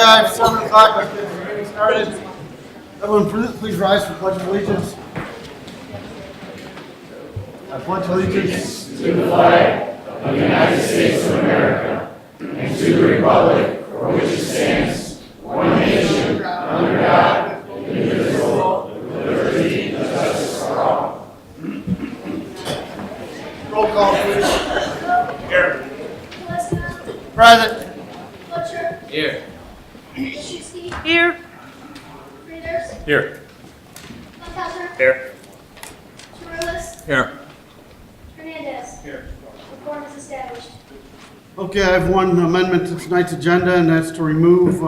Okay, 7 o'clock, let's get the meeting started. Everyone, please rise for Pledge of Allegiance. I pledge allegiance to the flag of the United States of America and to the republic for which it stands, one nation, under God, indivisible, with liberty and justice for all. Roll call, please. Here. Present. Butcher. Here. Krzyzewski. Here. Readers. Here. Bunkhauser. Here. Chirilis. Here. Hernandez. Here. The quorum is established. Okay, I have one amendment to tonight's agenda, and that's to remove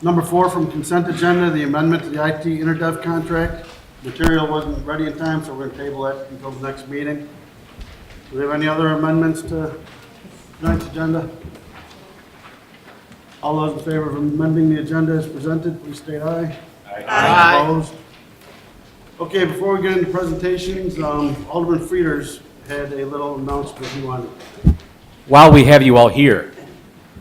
number 4 from consent agenda, the amendment to the IT interdev contract. Material wasn't ready in time, so we're going to table that until the next meeting. Do we have any other amendments to tonight's agenda? All those in favor of amending the agenda as presented, please state aye. Aye. Opposed? Okay, before we get into presentations, Alderman Frieders had a little announcement he wanted. While we have you all here,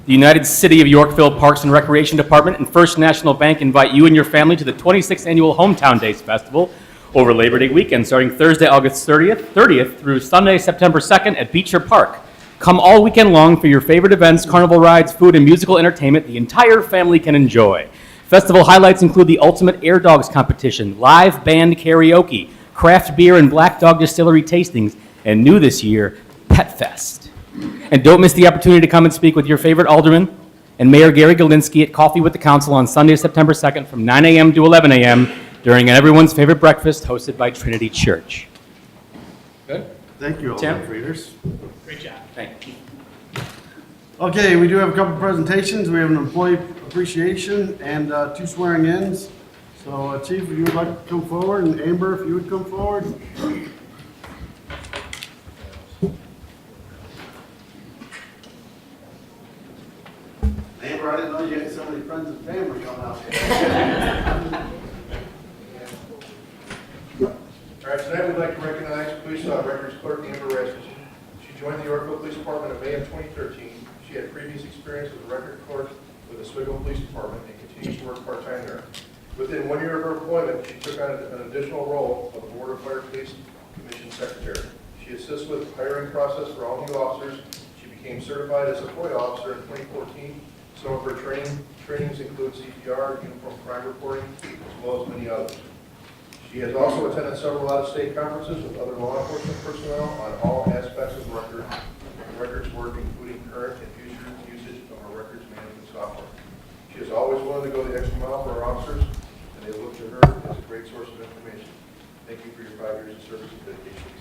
the United City of Yorkville Parks and Recreation Department and First National Bank invite you and your family to the 26th Annual Hometown Days Festival over Labor Day weekend, starting Thursday, August 30th through Sunday, September 2nd at Beecher Park. Come all weekend long for your favorite events, carnival rides, food, and musical entertainment the entire family can enjoy. Festival highlights include the Ultimate Air Dogs competition, live band karaoke, craft beer and Black Dog Distillery tastings, and new this year, Pet Fest. And don't miss the opportunity to come and speak with your favorite alderman and Mayor Gary Galinsky at Coffee with the Council on Sunday, September 2nd from 9 a.m. to 11 a.m. during everyone's favorite breakfast hosted by Trinity Church. Good? Thank you, Tim? Alderman Frieders. Great job. Thank you. Okay, we do have a couple presentations. We have an employee appreciation and 2 swearing-ins. So, Chief, if you would like to come forward, and Amber, if you would come forward. Amber, I didn't know you had so many friends and family coming out here. All right, tonight we'd like to recognize Police Records Clerk Amber Rasmussen. She joined the Yorkville Police Department in May of 2013. She had previous experience as a record clerk with the Oswego Police Department and continues to work part-time there. Within 1 year of her employment, she took on an additional role of the Board of Fire Police Commission Secretary. She assists with the hiring process for all new officers. She became certified as a FOIA officer in 2014. Some of her trainings include CPR, uniform crime reporting, as well as many others. She has also attended several out-of-state conferences with other law enforcement personnel on all aspects of records work, including current and future usage of our records management software. She is always willing to go the extra mile for our officers, and they look to her as a great source of information. Thank you for your 5 years of service and dedication.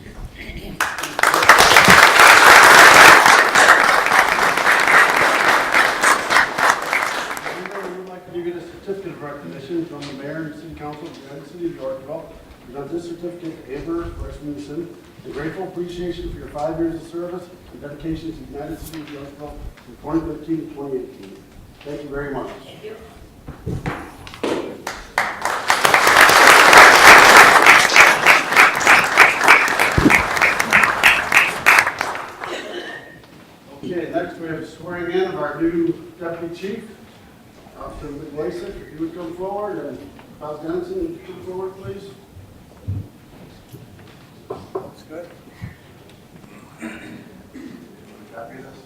We would like to give you the certificate of recognition from the Mayor and City Council of the United City of Yorkville. Present this certificate to Amber Rasmussen, a grateful appreciation for your 5 years of service and dedication to the United City of Yorkville from 2015 to 2018. Thank you very much. Thank you. Okay, next we have swearing in of our new Deputy Chief, Officer McLason. If you would come forward, and Bob Denson, would you come forward, please? Looks good. Copy this.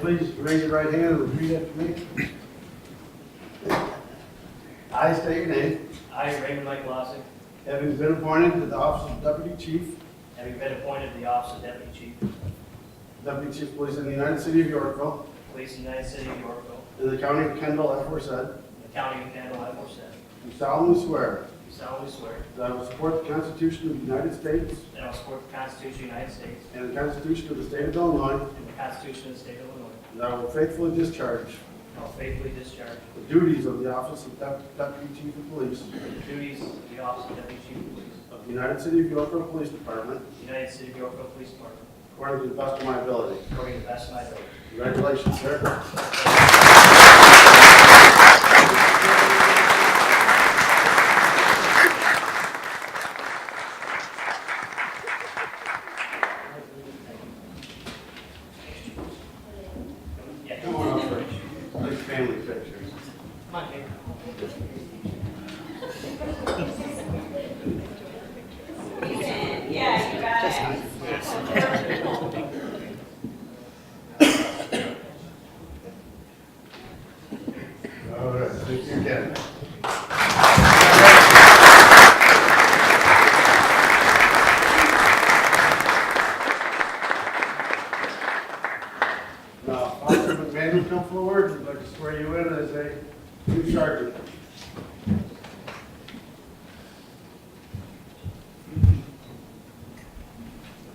Please raise your right hand and repeat after me. I state your name. I, Raymond Mike Lossick, Having been appointed to the office of Deputy Chief, having been appointed to the office of Deputy Chief, Deputy Chief Police in the United City of Yorkville, Police in the United City of Yorkville, in the County of Kendall, aforesaid, in the County of Kendall, aforesaid, do solemnly swear do solemnly swear that I will support the Constitution of the United States that I will support the Constitution of the United States and the Constitution of the State of Illinois, and the Constitution of the State of Illinois, and that I will faithfully discharge and I will faithfully discharge the duties of the office of Deputy Chief of Police the duties of the office of Deputy Chief of Police of the United City of Yorkville Police Department of the United City of Yorkville Police Department according to the best of my ability. according to the best of my ability. Congratulations, sir.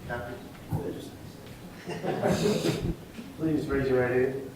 Happy? Please raise your right hand.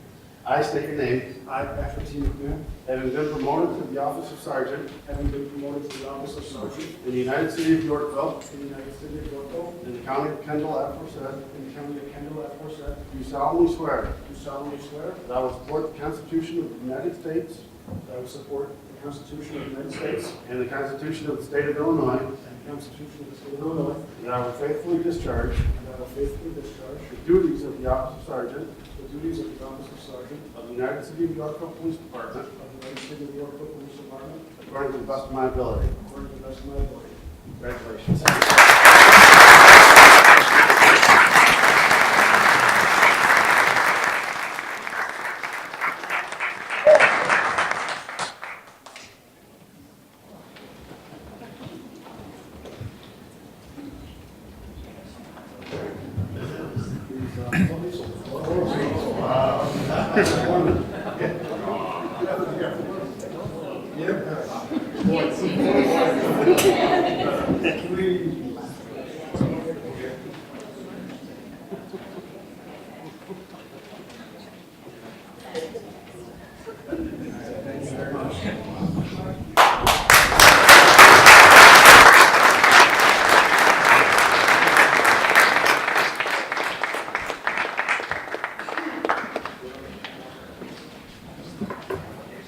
I state your name. I, Patrick T. McMahon, Having been promoted to the office of sergeant having been promoted to the office of sergeant in the United City of Yorkville, in the United States of Yorkville, in the county of Kendall, aforesaid, in the county of Kendall, aforesaid, do solemnly swear do solemnly swear that I will support the Constitution of the United States that I will support the Constitution of the United States and the Constitution of the State of Illinois, and the Constitution of the State of Illinois, and that I will faithfully discharge and that I will faithfully discharge the duties of the office of sergeant the duties of the office of sergeant of the United City of Yorkville Police Department of the United States of Yorkville Police Department according to the best of my ability. according to the best of my ability. Congratulations.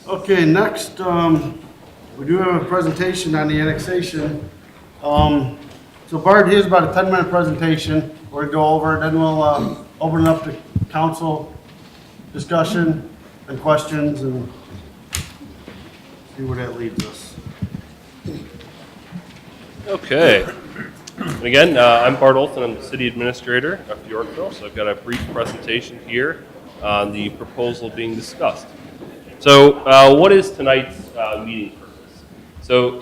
Okay, next, we do have a presentation on the annexation. So Bart, here's about a 10-minute presentation. We're gonna go over it, then we'll open it up to council discussion and questions and see where that leads us. Okay. And again, I'm Bart Olson. I'm the city administrator of Yorkville, so I've got a brief presentation here on the proposal being discussed. So what is tonight's meeting purpose? So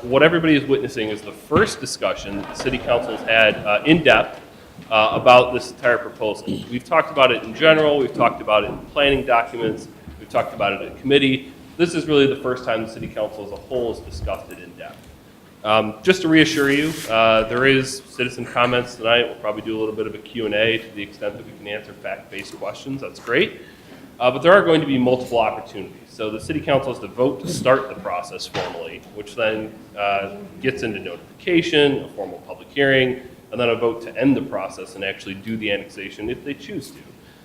what everybody is witnessing is the first discussion that the city council has had in depth about this entire proposal. We've talked about it in general, we've talked about it in planning documents, we've talked about it at committee. This is really the first time the city council as a whole has discussed it in depth. Just to reassure you, there is citizen comments tonight. We'll probably do a little bit of a Q&A to the extent that we can answer fact-based questions. That's great. But there are going to be multiple opportunities. So the city council has to vote to start the process formally, which then gets into notification, a formal public hearing, and then a vote to end the process and actually do the annexation if they choose to.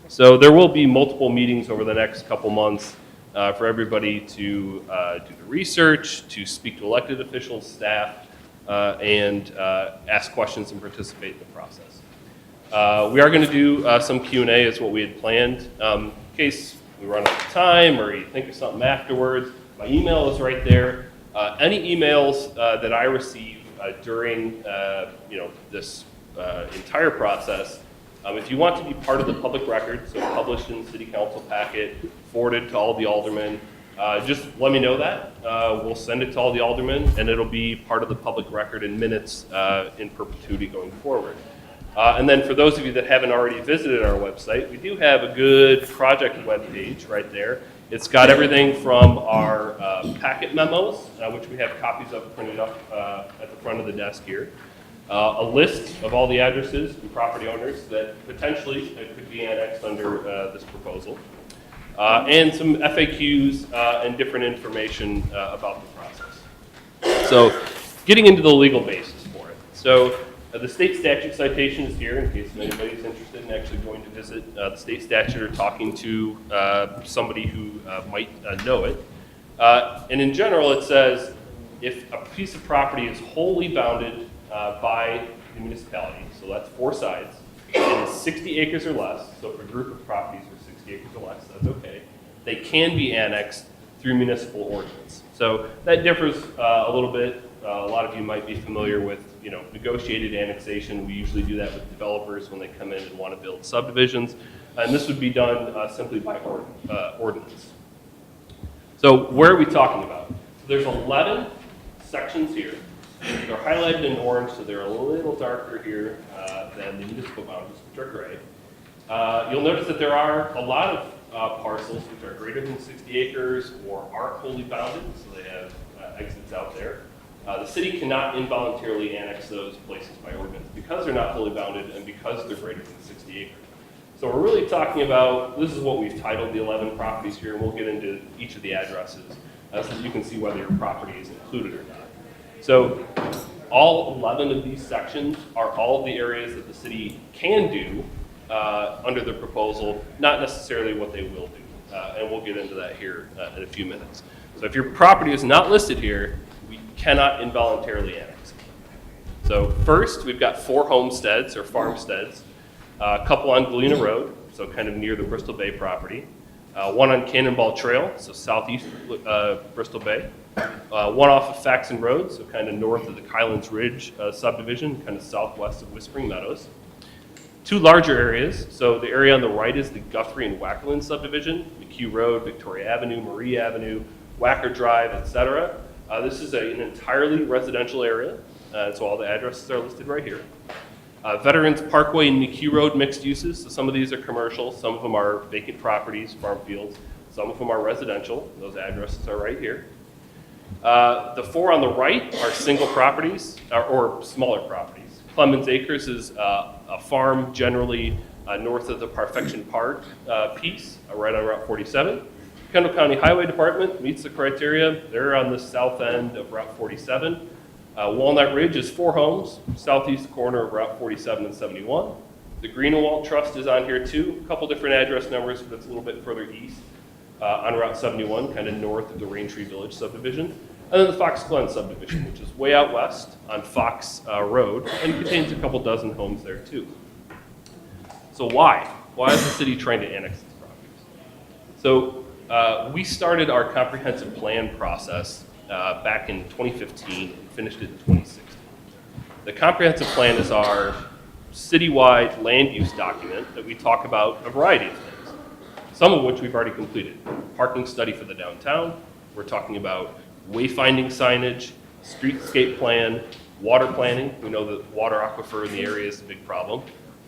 So there will be multiple meetings over the next couple months for everybody to do the research, to speak to elected officials, staff, and ask questions and participate in the process. We are going to do some Q&A as what we had planned. In case we run out of time or you think of something afterwards, my email is right there. Any emails that I receive during this entire process, if you want to be part of the public record, so published in the city council packet, forwarded to all the aldermen, just let me know that. We'll send it to all the aldermen, and it'll be part of the public record in minutes in perpetuity going forward. And then for those of you that haven't already visited our website, we do have a good project webpage right there. It's got everything from our packet memos, which we have copies of printed up at the front of the desk here. A list of all the addresses and property owners that potentially could be annexed under this proposal, and some FAQs and different information about the process. So getting into the legal basis for it. So the state statute citation is here in case anybody's interested in actually going to visit the state statute or talking to somebody who might know it. And in general, it says if a piece of property is wholly bounded by the municipality, so that's 4 sides, and is 60 acres or less, so if a group of properties are 60 acres or less, that's okay, they can be annexed through municipal ordinance. So that differs a little bit. A lot of you might be familiar with, negotiated annexation. We usually do that with developers when they come in and want to build subdivisions, and this would be done simply by ordinance. So where are we talking about? There's 11 sections here. They're highlighted in orange, so they're a little darker here than the municipal boundaries, which are gray. You'll notice that there are a lot of parcels which are greater than 60 acres or aren't wholly bounded, so they have exits out there. The city cannot involuntarily annex those places by ordinance because they're not fully bounded and because they're greater than 60 acres. So we're really talking about, this is what we've titled the 11 properties here, and we'll get into each of the addresses so that you can see whether your property is included or not. So all 11 of these sections are all of the areas that the city can do under the proposal, not necessarily what they will do. And we'll get into that here in a few minutes. So if your property is not listed here, we cannot involuntarily annex it. So first, we've got 4 homesteads or farmsteads, a couple on Galena Road, so kind of near the Bristol Bay property, one on Cannonball Trail, so southeast Bristol Bay, one off of Faxon Road, so kind of north of the Kylands Ridge subdivision, kind of southwest of Whispering Meadows. 2 larger areas, so the area on the right is the Guthrie and Wackerland subdivision, McHugh Road, Victoria Avenue, Marie Avenue, Wacker Drive, etc. This is an entirely residential area, so all the addresses are listed right here. Veterans Parkway and McHugh Road mixed uses, so some of these are commercial, some of them are vacant properties, farm fields, some of them are residential. Those addresses are right here. The 4 on the right are single properties, or smaller properties. Clemens Acres is a farm generally north of the Perfection Park piece, right on Route 47. Kendall County Highway Department meets the criteria. They're on the south end of Route 47. Walnut Ridge is 4 homes, southeast corner of Route 47 and 71. The Greenewald Trust is on here too, a couple different address numbers, but it's a little bit further east on Route 71, kind of north of the Raintree Village subdivision. And then the Fox Glen subdivision, which is way out west on Fox Road and contains a couple dozen homes there too. So why? Why is the city trying to annex these properties? So we started our comprehensive plan process back in 2015 and finished it in 2016. The comprehensive plan is our citywide land use document that we talk about a variety of things, some of which we've already completed. Parking study for the downtown, we're talking about wayfinding signage, streetscape plan, water planning. We know that water aquifer in the area is a big problem.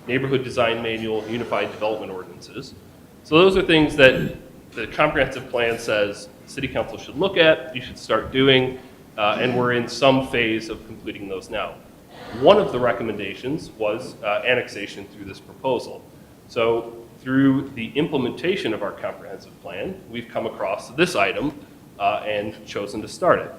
Neighborhood design manual, unified development ordinances. So those are things that the comprehensive plan says city council should look at, you should start doing, and we're in some phase of completing those now. One of the recommendations was annexation through this proposal. So through the implementation of our comprehensive plan, we've come across this item and chosen to start it.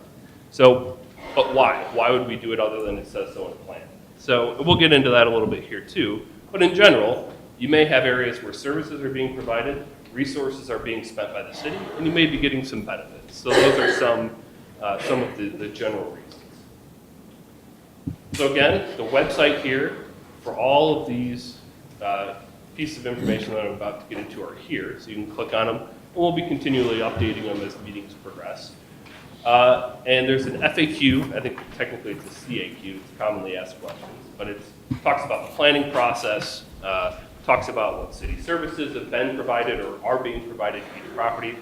So, but why? Why would we do it other than it says so in the plan? So we'll get into that a little bit here too, but in general, you may have areas where services are being provided, resources are being spent by the city, and you may be getting some benefits. So those are some of the general reasons. So again, the website here for all of these pieces of information that I'm about to get into are here, so you can click on them, and we'll be continually updating them as meetings progress. And there's an FAQ, I think technically it's a CAQ, it's commonly asked questions, but it talks about the planning process, talks about what city services have been provided or are being provided to each property.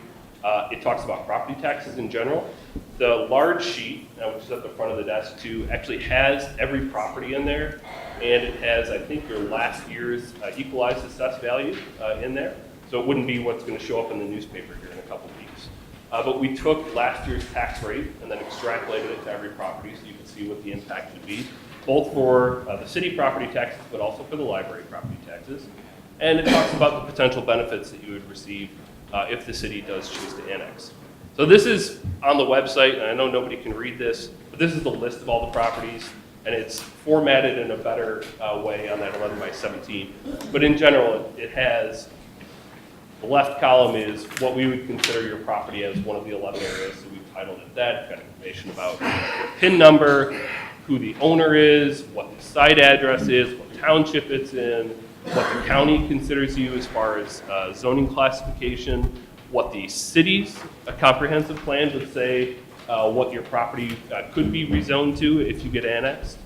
It talks about property taxes in general. The large sheet, which is at the front of the desk too, actually has every property in there, and it has, I think, your last year's equalized assessed value in there. So it wouldn't be what's going to show up in the newspaper here in a couple of weeks. But we took last year's tax rate and then extrapolated it to every property so you can see what the impact would be, both for the city property taxes, but also for the library property taxes. And it talks about the potential benefits that you would receive if the city does choose to annex. So this is on the website, and I know nobody can read this, but this is the list of all the properties, and it's formatted in a better way on that 11 by 17. But in general, it has, the left column is what we would consider your property as one of the 11 areas, so we've titled it that. Got information about your PIN number, who the owner is, what the site address is, what township it's in, what the county considers you as far as zoning classification, what the city's comprehensive plan would say, what your property could be rezoned to if you get annexed.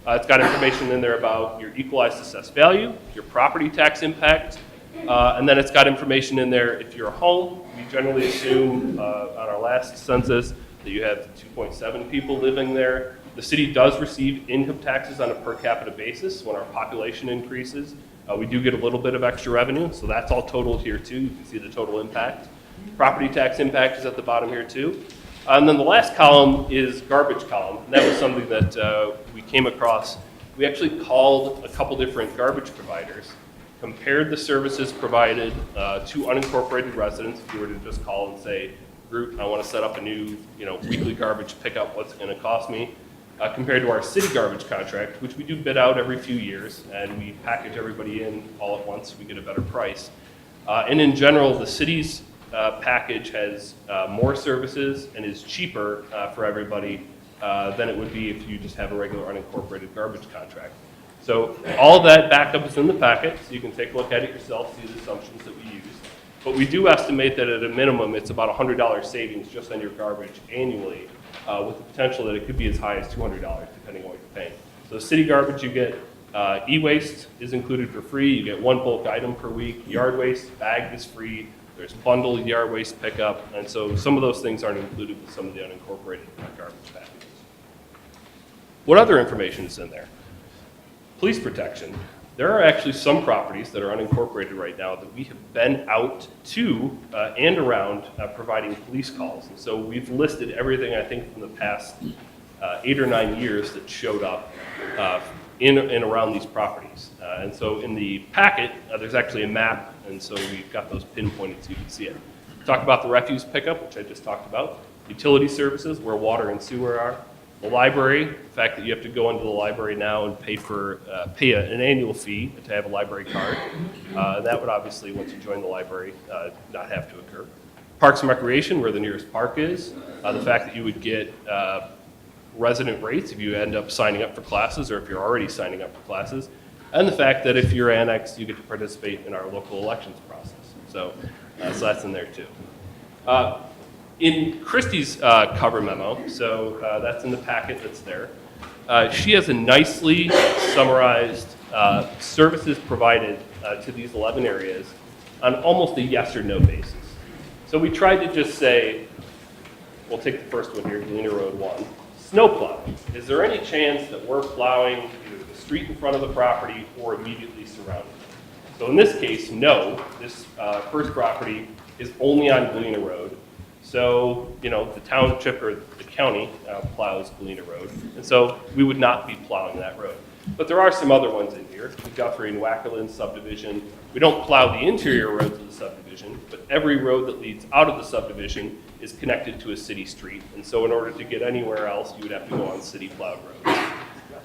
It's got information in there about your equalized assessed value, your property tax impact, and then it's got information in there if you're a home. We generally assume on our last census that you have 2.7 people living there. The city does receive income taxes on a per capita basis when our population increases. We do get a little bit of extra revenue, so that's all totaled here too. You can see the total impact. Property tax impact is at the bottom here too. And then the last column is garbage column. And that was something that we came across. We actually called a couple different garbage providers, compared the services provided to unincorporated residents. If you were to just call and say, "Group, I want to set up a new, weekly garbage pickup. What's it going to cost me?" Compared to our city garbage contract, which we do bid out every few years, and we package everybody in all at once. We get a better price. And in general, the city's package has more services and is cheaper for everybody than it would be if you just have a regular unincorporated garbage contract. So all of that backup is in the packet, so you can take a look at it yourself, see the assumptions that we use. But we do estimate that at a minimum, it's about $100 savings just on your garbage annually, with the potential that it could be as high as $200, depending on what you're paying. So city garbage, you get e-waste is included for free. You get one bulk item per week. Yard waste, bagged is free. There's bundled yard waste pickup. And so some of those things aren't included with some of the unincorporated garbage packages. What other information is in there? Police protection. There are actually some properties that are unincorporated right now that we have been out to and around providing police calls. And so we've listed everything, I think, from the past 8 or 9 years that showed up in and around these properties. And so in the packet, there's actually a map, and so we've got those pinpointed so you can see it. Talk about the refuse pickup, which I just talked about. Utility services, where water and sewer are. The library, the fact that you have to go into the library now and pay an annual fee to have a library card. That would obviously, once you join the library, not have to occur. Parks and Recreation, where the nearest park is. The fact that you would get resident rates if you end up signing up for classes or if you're already signing up for classes. And the fact that if you're annexed, you get to participate in our local elections process. So that's in there too. In Christie's cover memo, so that's in the packet that's there, she has a nicely summarized services provided to these 11 areas on almost a yes or no basis. So we tried to just say, we'll take the first one here, Galena Road 1. Snow plowing. Is there any chance that we're plowing either the street in front of the property or immediately surrounding it? So in this case, no. This first property is only on Galena Road. So, the township or the county plows Galena Road, and so we would not be plowing that road. But there are some other ones in here. The Guthrie and Wackerland subdivision. We don't plow the interior roads of the subdivision, but every road that leads out of the subdivision is connected to a city street. And so in order to get anywhere else, you would have to go on city plowed roads.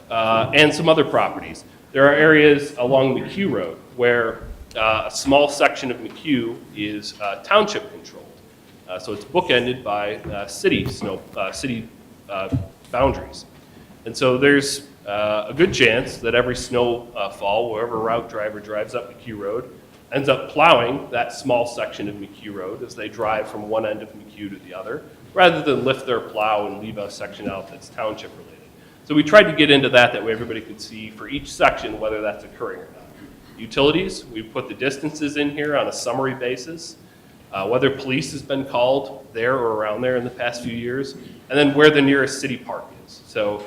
And some other properties. There are areas along McHugh Road where a small section of McHugh is township controlled. So it's bookended by city boundaries. And so there's a good chance that every snowfall, wherever route driver drives up McHugh Road, ends up plowing that small section of McHugh Road as they drive from one end of McHugh to the other, rather than lift their plow and leave a section out that's township related. So we tried to get into that way everybody could see for each section whether that's occurring or not. Utilities, we put the distances in here on a summary basis. Whether police has been called there or around there in the past few years, and then where the nearest city park is. So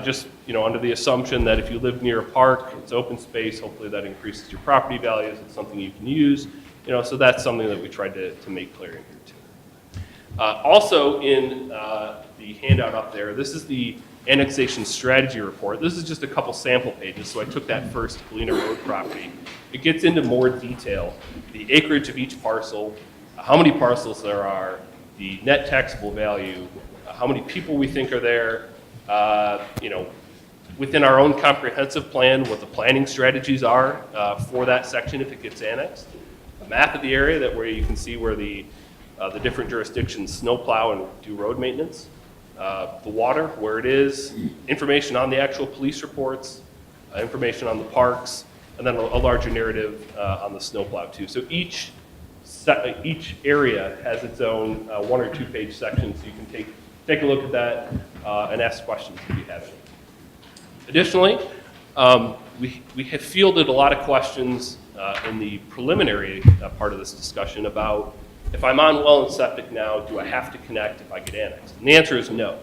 just, under the assumption that if you live near a park, it's open space, hopefully that increases your property values, it's something you can use, so that's something that we tried to make clear in here too. Also in the handout up there, this is the annexation strategy report. This is just a couple sample pages, so I took that first Galena Road property. It gets into more detail, the acreage of each parcel, how many parcels there are, the net taxable value, how many people we think are there, within our own comprehensive plan, what the planning strategies are for that section if it gets annexed, a map of the area where you can see where the different jurisdictions snowplow and do road maintenance, the water, where it is, information on the actual police reports, information on the parks, and then a larger narrative on the snowplow too. So each area has its own 1 or 2 page section, so you can take a look at that and ask questions if you have any. Additionally, we have fielded a lot of questions in the preliminary part of this discussion about if I'm on well and septic now, do I have to connect if I get annexed? And the answer is no.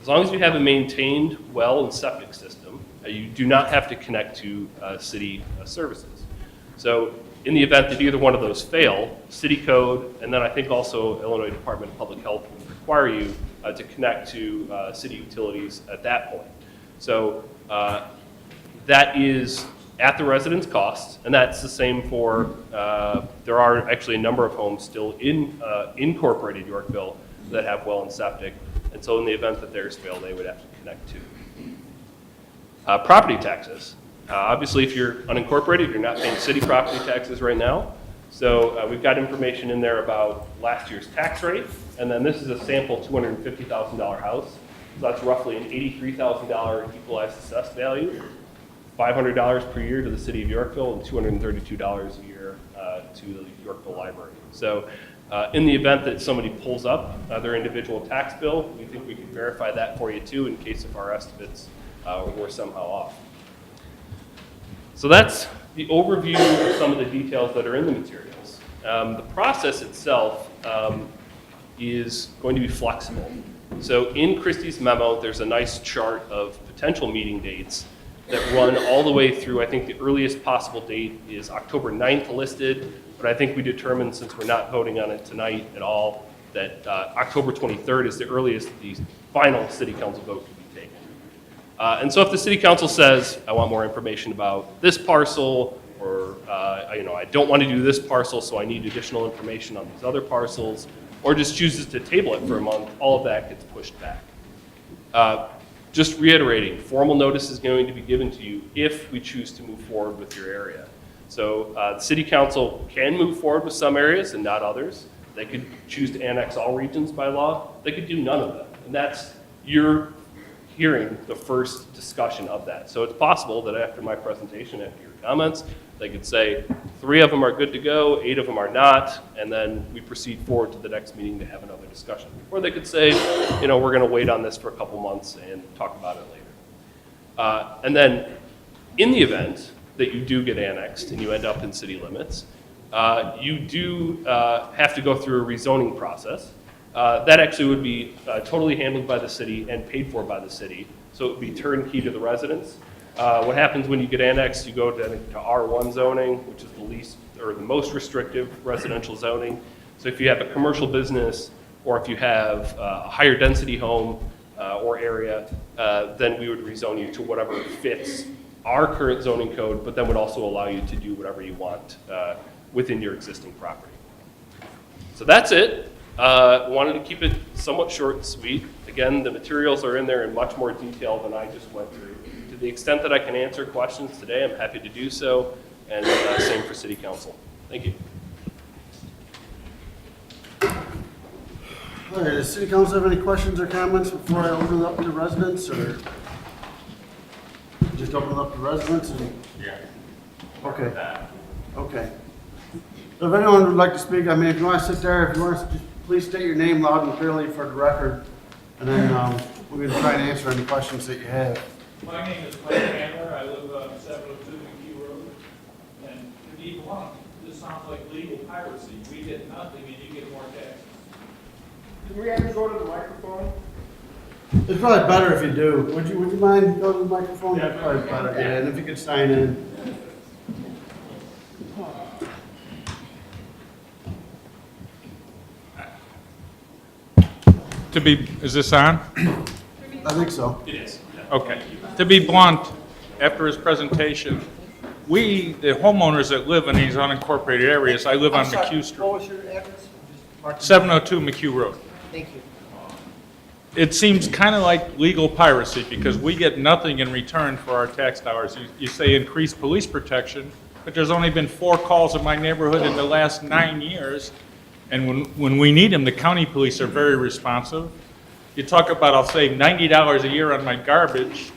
As long as you have a maintained well and septic system, you do not have to connect to city services. So in the event that either one of those fail, city code, and then I think also Illinois Department of Public Health would require you to connect to city utilities at that point. So that is at the resident's cost, and that's the same for, there are actually a number of homes still in incorporated Yorkville that have well and septic, and so in the event that theirs fail, they would have to connect to. Property taxes. Obviously, if you're unincorporated, you're not paying city property taxes right now. So we've got information in there about last year's tax rate, and then this is a sample $250,000 house. So that's roughly an $83,000 equalized assessed value, $500 per year to the city of Yorkville, and $232 a year to the Yorkville Library. So in the event that somebody pulls up their individual tax bill, we think we can verify that for you too in case if our estimates were somehow off. So that's the overview of some of the details that are in the materials. The process itself is going to be flexible. So in Christie's memo, there's a nice chart of potential meeting dates that run all the way through. I think the earliest possible date is October 9th listed, but I think we determined, since we're not voting on it tonight at all, that October 23rd is the earliest the final city council vote can be taken. And so if the city council says, I want more information about this parcel, or I don't want to do this parcel, so I need additional information on these other parcels, or just chooses to table it for a month, all of that gets pushed back. Just reiterating, formal notice is going to be given to you if we choose to move forward with your area. So the city council can move forward with some areas and not others. They could choose to annex all regions by law. They could do none of them. And that's, you're hearing the first discussion of that. So it's possible that after my presentation, after your comments, they could say 3 of them are good to go, 8 of them are not, and then we proceed forward to the next meeting to have another discussion. Or they could say, we're going to wait on this for a couple months and talk about it later. And then in the event that you do get annexed and you end up in city limits, you do have to go through a rezoning process. That actually would be totally handled by the city and paid for by the city. So it would be turnkey to the residents. What happens when you get annexed, you go to R1 zoning, which is the least or the most restrictive residential zoning. So if you have a commercial business, or if you have a higher density home or area, then we would rezone you to whatever fits our current zoning code, but then would also allow you to do whatever you want within your existing property. So that's it. Wanted to keep it somewhat short and sweet. Again, the materials are in there in much more detail than I just went through. To the extent that I can answer questions today, I'm happy to do so, and same for City Council. Thank you. All right, does City Council have any questions or comments before I open it up to residents, or just open it up to residents? Yeah. Okay. Okay. So if anyone would like to speak, if you want to sit there, if you want to, just please state your name loud and clearly for the record, and then we're going to try and answer any questions that you have. My name is Mike Handler. I live on 702 McKee Road. And to be blunt, this sounds like legal piracy. We get nothing and you get more taxes. Can we have you go to the microphone? It's probably better if you do. Would you mind going to the microphone? Yeah, That's probably better, yeah, and if you could sign in. Is this on? I think so. It is. Okay. To be blunt, after his presentation, we, the homeowners that live in these unincorporated areas, I live on McHugh Street, What was your address? 702 McHugh Road. Thank you. It seems kind of like legal piracy because we get nothing in return for our tax dollars. You say increase police protection, but there's only been 4 calls in my neighborhood in the last 9 years. And when we need them, the county police are very responsive. You talk about, I'll save $90 a year on my garbage,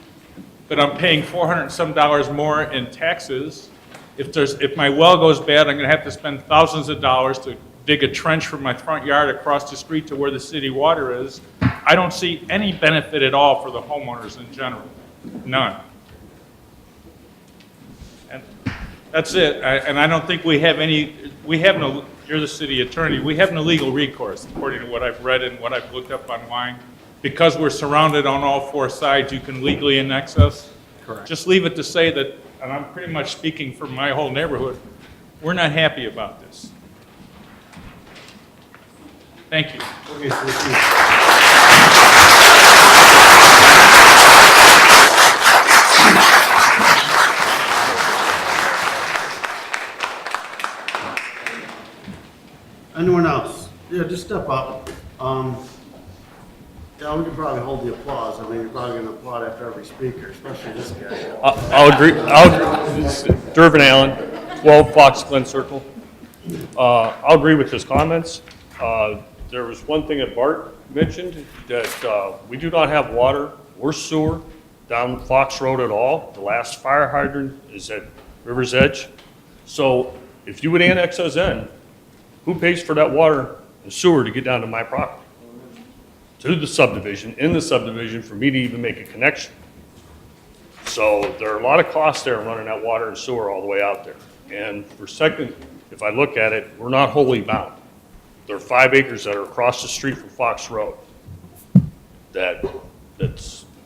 but I'm paying $400 and some more in taxes. If my well goes bad, I'm gonna have to spend thousands of dollars to dig a trench from my front yard across the street to where the city water is. I don't see any benefit at all for the homeowners in general, none. And that's it, and I don't think we have no, you're the city attorney, we have no legal recourse, according to what I've read and what I've looked up online. Because we're surrounded on all 4 sides, you can legally annex us. Correct. Just leave it to say that, and I'm pretty much speaking for my whole neighborhood, we're not happy about this. Thank you. Okay, thank you. Anyone else? Yeah, just step up. Yeah, we could probably hold the applause. I mean, you're probably gonna applaud after every speaker, especially this guy. I'll agree. Dervin Allen, 12 Fox Glen Circle. I'll agree with his comments. There was one thing that Bart mentioned, that we do not have water or sewer down Fox Road at all. The last fire hydrant is at River's Edge. So if you would annex us in, who pays for that water and sewer to get down to my property? To the subdivision, in the subdivision, for me to even make a connection. So there are a lot of costs there running that water and sewer all the way out there. And for second, if I look at it, we're not wholly bound. There are 5 acres that are across the street from Fox Road.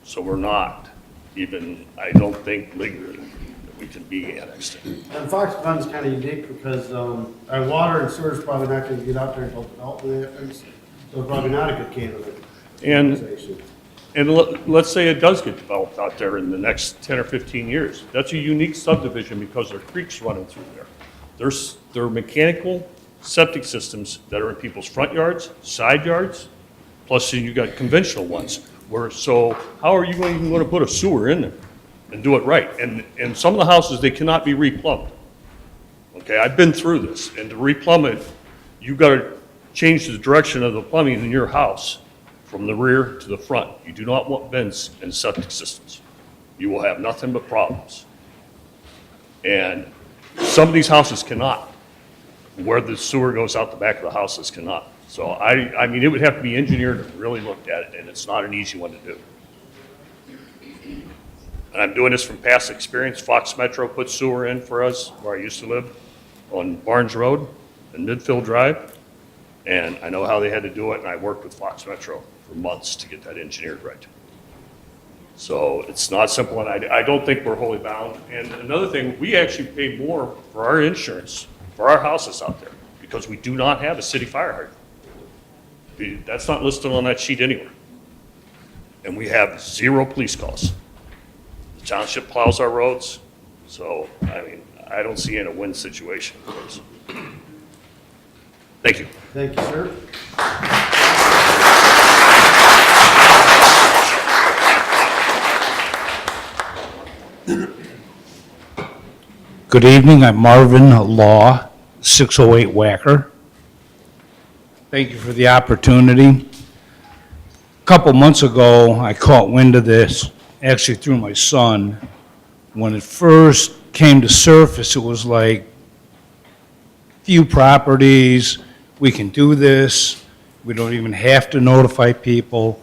So we're not even, I don't think legally that we can be annexed in. And Fox Glen's kind of unique because our water and sewer is probably not going to get out there until development happens. So probably not a good candidate. And let's say it does get developed out there in the next 10 or 15 years. That's a unique subdivision because there are creeks running through there. There are mechanical septic systems that are in people's front yards, side yards, plus you got conventional ones. So how are you even going to put a sewer in there and do it right? And some of the houses, they cannot be replumbed. Okay, I've been through this, and to replumb it, you've got to change the direction of the plumbing in your house from the rear to the front. You do not want vents and septic systems. You will have nothing but problems. And some of these houses cannot. Where the sewer goes out the back of the houses cannot. So I mean, it would have to be engineered and really looked at, and it's not an easy one to do. And I'm doing this from past experience. Fox Metro put sewer in for us where I used to live on Barnes Road and Midfield Drive. And I know how they had to do it, and I worked with Fox Metro for months to get that engineered right. So it's not simple, and I don't think we're wholly bound. And another thing, we actually pay more for our insurance for our houses out there because we do not have a city fire hydrant. That's not listed on that sheet anywhere. And we have 0 police calls. The township plows our roads, so, I mean, I don't see in a win situation for us. Thank you. Thank you, sir. Good evening, I'm Marvin Law, 608 Wacker. Thank you for the opportunity. A couple months ago, I caught wind of this, actually through my son. When it first came to surface, it was like, few properties, we can do this, we don't even have to notify people.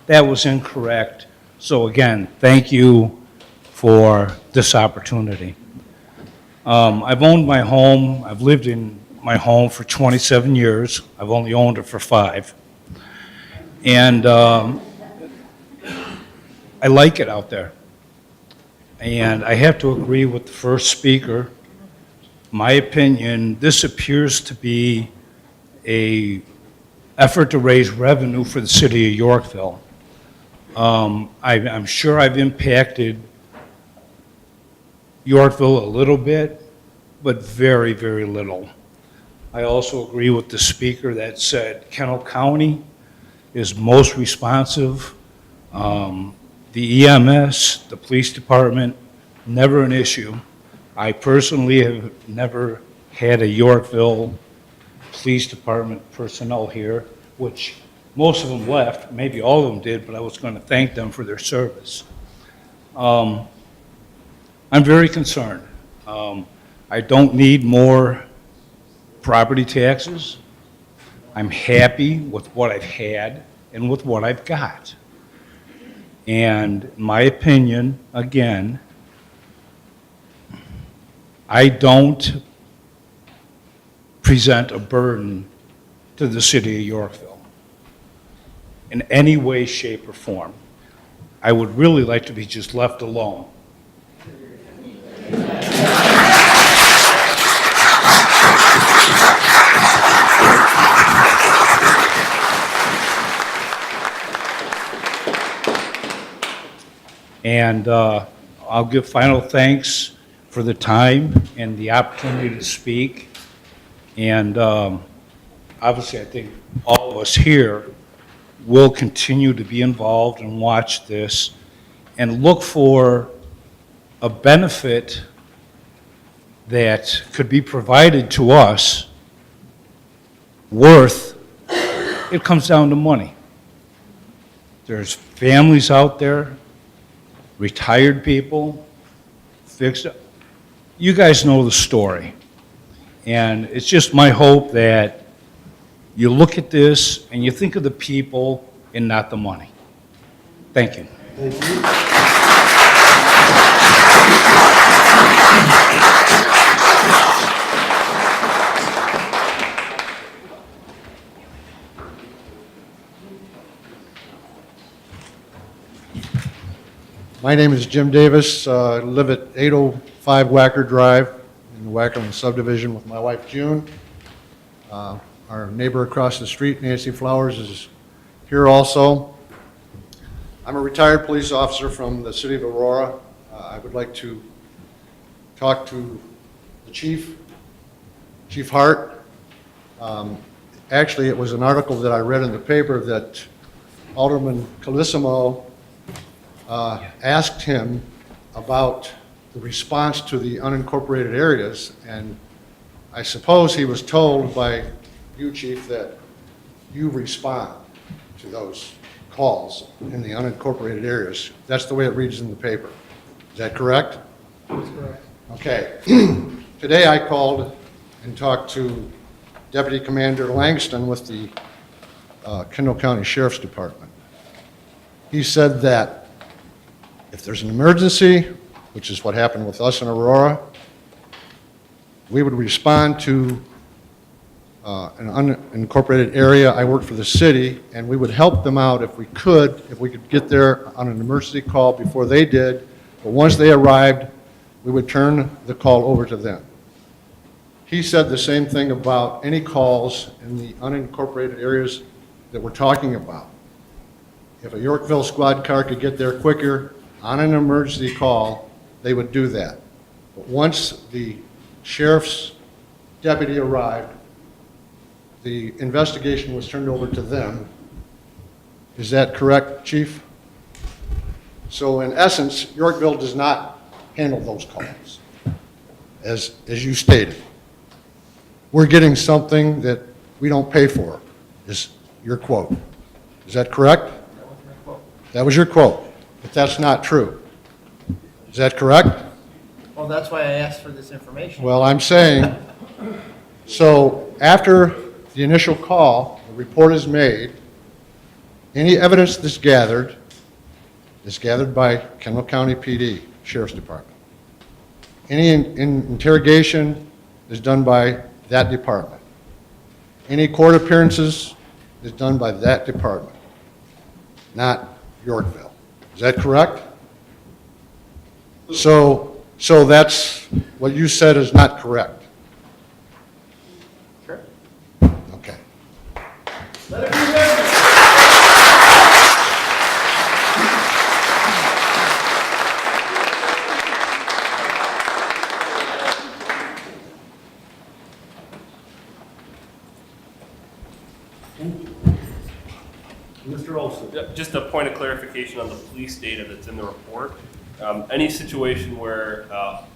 That was incorrect. So again, thank you for this opportunity. I've owned my home, I've lived in my home for 27 years. I've only owned it for 5. And I like it out there. And I have to agree with the first speaker. My opinion, this appears to be an effort to raise revenue for the city of Yorkville. I'm sure I've impacted Yorkville a little bit, but very, very little. I also agree with the speaker that said Kennel County is most responsive. The EMS, the police department, never an issue. I personally have never had a Yorkville Police Department personnel here, which most of them left, maybe all of them did, but I was going to thank them for their service. I'm very concerned. I don't need more property taxes. I'm happy with what I've had and with what I've got. And my opinion, again, I don't present a burden to the city of Yorkville in any way, shape, or form. I would really like to be just left alone. And I'll give final thanks for the time and the opportunity to speak. And obviously, I think all of us here will continue to be involved and watch this and look for a benefit that could be provided to us worth, it comes down to money. There's families out there, retired people, fixed. You guys know the story. And it's just my hope that you look at this and you think of the people and not the money. Thank you. Thank you. My name is Jim Davis. I live at 805 Wacker Drive in the Wackerland subdivision with my wife June. Our neighbor across the street, Nancy Flowers, is here also. I'm a retired police officer from the city of Aurora. I would like to talk to the chief, Chief Hart. Actually, it was an article that I read in the paper that Alderman Calissimo asked him about the response to the unincorporated areas, and I suppose he was told by you, Chief, that you respond to those calls in the unincorporated areas. That's the way it reads in the paper. Is that correct? That's correct. Okay. Today I called and talked to Deputy Commander Langston with the Kendall County Sheriff's Department. He said that if there's an emergency, which is what happened with us in Aurora, we would respond to an unincorporated area. I work for the city, and we would help them out if we could get there on an emergency call before they did. But once they arrived, we would turn the call over to them. He said the same thing about any calls in the unincorporated areas that we're talking about. If a Yorkville squad car could get there quicker on an emergency call, they would do that. But once the sheriff's deputy arrived, the investigation was turned over to them. Is that correct, Chief? So in essence, Yorkville does not handle those calls, as you stated. We're getting something that we don't pay for, is your quote. Is that correct? That was your quote, but that's not true. Is that correct? Well, that's why I asked for this information. Well, I'm saying, so after the initial call, the report is made, any evidence that's gathered is gathered by Kendall County PD, Sheriff's Department. Any interrogation is done by that department. Any court appearances is done by that department, not Yorkville. Is that correct? So that's what you said is not correct. Sure. Okay. Mr. Olson. Just a point of clarification on the police data that's in the report. Any situation where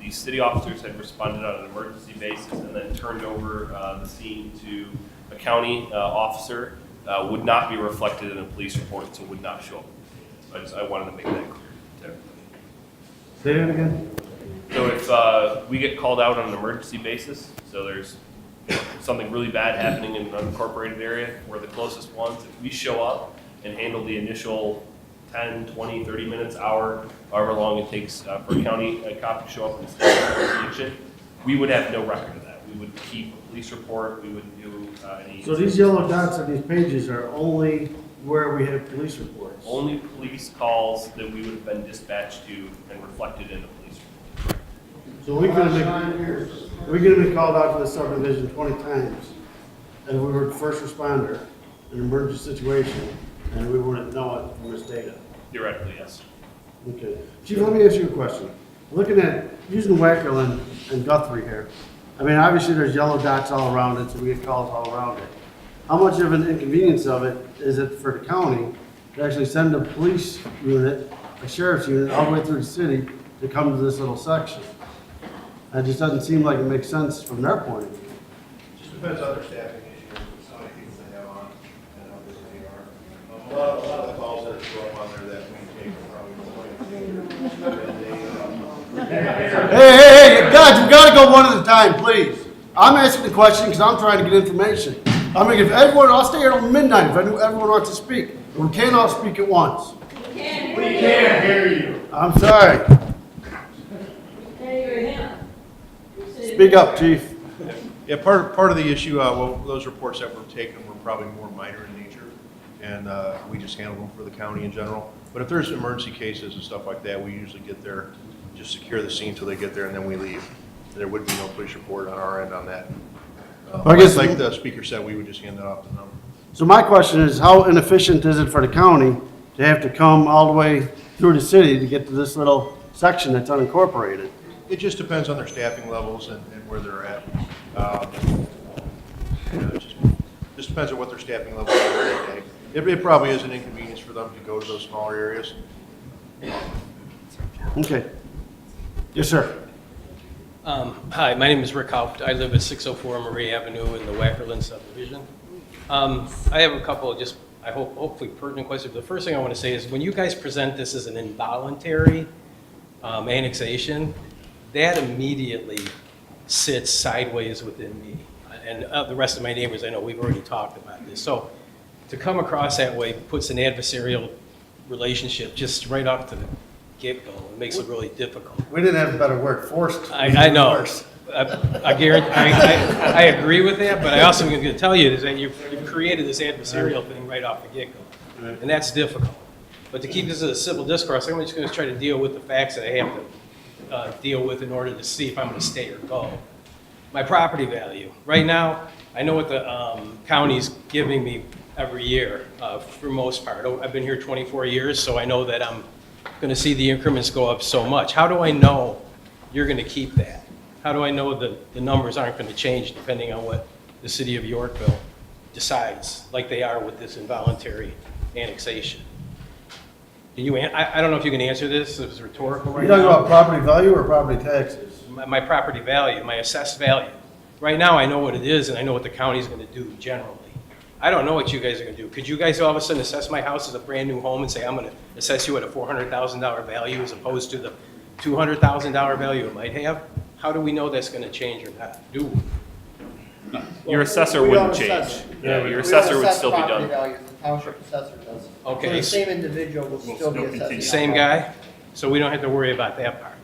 the city officers had responded on an emergency basis and then turned over the scene to a county officer would not be reflected in a police report, so would not show up. So I wanted to make that clear to everybody. Say that again? So if we get called out on an emergency basis, so there's something really bad happening in an unincorporated area, we're the closest ones. If we show up and handle the initial 10, 20, 30 minutes, hour, however long it takes for a county cop to show up and start the investigation, we would have no record of that. We would keep a police report, we wouldn't do any... So these yellow dots on these pages are only where we have police reports? Only police calls that we would have been dispatched to and reflected in the police report. So we could have been called out to the subdivision 20 times, and we were the first responder in an emergency situation, and we wouldn't know it from this data. Theoretically, yes. Okay. Chief, let me ask you a question. Looking at, using Wackerland and Guthrie here, I mean, obviously there's yellow dots all around it, so we get calls all around it. How much of an inconvenience of it is it for the county to actually send a police unit, a sheriff's unit, all the way through the city to come to this little section? That just doesn't seem like it makes sense from their point of view. Just depends on their staffing issues, how many people they have on, and how busy they are. A lot of the calls that show up on there that we take are probably more. Hey, guys, we gotta go one at a time, please. I'm asking the question because I'm trying to get information. I mean, if everyone, I'll stay here till midnight if everyone wants to speak. We can't all speak at once. We can't hear you. I'm sorry. Speak up, chief. Yeah, part of the issue, well, those reports that were taken were probably more minor in nature, and we just handle them for the county in general. But if there's emergency cases and stuff like that, we usually get there, just secure the scene till they get there, and then we leave. There would be no police report on our end on that. I guess- Like the speaker said, we would just hand that off to them. So my question is, how inefficient is it for the county to have to come all the way through the city to get to this little section that's unincorporated? It just depends on their staffing levels and where they're at. It just depends on what their staffing levels are that day. It probably is an inconvenience for them to go to those smaller areas. Okay. Yes, sir. Hi, my name is Rick Haupt. I live at 604 Marie Avenue in the Wackerland subdivision. I have a couple of just, I hope, hopefully pertinent questions. The first thing I want to say is when you guys present this as an involuntary annexation, that immediately sits sideways within me. And the rest of my neighbors, I know we've already talked about this. So to come across that way puts an adversarial relationship just right off to the get-go. It makes it really difficult. We didn't have a better word, forced. I know. I guarantee, I agree with that, but I also am going to tell you is that you've created this adversarial thing right off the get-go, and that's difficult. But to keep this as a civil discourse, I'm just going to try to deal with the facts that I have to deal with in order to see if I'm going to stay or go. My property value. Right now, I know what the county's giving me every year for most part. I've been here 24 years, so I know that I'm going to see the increments go up so much. How do I know you're going to keep that? How do I know that the numbers aren't going to change depending on what the city of Yorkville decides, like they are with this involuntary annexation? I don't know if you can answer this. It's rhetorical right You talking now. about property value or property taxes? My property value, my assessed value. Right now, I know what it is, and I know what the county's going to do generally. I don't know what you guys are going to do. Could you guys all of a sudden assess my house as a brand-new home and say, I'm going to assess you at a $400,000 value as opposed to the $200,000 value it might have? How do we know that's going to change or not? Do we? Your assessor We wouldn't don't change. assess- Yeah, we your don't assessor would assess still be property done. values. The township assessor does. Okay. So the same individual will still be assessing. Same guy? So we don't have to worry about that part.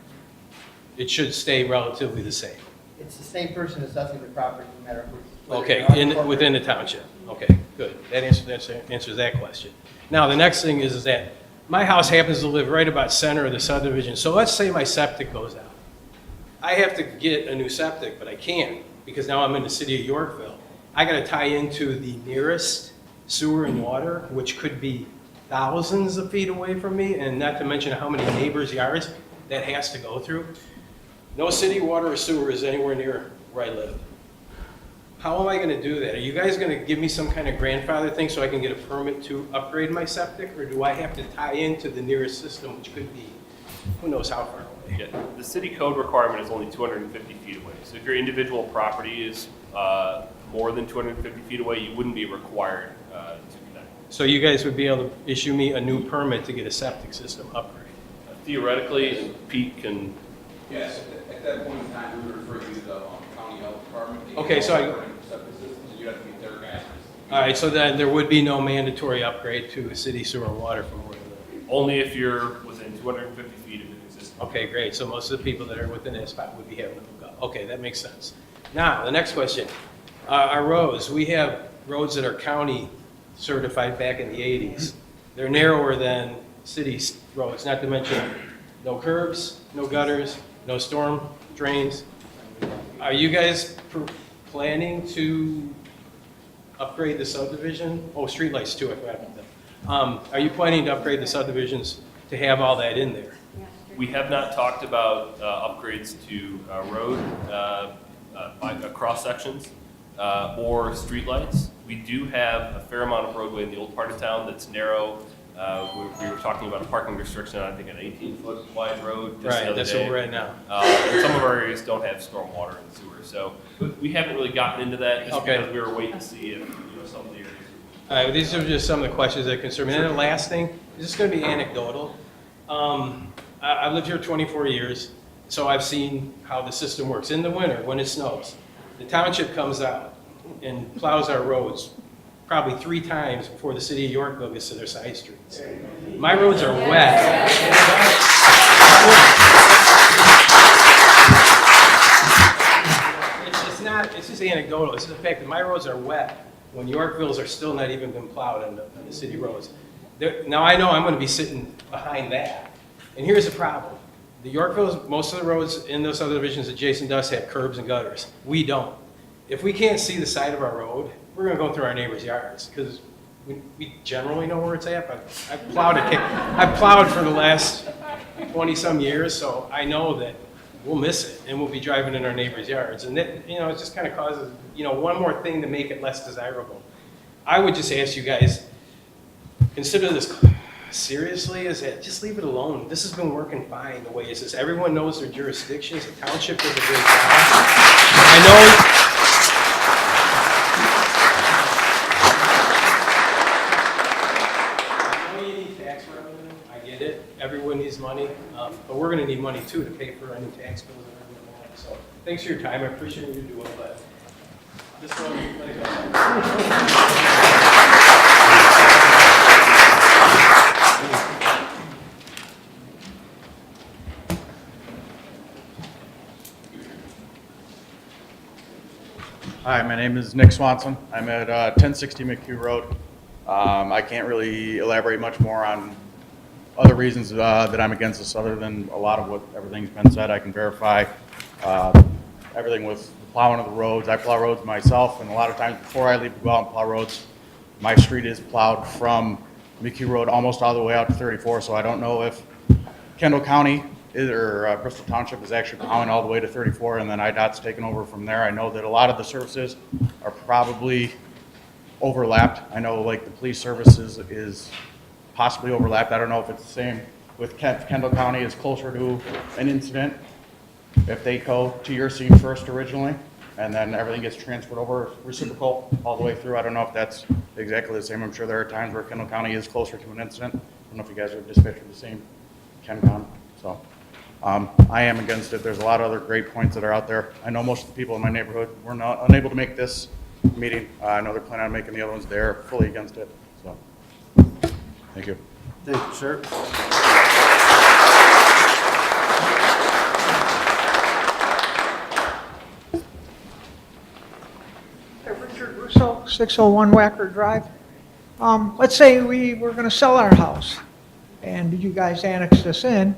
It should stay relatively the same. It's the same person assessing the property, no matter who. Okay, within the township. Okay, good. That answers that question. Now, the next thing is that my house happens to live right about center of the subdivision. So let's say my septic goes out. I have to get a new septic, but I can't because now I'm in the city of Yorkville. I got to tie into the nearest sewer and water, which could be thousands of feet away from me, and not to mention how many neighbors' yards that has to go through. No city water or sewer is anywhere near where I live. How am I going to do that? Are you guys going to give me some kind of grandfather thing so I can get a permit to upgrade my septic, or do I have to tie into the nearest system, which could be who knows how far away? Yeah, the city code requirement is only 250 feet away. So if your individual property is more than 250 feet away, you wouldn't be required to connect. So you guys would be able to issue me a new permit to get a septic system upgrade? Theoretically, and Pete can. Yes, at that point in time, we would refer you to the county health department. Okay, so You have to meet their guidelines. all right, so then there would be no mandatory upgrade to a city sewer and water from where you live? Only if you're within 250 feet of an existing. Okay, great. So most of the people that are within that spot would be having to hook up. Okay, that makes sense. Now, the next question. Our roads, we have roads that are county certified back in the 80s. They're narrower than city roads, not to mention no curbs, no gutters, no storm drains. Are you guys planning to upgrade the subdivision? Oh, streetlights too, I forgot about that. Are you planning to upgrade the subdivisions to have all that in there. We have not talked about upgrades to road cross sections or streetlights. We do have a fair amount of roadway in the old part of town that's narrow. We were talking about a parking restriction on, I think, an 18-foot wide road just the Right, other that's day. what we're at now. And some of our areas don't have stormwater and sewer, so we haven't really gotten into that just Okay. because we were waiting to see if some of the areas. All right, well, these are just some of the questions that concern me. And then the last thing, this is going to be anecdotal. I've lived here 24 years, so I've seen how the system works. In the winter, when it snows, the township comes out and plows our roads probably 3 times before the city of Yorkville gets to their side streets. My roads are wet. It's just anecdotal. It's the fact that my roads are wet when Yorkville's are still not even been plowed on the city roads. Now I know I'm going to be sitting behind that. And here's the problem. The Yorkville's, most of the roads in those other divisions adjacent to us have curbs and gutters. We don't. If we can't see the side of our road, we're going to go through our neighbors' yards because we generally know where it's at, but I've plowed for the last 20-some years, so I know that we'll miss it and we'll be driving in our neighbors' yards. And that, it just kind of causes, one more thing to make it less desirable. I would just ask you guys, consider this seriously, is that just leave it alone. This has been working fine the way it is. Everyone knows their jurisdictions. The township does a great job. I know you need tax revenue. I get it. Everyone needs money. But we're going to need money too to pay for our new tax bills and everything like that. So thanks for your time. I appreciate what you're doing, but this one, let it go. Hi, my name is Nick Swanson. I'm at 1060 McHugh Road. I can't really elaborate much more on other reasons that I'm against this other than a lot of what everything's been said. I can verify everything with the plowing of the roads. I plow roads myself, and a lot of times before I leave to go out and plow roads, my street is plowed from McHugh Road almost all the way out to 34, so I don't know if Kendall County or Bristol Township is actually plowing all the way to 34, and then IDOT's taken over from there. I know that a lot of the services are probably overlapped. I know like the police services is possibly overlapped. I don't know if it's the same with Kendall County is closer to an incident. If they go to your scene first originally, and then everything gets transferred over reciprocal all the way through. I don't know if that's exactly the same. I'm sure there are times where Kendall County is closer to an incident. I don't know if you guys are dispatched with the same ChemCon. So I am against it. There's a lot of other great points that are out there. I know most of the people in my neighborhood were not unable to make this meeting. I know they're planning on making the other ones. They're fully against it. So thank you. Thank you, sir. Richard Russo, 601 Wacker Drive. Let's say we were going to sell our house, and you guys annexed us in,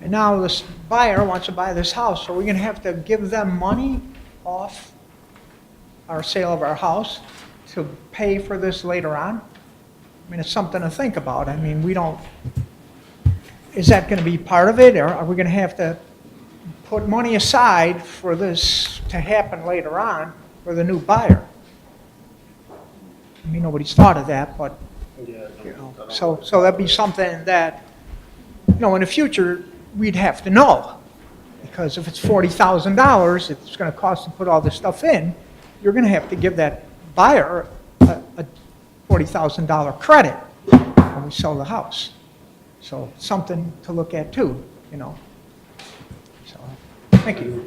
and now this buyer wants to buy this house, so we're going to have to give them money off our sale of our house to pay for this later on? I mean, it's something to think about. I mean, is that going to be part of it, or are we going to have to put money aside for this to happen later on for the new buyer? I mean, nobody's thought of that, but, so that'd be something that, in the future, we'd have to know. Because if it's $40,000, it's going to cost to put all this stuff in, you're going to have to give that buyer a $40,000 credit when we sell the house. So something to look at too, So, thank you.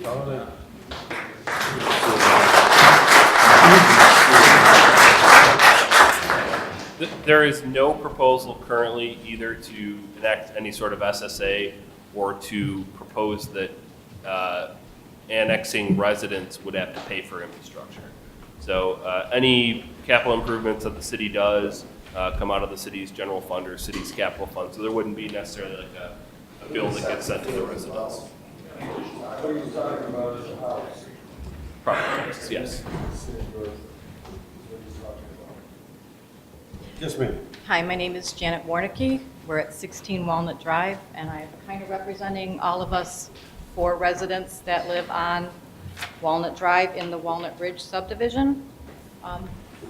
There is no proposal currently either to enact any sort of SSA or to propose that annexing residents would have to pay for infrastructure. So any capital improvements that the city does come out of the city's general fund or city's capital fund. So there wouldn't be necessarily like a bill that gets sent to the residents. What are you talking about as a house? Property taxes, yes. Yes, ma'am. Hi, my name is Janet Warnicki, We're at 16 Walnut Drive, and I'm kind of representing all of us 4 residents that live on Walnut Drive in the Walnut Ridge subdivision.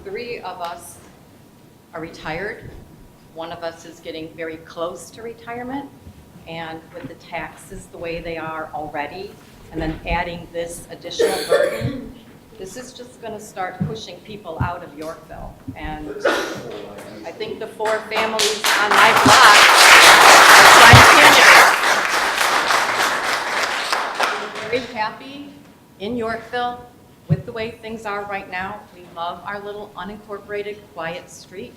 3 of us are retired. 1 of us is getting very close to retirement, and with the taxes the way they are already, and then adding this additional burden, this is just going to start pushing people out of Yorkville. And I think the 4 families on my block are prime candidates. We're very happy in Yorkville with the way things are right now. We love our little unincorporated, quiet street.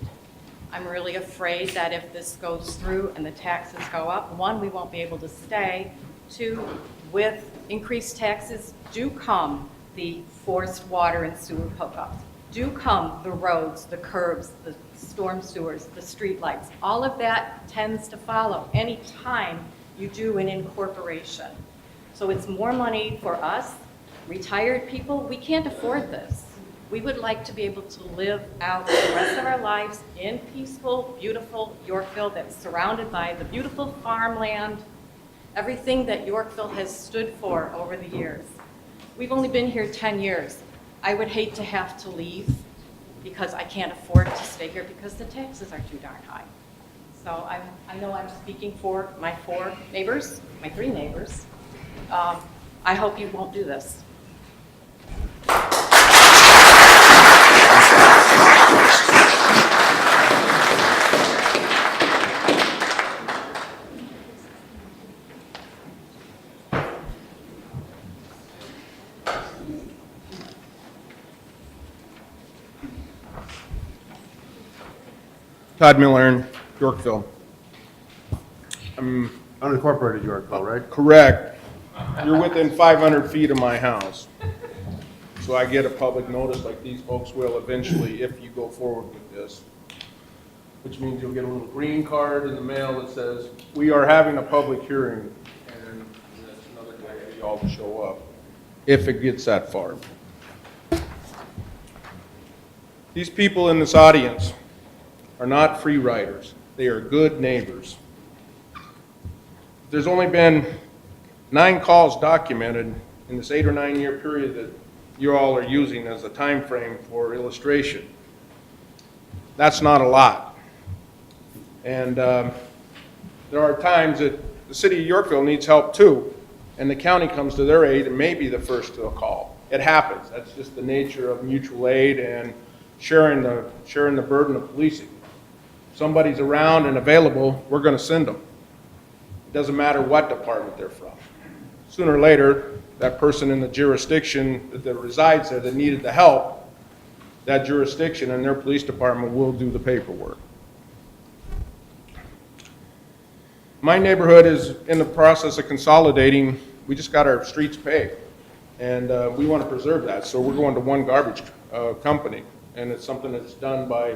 I'm really afraid that if this goes through and the taxes go up, 1, we won't be able to stay. 2, with increased taxes do come the forced water and sewer hookups, do come the roads, the curbs, the storm sewers, the street lights. All of that tends to follow any time you do an incorporation. So it's more money for us, retired people. We can't afford this. We would like to be able to live out the rest of our lives in peaceful, beautiful Yorkville that's surrounded by the beautiful farmland, everything that Yorkville has stood for over the years. We've only been here 10 years. I would hate to have to leave because I can't afford to stay here because the taxes are too darn high. So I know I'm speaking for my 4 neighbors, my 3 neighbors. I hope you won't do this. Todd Miller, Yorkville. Unincorporated Yorkville, right? Correct. You're within 500 feet of my house. So I get a public notice like these folks will eventually if you go forward with this. Which means you'll get a little green card in the mail that says, we are having a public hearing. And that's another guy for y'all to show up, if it gets that far. These people in this audience are not free riders. They are good neighbors. There's only been 9 calls documented in this 8 or 9 year period that you all are using as a time frame for illustration. That's not a lot. And there are times that the city of Yorkville needs help too, and the county comes to their aid and may be the first to a call. It happens. That's just the nature of mutual aid and sharing the burden of policing. If somebody's around and available, we're going to send them. It doesn't matter what department they're from. Sooner or later, that person in the jurisdiction that resides there that needed the help, that jurisdiction and their police department will do the paperwork. My neighborhood is in the process of consolidating. We just got our streets paved, and we want to preserve that. So we're going to one garbage company, and it's something that's done by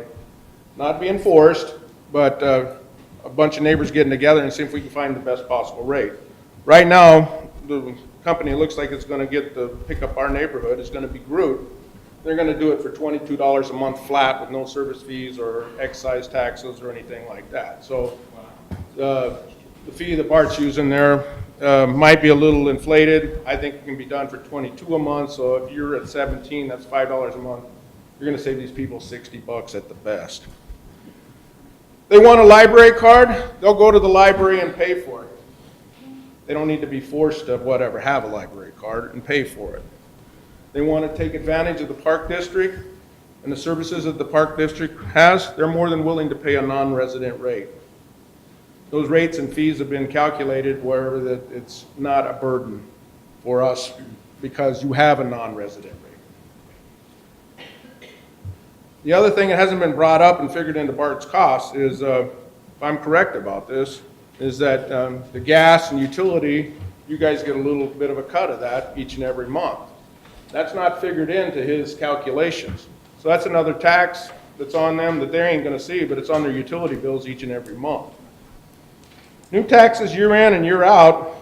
not being forced, but a bunch of neighbors getting together and see if we can find the best possible rate. Right now, the company looks like it's going to get to pick up our neighborhood. It's going to be Groot. They're going to do it for $22 a month flat with no service fees or excise taxes or anything like that. So the fee that Bart's using there might be a little inflated. I think it can be done for $22 a month. So if you're at 17, that's $5 a month. You're going to save these people $60 at the best. They want a library card, they'll go to the library and pay for it. They don't need to be forced to whatever, have a library card and pay for it. They want to take advantage of the park district and the services that the park district has, they're more than willing to pay a non-resident rate. Those rates and fees have been calculated where that it's not a burden for us because you have a non-resident rate. The other thing that hasn't been brought up and figured into Bart's costs is, if I'm correct about this, is that the gas and utility, you guys get a little bit of a cut of that each and every month. That's not figured into his calculations. So that's another tax that's on them that they ain't gonna see, but it's on their utility bills each and every month. New taxes year in and year out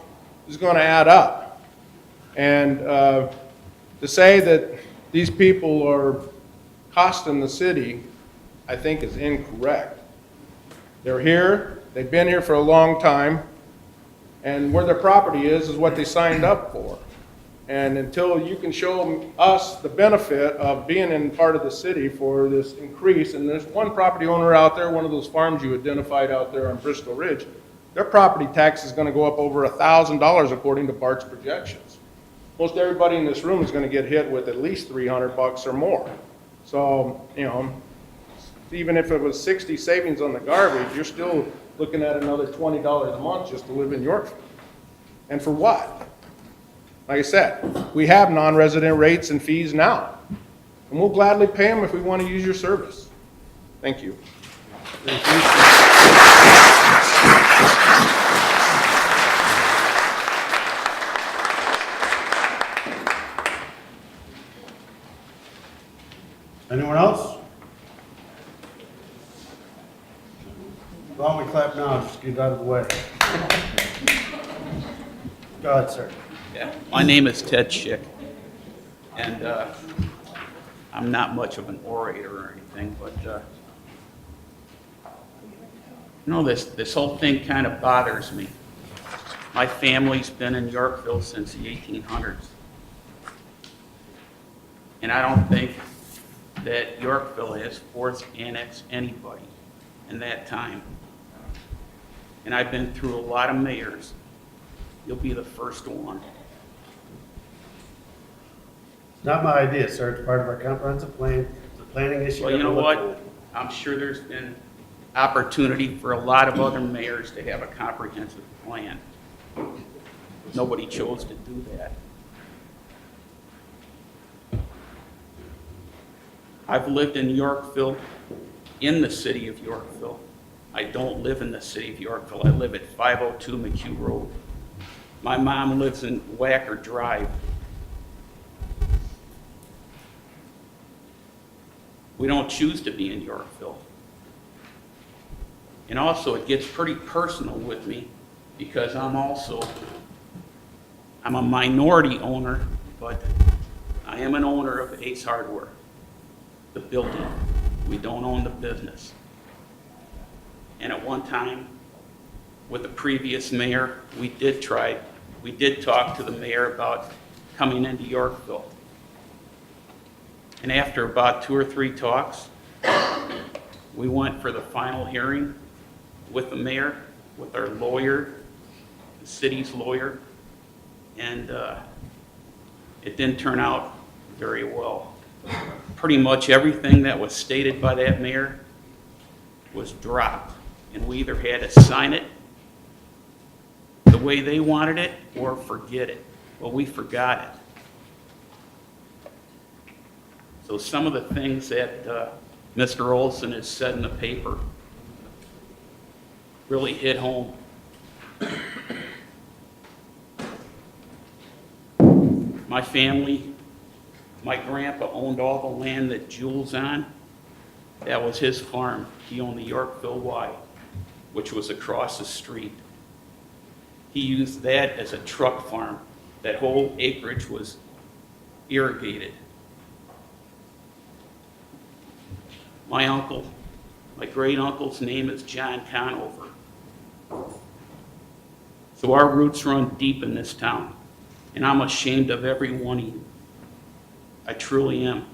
is gonna add up. And to say that these people are costing the city, I think is incorrect. They're here, They've been here for a long time, and where their property is what they signed up for. And until you can show us the benefit of being in part of the city for this increase, and there's one property owner out there, one of those farms you identified out there on Bristol Ridge, their property tax is gonna go up over $1,000 according to Bart's projections. Most everybody in this room is gonna get hit with at least $300 or more. So, you know, even if it was 60 savings on the garbage, you're still looking at another $20 a month just to live in Yorkville. And for what? Like I said, we have non-resident rates and fees now, and we'll gladly pay them if we want to use your service. Thank you. Anyone else? Why don't we clap now, just get it out of the way. Go ahead, sir. Yeah, my name is Ted Schick, and I'm not much of an orator or anything, but you know, this whole thing kind of bothers me. My family's been in Yorkville since the 1800s, and I don't think that Yorkville has forced annexed anybody in that time. And I've been through a lot of mayors. You'll be the first one. Not my idea, sir. It's part of our comprehensive plan. It's a planning issue. Well, you know what? I'm sure there's been opportunity for a lot of other mayors to have a comprehensive plan. Nobody chose to do that. I've lived in Yorkville, in the city of Yorkville. I don't live in the city of Yorkville. I live at 502 McHugh Road. My mom lives in Wacker Drive. We don't choose to be in Yorkville. And also, it gets pretty personal with me because I'm a minority owner, but I am an owner of Ace Hardware, the building. We don't own the business. And at one time, with the previous mayor, we did talk to the mayor about coming into Yorkville. And after about 2 or 3 talks, we went for the final hearing with the mayor, with our lawyer, the city's lawyer, and it didn't turn out very well. Pretty much everything that was stated by that mayor was dropped, and we either had to sign it the way they wanted it or forget it. Well, we forgot it. So some of the things that Mr. Olson has said in the paper really hit home. My family, my grandpa owned all the land that Jules on. That was his farm. He owned the Yorkville Y, which was across the street. He used that as a truck farm. That whole acreage was irrigated. My uncle, my great uncle's name is John Conover. So our roots run deep in this town, and I'm ashamed of every one of you. I truly am.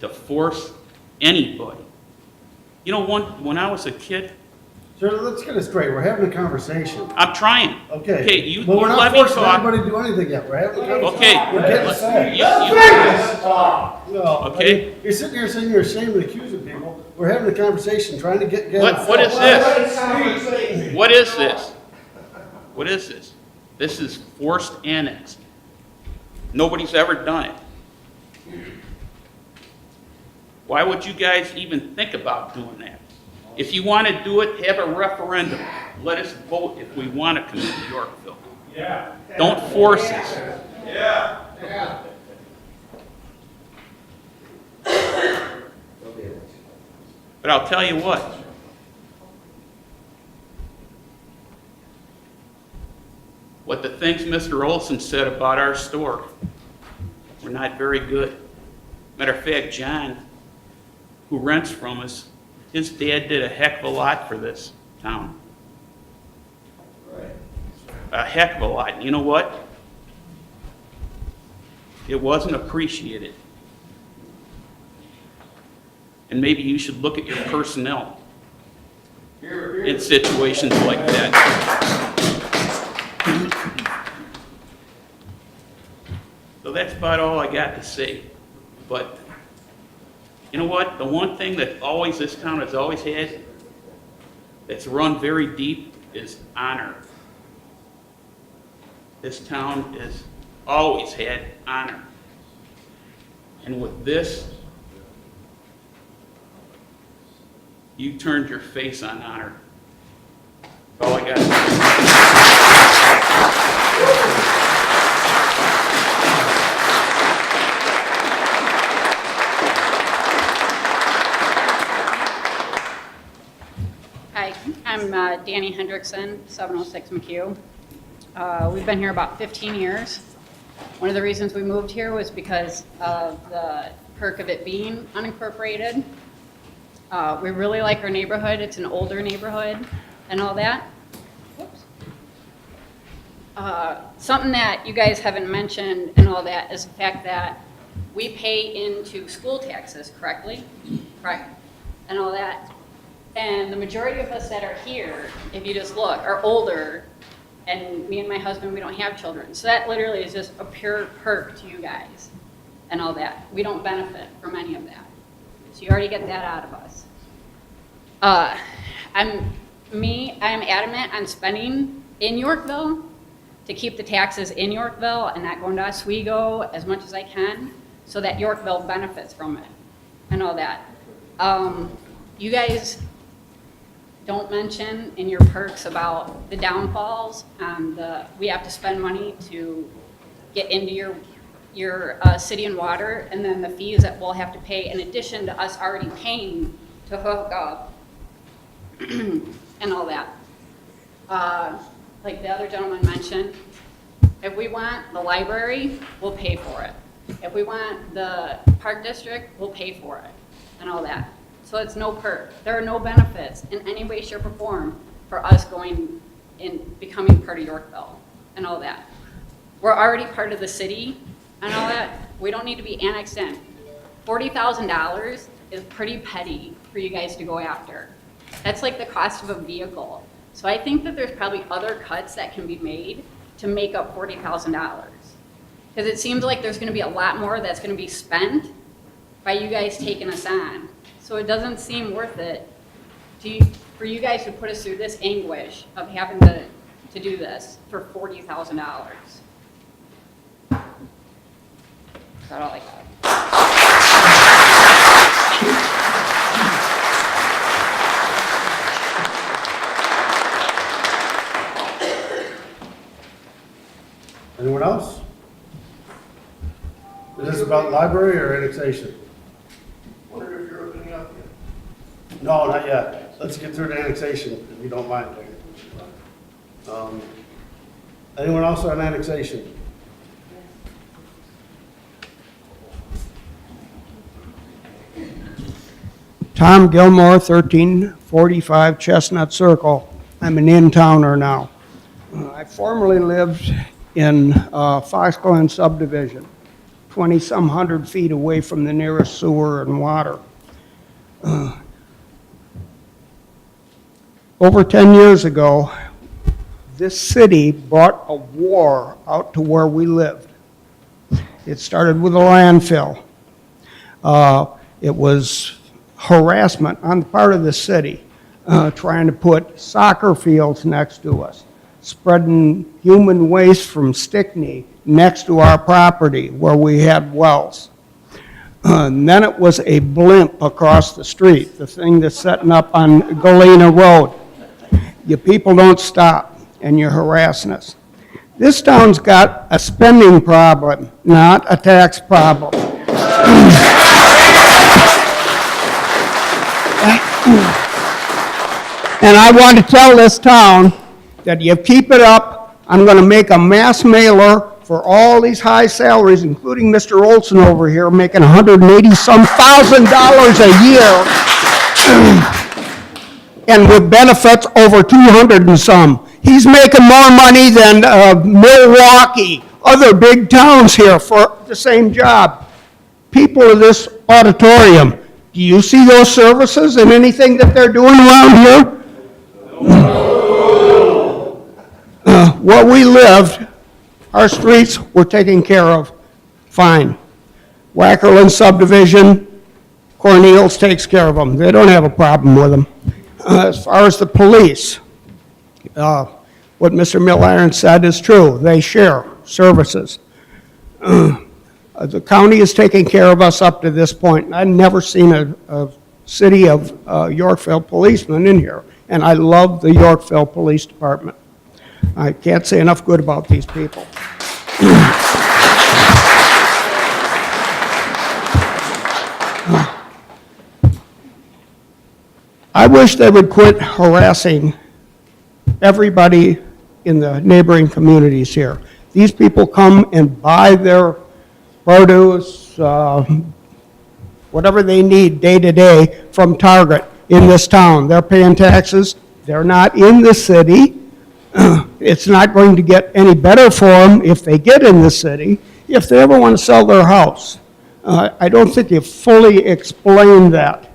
To force anybody. You know, when I was a kid. Sir, let's get it straight. We're having a conversation. I'm trying. Okay. Okay, you But we're let not me forcing talk. anybody to do anything yet. We're having a conversation. Okay. We're getting set. No, Okay. I mean, you're sitting here saying you're ashamed and accusing people. We're having a conversation, trying to get. What is this? What is this? What is this? This is forced annexed. Nobody's ever done it. Why would you guys even think about doing that? If you want to do it, have a referendum. Let us vote if we want to come to Yorkville. Yeah. Don't force us. Yeah. But I'll tell you what. What the things Mr. Olson said about our store were not very good. Matter of fact, John, who rents from us, his dad did a heck of a lot for this town. a heck of a lot. And you know what? It wasn't appreciated. And maybe you should look at your personnel in situations like that. So that's about all I got to say. But you know what? The one thing that always this town has always had, that's run very deep, is honor. This town has always had honor. And with this, you turned your face on honor. That's all I got to say. Hi, I'm Danny Hendrickson, 706 McHugh. We've been here about 15 years. One of the reasons we moved here was because of the perk of it being unincorporated. We really like our neighborhood. It's an older neighborhood and all that. Whoops. Something that you guys haven't mentioned and all that is the fact that we pay into school taxes correctly, correct, and all that. And the majority of us that are here, if you just look, are older, and me and my husband, we don't have children. So that literally is just a pure perk to you guys and all that. We don't benefit from any of that. So you already get that out of us. I'm adamant on spending in Yorkville to keep the taxes in Yorkville and not going to Oswego as much as I can so that Yorkville benefits from it and all that. You guys don't mention in your perks about the downfalls and we have to spend money to get into your city and water, and then the fees that we'll have to pay in addition to us already paying to hook up and all that. Like the other gentleman mentioned, if we want the library, we'll pay for it. If we want the park district, we'll pay for it and all that. So it's no perk. There are no benefits in any way, shape, or form for us going and becoming part of Yorkville and all that. We're already part of the city and all that. We don't need to be annexed in. $40,000 is pretty petty for you guys to go after. That's like the cost of a vehicle. So I think that there's probably other cuts that can be made to make up $40,000. Because it seems like there's going to be a lot more that's going to be spent by you guys taking us on. So it doesn't seem worth it for you guys to put us through this anguish of having to do this for $40,000. That's all I got. Anyone else? Is this about library or annexation? Wonder if you're opening up yet? No, not yet. Let's get through the annexation, if you don't mind. Anyone else on annexation? Tom Gilmore, 1345 Chestnut Circle. I'm an in-towner now. I formerly lived in Fox Glen subdivision, 20-some hundred feet away from the nearest sewer and water. Over 10 years ago, this city brought a war out to where we lived. It started with a landfill. It was harassment on the part of the city, trying to put soccer fields next to us, spreading human waste from Stickney next to our property where we had wells. And then it was a blimp across the street, the thing that's setting up on Galena Road. You people don't stop, and you're harassing us. This town's got a spending problem, not a tax problem. And I want to tell this town that you keep it up, I'm going to make a mass mailer for all these high salaries, including Mr. Olson over here, making $180-some thousand a year, and with benefits over 200 and some. He's making more money than Milwaukee, other big towns here for the same job. People of this auditorium, do you see those services and anything that they're doing around here? Where we lived, our streets were taken care of fine. Wackerland subdivision, Cornelius takes care of them. They don't have a problem with them. As far as the police, what Mr. Milliron said is true. They share services. The county is taking care of us up to this point. I've never seen a city of Yorkville policeman in here, and I love the Yorkville Police Department. I can't say enough good about these people. I wish they would quit harassing everybody in the neighboring communities here. These people come and buy their produce, whatever they need day to day from Target in this town. They're paying taxes. They're not in the city. It's not going to get any better for them if they get in the city, if they ever want to sell their house. I don't think you fully explained that.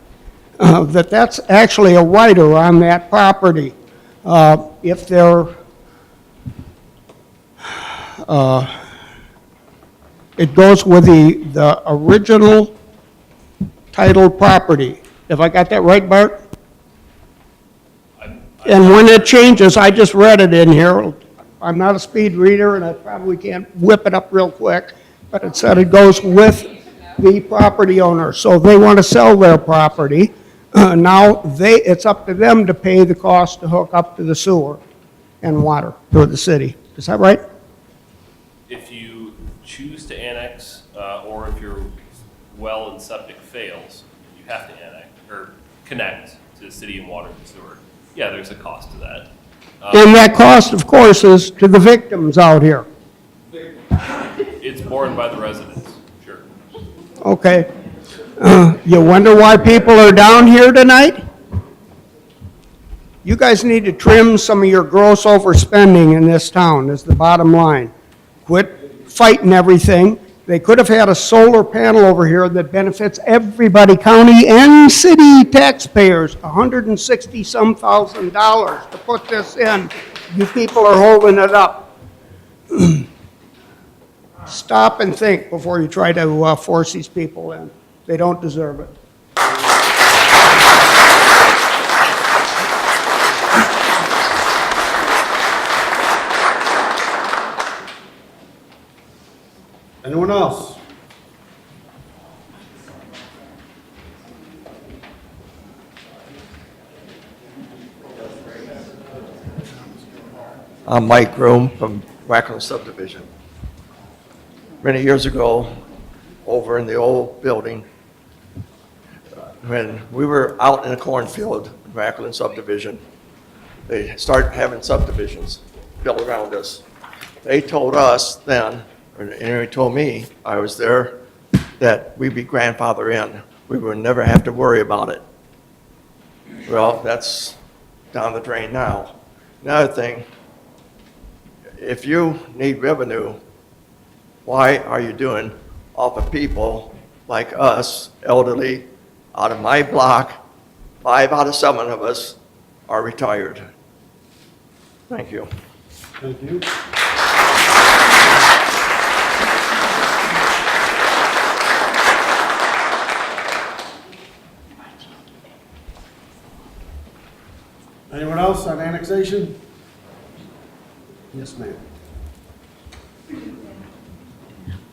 That's actually a writer on that property. If they're, it goes with the original title property. Have I got that right, Bart? And when it changes, I just read it in here. I'm not a speed reader, and I probably can't whip it up real quick, but it said it goes with the property owner. So they want to sell their property. Now, it's up to them to pay the cost to hook up to the sewer and water to the city. Is that right? If you choose to annex, or if your well and septic fails, you have to annex, or connect to the city and water and sewer. Yeah, there's a cost to that. And that cost, of course, is to the victims out here. It's borne by the residents, sure. Okay. You wonder why people are down here tonight? You guys need to trim some of your gross overspending in this town, is the bottom line. Quit fighting everything. They could have had a solar panel over here that benefits everybody, county and city taxpayers, $160-some thousand to put this in. You people are holding it up. Stop and think before you try to force these people in. They don't deserve it. Anyone else? I'm Mike Groom from Wackerland Subdivision. Many years ago, over in the old building, when we were out in a cornfield, Wackerland Subdivision, they started having subdivisions built around us. They told us then, and they told me, I was there, that we'd be grandfathered in. We would never have to worry about it. Well, that's down the drain now. Another thing, if you need revenue, why are you doing off of people like us, elderly, out of my block? 5 out of 7 of us are retired. Thank you. Thank you. Anyone else on annexation? Yes, ma'am.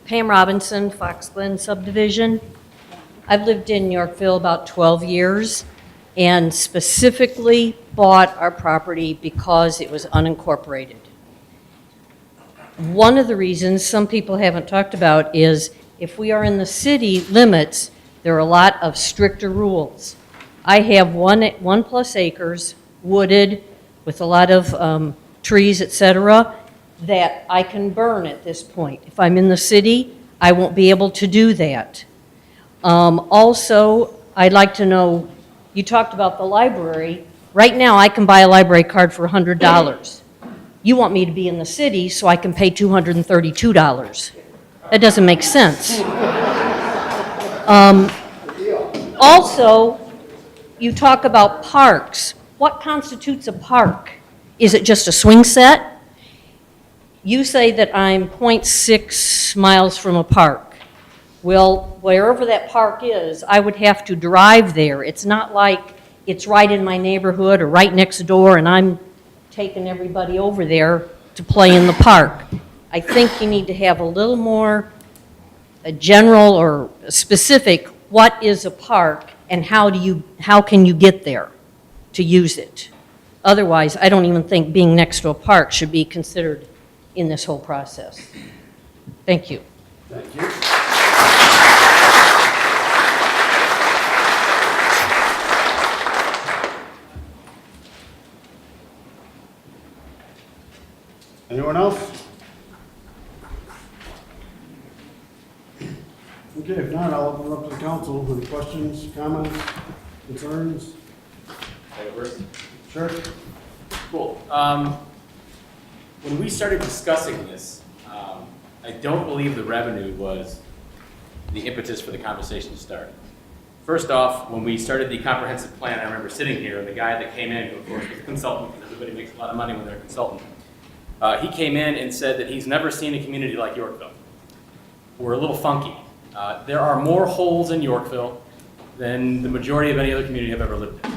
Pam Robinson, Fox Glen subdivision. I've lived in Yorkville about 12 years and specifically bought our property because it was unincorporated. One of the reasons some people haven't talked about is if we are in the city limits, there are a lot of stricter rules. I have one plus acres, wooded, with a lot of trees, etc., that I can burn at this point. If I'm in the city, I won't be able to do that. Also, I'd like to know, you talked about the library. Right now, I can buy a library card for $100. You want me to be in the city so I can pay $232. That doesn't make sense. Also, you talk about parks. What constitutes a park? Is it just a swing set? You say that I'm 0.6 miles from a park. Well, wherever that park is, I would have to drive there. It's not like it's right in my neighborhood or right next door and I'm taking everybody over there to play in the park. I think you need to have a little more a general or specific, what is a park and how can you get there to use it? Otherwise, I don't even think being next to a park should be considered in this whole process. Thank you. Thank you. Anyone else? Okay, if not, I'll open it up to the council. Any questions, comments, concerns? Sure. Cool. When we started discussing this, I don't believe the revenue was the impetus for the conversation to start. First off, when we started the comprehensive plan, I remember sitting here, and the guy that came in, who of course was a consultant, because everybody makes a lot of money when they're a consultant, he came in and said that he's never seen a community like Yorkville. We're a little funky. There are more holes in Yorkville than the majority of any other community I've ever lived in.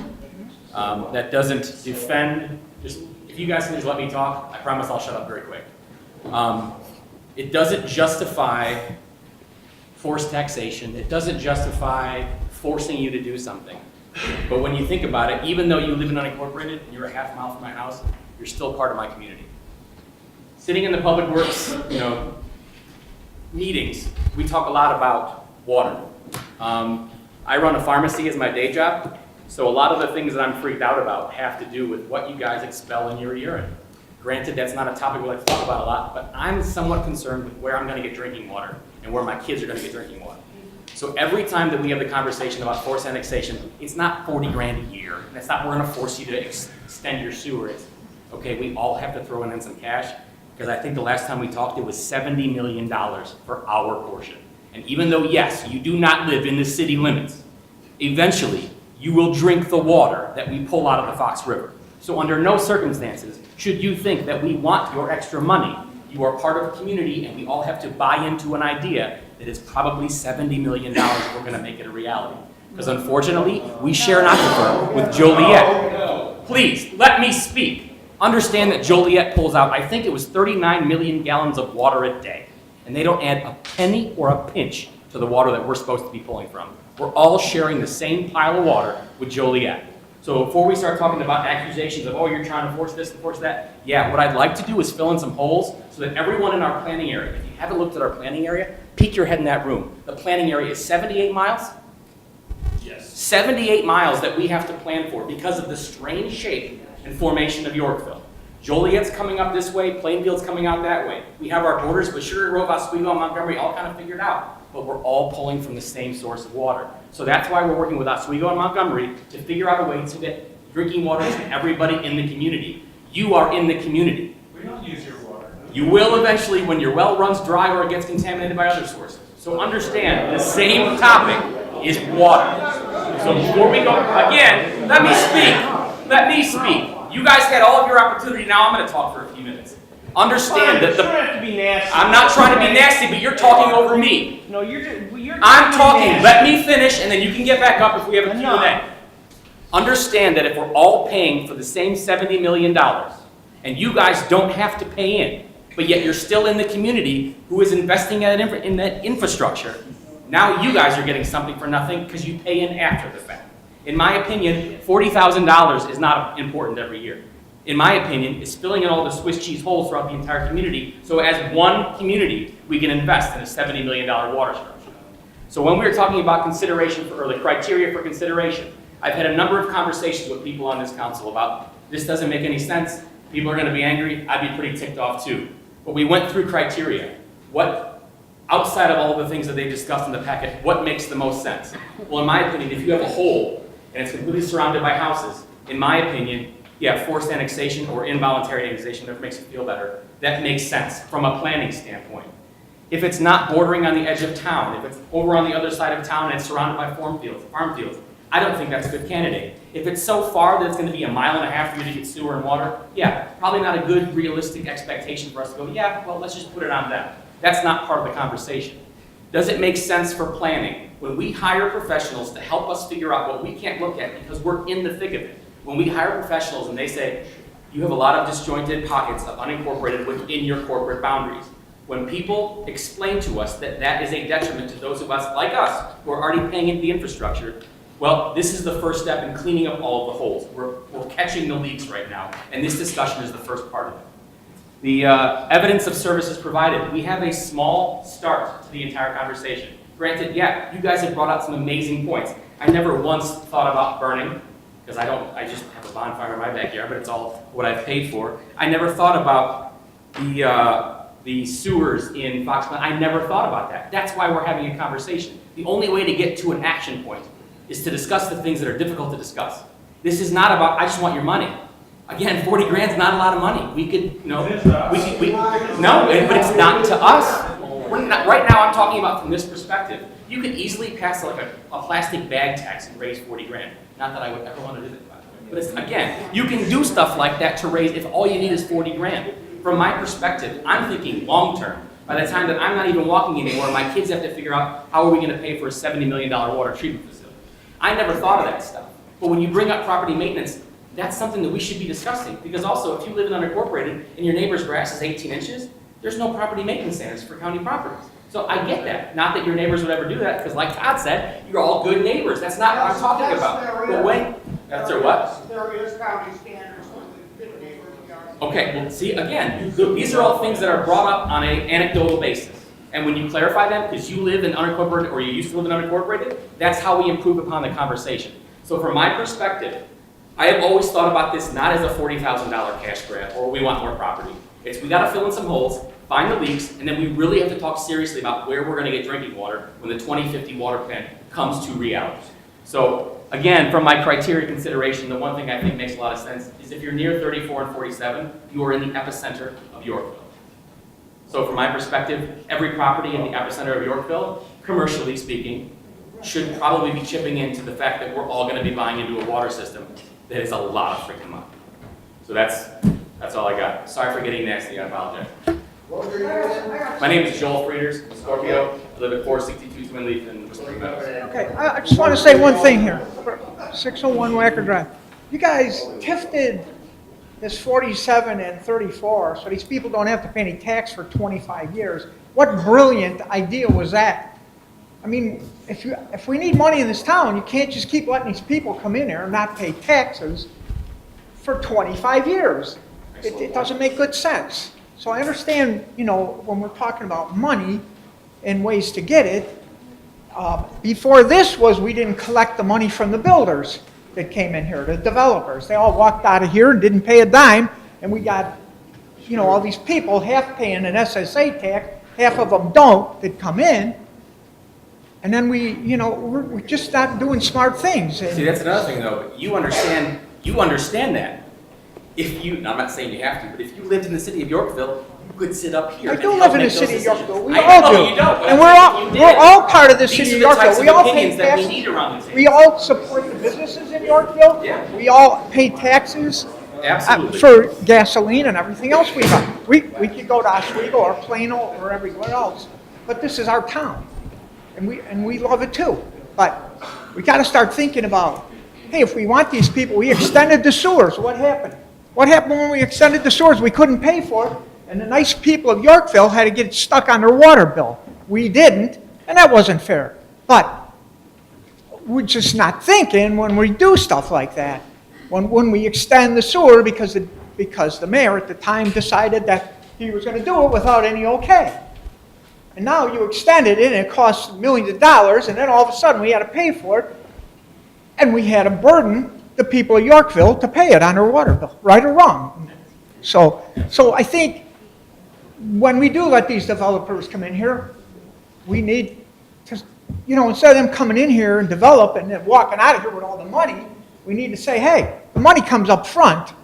That doesn't defend, if you guys can just let me talk, I promise I'll shut up very quick. It doesn't justify forced taxation. It doesn't justify forcing you to do something. But when you think about it, even though you live in unincorporated and you're a half mile from my house, you're still part of my community. Sitting in the public works, meetings, we talk a lot about water. I run a pharmacy as my day job, so a lot of the things that I'm freaked out about have to do with what you guys expel in your urine. Granted, that's not a topic we like to talk about a lot, but I'm somewhat concerned with where I'm going to get drinking water and where my kids are going to get drinking water. So every time that we have the conversation about forced annexation, it's not 40 grand a year. And it's not we're going to force you to extend your sewer. It's, okay, we all have to throw in some cash, because I think the last time we talked, it was $70 million for our portion. And even though, yes, you do not live in the city limits, eventually you will drink the water that we pull out of the Fox River. So under no circumstances should you think that we want your extra money. You are part of a community, and we all have to buy into an idea that it's probably $70 million if we're going to make it a reality. Because unfortunately, we share an aquifer with Joliet. Please, let me speak. Understand that Joliet pulls out, I think it was 39 million gallons of water a day. And they don't add a penny or a pinch to the water that we're supposed to be pulling from. We're all sharing the same pile of water with Joliet. So before we start talking about accusations of, oh, you're trying to force this and force that, yeah, what I'd like to do is fill in some holes so that everyone in our planning area, if you haven't looked at our planning area, peek your head in that room. The planning area is 78 miles? Yes. 78 miles that we have to plan for because of the strange shape and formation of Yorkville. Joliet's coming up this way, Plainfield's coming out that way. We have our borders with Sugar Grove, Oswego, and Montgomery all kind of figured out, but we're all pulling from the same source of water. So that's why we're working with Oswego and Montgomery to figure out a way to get drinking water to everybody in the community. You are in the community. We don't use your water. You will eventually when your well runs dry or it gets contaminated by other sources. So understand, the same topic is water. So before we go, again, let me speak. Let me speak. You guys had all of your opportunity, now I'm going to talk for a few minutes. Understand that I'm not trying to be nasty, but you're talking over me. No, you're I'm talking. Let me finish, and then you can get back up if we have a Q&A. Understand that if we're all paying for the same $70 million, and you guys don't have to pay in, but yet you're still in the community who is investing in that infrastructure, now you guys are getting something for nothing because you pay in after the fact. In my opinion, $40,000 is not important every year. In my opinion, it's filling in all the Swiss cheese holes throughout the entire community, so as one community, we can invest in a $70 million water structure. So when we were talking about consideration or the criteria for consideration, I've had a number of conversations with people on this council about this doesn't make any sense, people are going to be angry, I'd be pretty ticked off too. But we went through criteria. What, outside of all the things that they discussed in the packet, what makes the most sense? Well, in my opinion, if you have a hole and it's completely surrounded by houses, in my opinion, yeah, forced annexation or involuntary annexation, if it makes you feel better, that makes sense from a planning standpoint. If it's not bordering on the edge of town, if it's over on the other side of town and it's surrounded by farm fields, I don't think that's a good candidate. If it's so far that it's gonna be 1.5 miles for you to get sewer and water, yeah, probably not a good realistic expectation for us to go, yeah, well, let's just put it on them. That's not part of the conversation. Does it make sense for planning? When we hire professionals to help us figure out what we can't look at because we're in the thick of it, when we hire professionals and they say, you have a lot of disjointed pockets of unincorporated within your corporate boundaries. When people explain to us that that is a detriment to those of us like us who are already paying into the infrastructure, well, this is the first step in cleaning up all of the holes. We're catching the leaks right now, and this discussion is the first part of it. The evidence of services provided, we have a small start to the entire conversation. Granted, yeah, you guys have brought out some amazing points. I never once thought about burning, because I just have a bonfire in my backyard, but it's all what I've paid for. I never thought about the sewers in Fox Glen. I never thought about that. That's why we're having a conversation. The only way to get to an action point is to discuss the things that are difficult to discuss. This is not about, I just want your money. Again, 40 grand's not a lot of money. We could, no, but it's not to us. Right now, I'm talking about from this perspective. You could easily pass like a plastic bag tax and raise 40 grand. Not that I would ever want to do that, by the way. But it's, again, you can do stuff like that to raise if all you need is 40 grand. From my perspective, I'm thinking long term. By the time that I'm not even walking anymore, my kids have to figure out how are we going to pay for a $70 million water treatment facility. I never thought of that stuff. But when you bring up property maintenance, that's something that we should be discussing. Because also, if you live in unincorporated and your neighbor's grass is 18 inches, there's no property maintenance standards for county properties. So I get that. Not that your neighbors would ever do that, because like Todd said, you're all good neighbors. That's not what I'm talking about. But when, that's their what? There is county standards for the good neighbors. Okay, well, see, again, these are all things that are brought up on an anecdotal basis. And when you clarify them, because you live in unincorporated, or you used to live in unincorporated, that's how we improve upon the conversation. So from my perspective, I have always thought about this not as a $40,000 cash grab, or we want more property. It's we gotta fill in some holes, find the leaks, and then we really have to talk seriously about where we're gonna get drinking water when the 2050 water plan comes to reality. So again, from my criteria consideration, the one thing I think makes a lot of sense is if you're near 34 and 47, you are in the epicenter of Yorkville. So from my perspective, every property in the epicenter of Yorkville, commercially speaking, should probably be chipping into the fact that we're all gonna be buying into a water system that is a lot of freaking money. So that's all I got. Sorry for getting nasty, I apologize. My name is Joel Frieders, I'm Scorpio. I live at 462 Twin Leaf in Whispering Meadows. Okay, I just want to say one thing here. 601 Wacker Drive. You guys gifted this 47 and 34, so these people don't have to pay any tax for 25 years. What brilliant idea was that? I mean, if we need money in this town, you can't just keep letting these people come in here and not pay taxes for 25 years. It doesn't make good sense. So I understand, you know, when we're talking about money and ways to get it, before this was we didn't collect the money from the builders that came in here, the developers. They all walked out of here and didn't pay a dime, and we got, you know, all these people half paying an SSA tax, half of them don't, that come in, and then we're just not doing smart things. See, that's another thing though. You understand that. If you, I'm not saying you have to, but if you lived in the city of Yorkville, you could sit up here. I and do help live in the make city those of Yorkville. decisions. We I all know do. you don't, but And I'm saying we're all part of the city of Yorkville. We all pay that we taxes. need around the table. We all support the businesses in Yorkville. Yeah. We all pay taxes. Absolutely. For gasoline and everything else we got. We could go to Oswego or Plano or everywhere else, but this is our town, and we love it too. But we got to start thinking about, hey, if we want these people, we extended the sewers. What happened? What happened when we extended the sewers? We couldn't pay for it, and the nice people of Yorkville had to get stuck on their water bill. We didn't, and that wasn't fair. But we're just not thinking when we do stuff like that. When we extend the sewer because the mayor at the time decided that he was going to do it without any okay. And now you extended it and it costs millions of dollars, and then all of a sudden we had to pay for it, and we had to burden the people of Yorkville to pay it on their water bill, right or wrong. So I think when we do let these developers come in here, we need to, you know, instead of them coming in here and develop and then walking out of here with all the money, we need to say, hey, the money comes up front.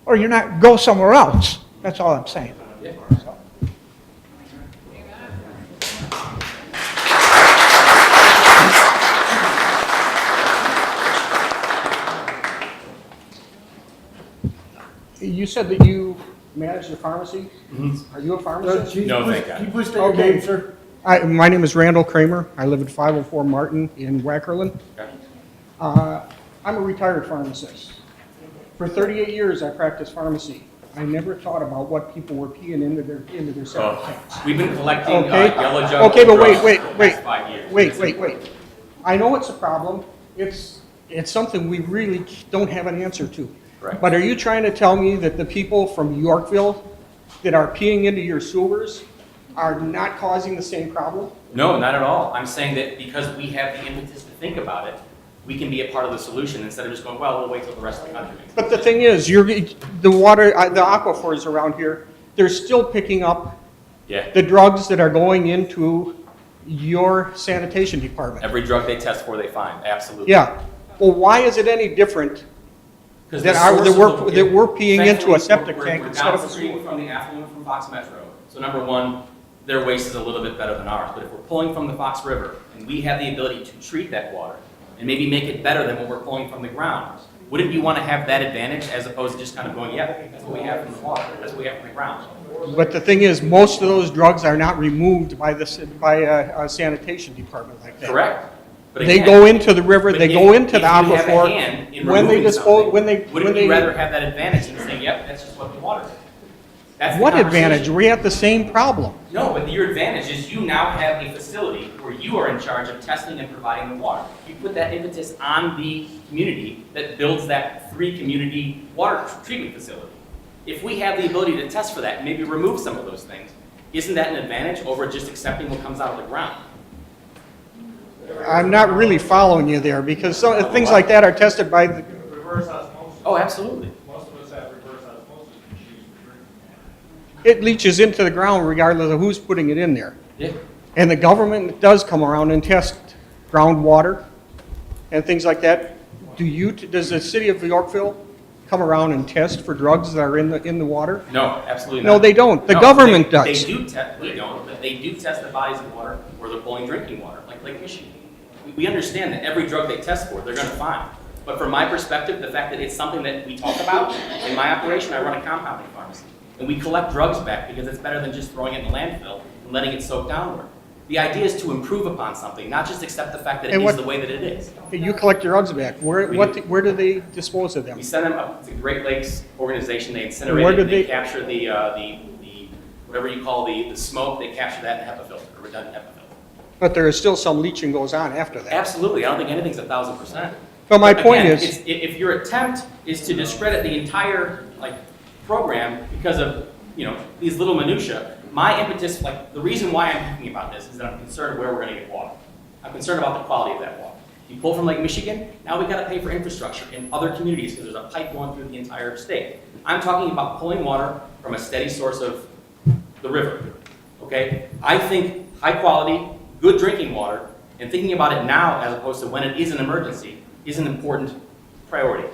Or you're not, go somewhere else. That's all I'm saying. So. You said that you manage the pharmacy? Are you a pharmacist? No, thank God. Can you please state your name, sir? My name is Randall Kramer. I live at 504 Martin in Wackerland. I'm a retired pharmacist. For 38 years, I practiced pharmacy. I never thought about what people were peeing into their septic tanks. We've been collecting Okay. yellow jug Okay, but drugs wait. for the past 5 years. Wait. I know it's a problem. It's something we really don't have an answer to. Right. But are you trying to tell me that the people from Yorkville that are peeing into your sewers are not causing the same problem? No, not at all. I'm saying that because we have the impetus to think about it, we can be a part of the solution instead of just going, well, we'll wait till the rest of the country makes it. But the thing is, the water, the aquifers around here, they're still picking up Yeah. the drugs that are going into your sanitation department. Every drug they test for, they find. Absolutely. Yeah. Well, why is it any different Because that we're peeing into a septic tank We're instead of a downstream sewer? from the affluent from Fox Metro. So number one, their waste is a little bit better than ours. But if we're pulling from the Fox River and we have the ability to treat that water and maybe make it better than what we're pulling from the ground, wouldn't you want to have that advantage as opposed to just kind of going, yeah, that's what we have from the water, that's what we have from the ground? But the thing is, most of those drugs are not removed by a sanitation department like that. Correct. But They again, go into the river, but they if- go into if the you have a aquifer. hand in When they removing dispose, something, when they, wouldn't when you rather they, have that advantage and say, yep, that's just what the water is? That's the what conversation. advantage? We have the same problem. No, but your advantage is you now have a facility where you are in charge of testing and providing the water. You put that impetus on the community that builds that 3 community water treatment facility. If we have the ability to test for that and maybe remove some of those things, isn't that an advantage over just accepting what comes out of the ground? I'm not really following you there, because things like that are tested by the, Reverse osmosis. Oh, absolutely. Most of us have reverse osmosis machines for drinking water. it leaches into the ground regardless of who's putting it in there. Yeah. And the government does come around and test groundwater and things like that. Does the city of Yorkville come around and test for drugs that are in the water? No, absolutely not. No, they don't. The No, government they does. do test, we don't, but they do test the bodies of water where they're pulling drinking water, like Lake Michigan. We understand that every drug they test for, they're gonna find. But from my perspective, the fact that it's something that we talk about, in my operation, I run a compounding pharmacy. And we collect drugs back because it's better than just throwing it in the landfill and letting it soak downward. The idea is to improve upon something, not just accept the fact that it And is what- the way that it is. You collect your drugs back. Where do they dispose of them? We send them up to Great Lakes organization, they Where incinerate do it, they they- capture the whatever you call the smoke, they capture that in a HEPA filter, a redundant HEPA filter. But there is still some leaching goes on after that. Absolutely, I don't think anything's 1,000%. But my point again, is- if your attempt is to discredit the entire program because of these little minutia, my impetus, the reason why I'm thinking about this is that I'm concerned where we're going to get water. I'm concerned about the quality of that water. You pull from Lake Michigan, now we got to pay for infrastructure in other communities because there's a pipe going through the entire state. I'm talking about pulling water from a steady source of the river. Okay, I think high quality, good drinking water, and thinking about it now as opposed to when it is an emergency, is an important priority.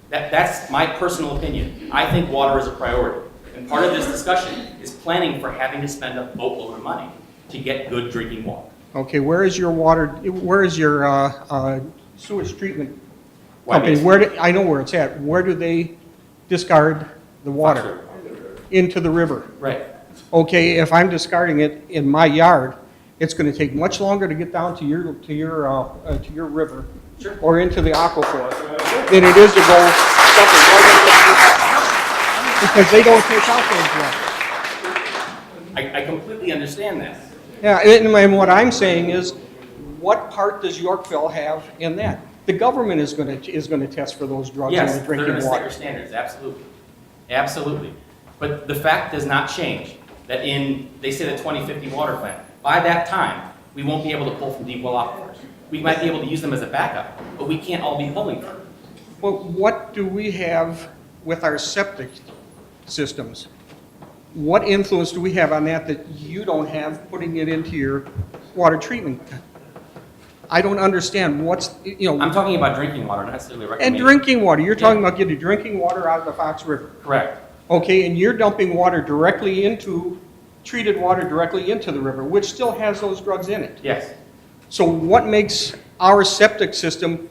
That's my personal opinion. I think water is a priority. And part of this discussion is planning for having to spend a boatload of money to get good drinking water. Okay, where is your sewage treatment company? Waste. I know where it's at. Where do they discard the water? Into the river. Right. Okay, if I'm discarding it in my yard, it's going to take much longer to get down to your river or into the aquifer than it is to go something right into the river. Because they don't take out those drugs. I completely understand that. Yeah, and what I'm saying is, what part does Yorkville have in that? The government is going to test for those drugs in Yes, the they're drinking going to set water. your standards, absolutely. Absolutely. But the fact does not change that they say the 2050 water plan, by that time, we won't be able to pull from deep well aquifers. We might be able to use them as a backup, but we can't all be pulling from them. Well, what do we have with our septic systems? What influence do we have on that you don't have putting it into your water treatment? I don't understand what's, I'm talking about drinking water, not necessarily and recreation. drinking water. You're talking about getting drinking water out of the Fox River. Correct. Okay, and you're dumping water directly into, treated water directly into the river, which still has those drugs in it. Yes. So what makes our septic system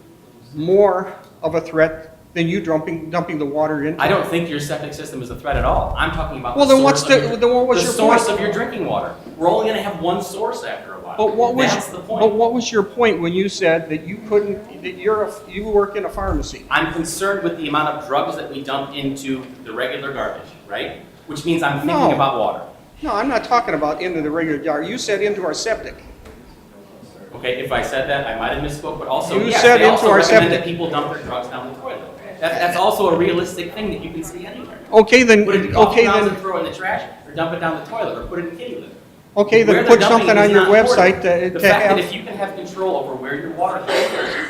more of a threat than you dumping the water into? I don't think your septic system is a threat at all. I'm talking about Well, the then what's source of the- your, then what was the your source point? of your drinking water. We're only going to have one source after a while. But what was, That's the point. but what was your point when you said that you couldn't, that you work in a pharmacy? I'm concerned with the amount of drugs that we dump into the regular garbage, right? Which means I'm thinking No. about water. No, I'm not talking about into the regular jar. You said into our septic. Okay, if I said that, I might have misspoke, but also, You yes, said they into also our recommend septic. that people dump their drugs down the toilet. That's also a realistic thing that you can see anywhere. Okay, then, Put it in coffee okay, cans then, and throw it in the trash, or dump it down the toilet, or put it in kitty litter. okay, Where then they're put dumping something it is on your not important. website The to fact that have. if you can have control over where your water goes,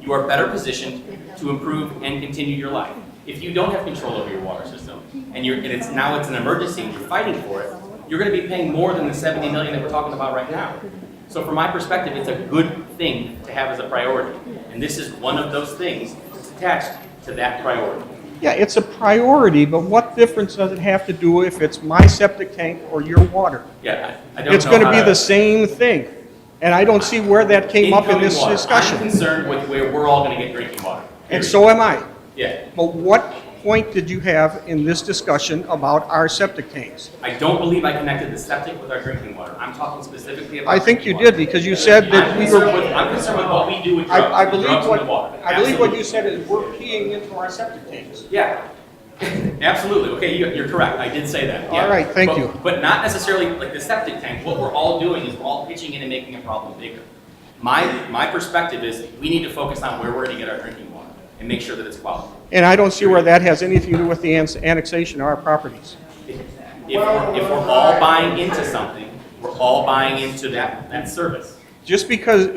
you are better positioned to improve and continue your life. If you don't have control over your water system, and it's an emergency and you're fighting for it, you're going to be paying more than the 70 million that we're talking about right now. So from my perspective, it's a good thing to have as a priority. And this is one of those things that's attached to that priority. Yeah, it's a priority, but what difference does it have to do if it's my septic tank or your water? Yeah, I don't It's know going to how be the same thing. And I don't see where that came up in Incoming this water. discussion. I'm concerned with where we're all going to get drinking water. And so am I. Yeah. But what point did you have in this discussion about our septic tanks? I don't believe I connected the septic with our drinking water. I'm talking specifically about. I think you did, because you said that we were. I'm concerned with what we do with drugs. I the believe drugs in the what, water. I believe what Absolutely. you said is we're peeing into our septic tanks. Yeah. Absolutely. Okay, you're correct. I did say that. Yeah. All right, thank But- you. But not necessarily like the septic tank. What we're all doing is we're all pitching in and making a problem bigger. My perspective is we need to focus on where we're going to get our drinking water and make sure that it's quality. And I don't see where that has anything to do with the annexation of our properties. If we're all buying into something, we're all buying into that service. Just because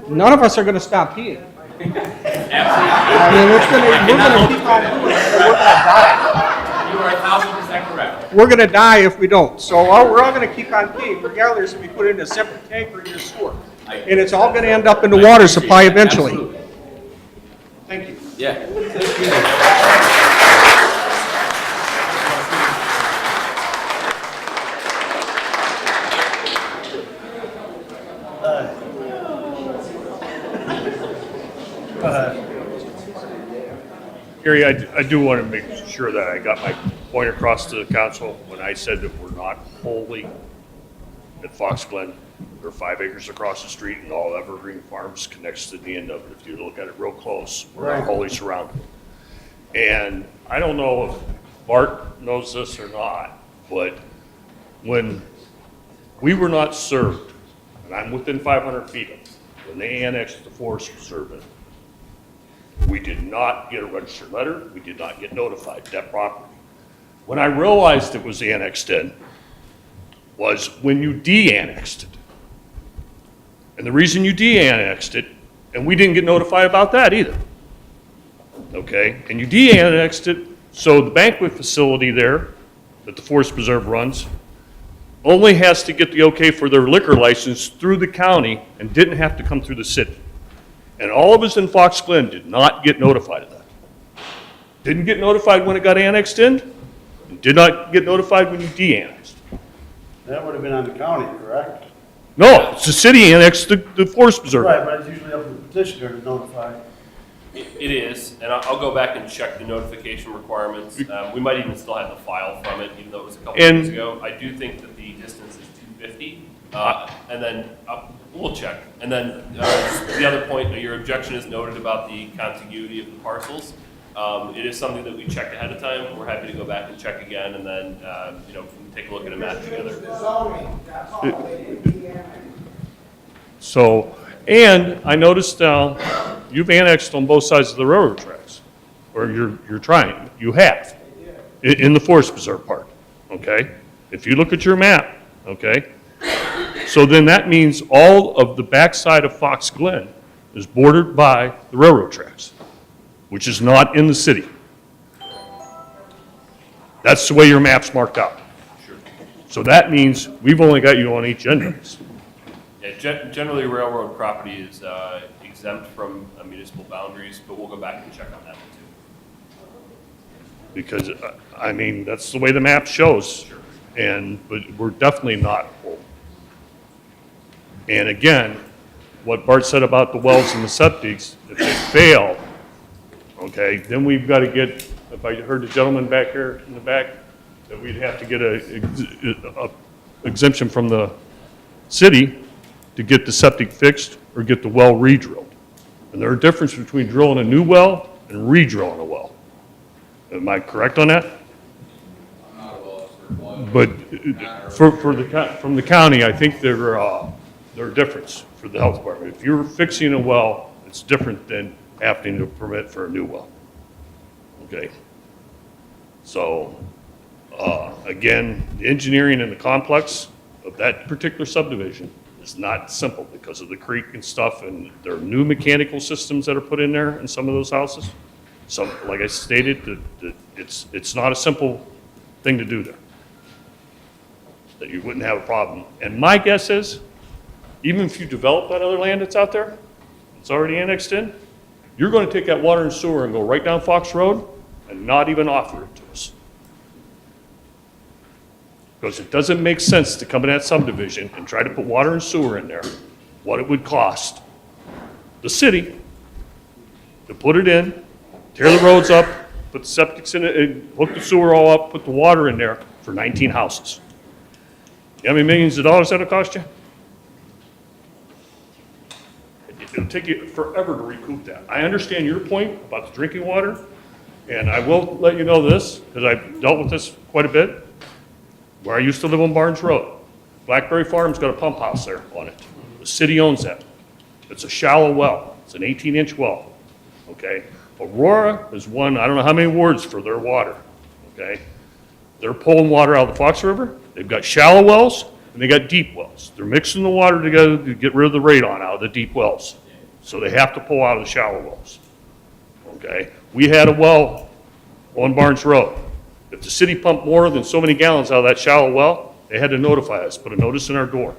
none of us are going to stop peeing. Absolutely. I mean, we're going to keep on doing it, or we're going to die. You are 1,000% correct. We're going to die if we don't. So we're all going to keep on peeing, regardless if we put it in a separate tank or in a sewer. And it's all going to end up in the water supply eventually. Absolutely. Thank you. Yeah. Gary, I do want to make sure that I got my point across to the council when I said that we're not wholly at Fox Glen. We're 5 acres across the street and all Evergreen Farms connects to the end of it. If you look at it real close, we're not Right. wholly surrounded. And I don't know if Bart knows this or not, but when we were not served, and I'm within 500 feet of it, when they annexed the Forest Service, we did not get a registered letter, we did not get notified, that property. When I realized it was annexed in, was when you de-annexed it. And the reason you de-annexed it, and we didn't get notified about that either. Okay, and you de-annexed it, so the banquet facility there, that the Forest Preserve runs, only has to get the okay for their liquor license through the county and didn't have to come through the city. And all of us in Fox Glen did not get notified of that. Didn't get notified when it got annexed in, and did not get notified when you de-annexed. That would have been on the county, correct? No, it's the city annexed the Forest Preserve. Right, but it's usually up to the petitioner to notify. It is, and I'll go back and check the notification requirements. We might even still have the file from it, even though it was a couple And- years ago. I do think that the distance is 250, and then we'll check. And then the other point, your objection is noted about the contiguity of the parcels. It is something that we checked ahead of time. We're happy to go back and check again, and then take a look at a map together. So, and I noticed now, you've annexed on both sides of the railroad tracks, or you're trying, you have, in the Forest Preserve part, okay? If you look at your map, okay? So then that means all of the backside of Fox Glen is bordered by the railroad tracks, which is not in the city. That's the way your map's marked out. So that means we've only got you on each end of this. Yeah, Generally, railroad property is exempt from municipal boundaries, but we'll go back and check on that one too. Because, I mean, that's the way the map shows. But we're definitely not full. And again, what Bart said about the wells and the septics, if they fail, okay, then we've got to get, if I heard the gentleman back here in the back, that we'd have to get a exemption from the city to get the septic fixed or get the well re-drilled. And there's a difference between drilling a new well and re-drilling a well. Am I correct on that? But from the county, I think they're a difference for the health department. If you're fixing a well, it's different than having to permit for a new well. Okay? So, again, the engineering and the complex of that particular subdivision is not simple because of the creek and stuff, and there are new mechanical systems that are put in there in some of those houses. So, like I stated, it's not a simple thing to do there, that you wouldn't have a problem. And my guess is, even if you develop that other land that's out there, it's already annexed in, you're going to take that water and sewer and go right down Fox Road and not even offer it to us. Because it doesn't make sense to come in that subdivision and try to put water and sewer in there, what it would cost the city to put it in, tear the roads up, put the septics in it, and hook the sewer all up, put the water in there for 19 houses. You know how many millions of dollars that'll cost you? It'll take you forever to recoup that. I understand your point about the drinking water, and I will let you know this, because I've dealt with this quite a bit. Where I used to live on Barnes Road, Blackberry Farm's got a pump house there on it. The city owns that. It's a shallow well. It's an 18-inch well, okay? Aurora has won, I don't know how many awards for their water, okay? They're pulling water out of the Fox River. They've got shallow wells, and they got deep wells. They're mixing the water together to get rid of the radon out of the deep wells. So they have to pull out of the shallow wells, okay? We had a well on Barnes Road. If the city pumped more than so many gallons out of that shallow well, they had to notify us, put a notice in our door,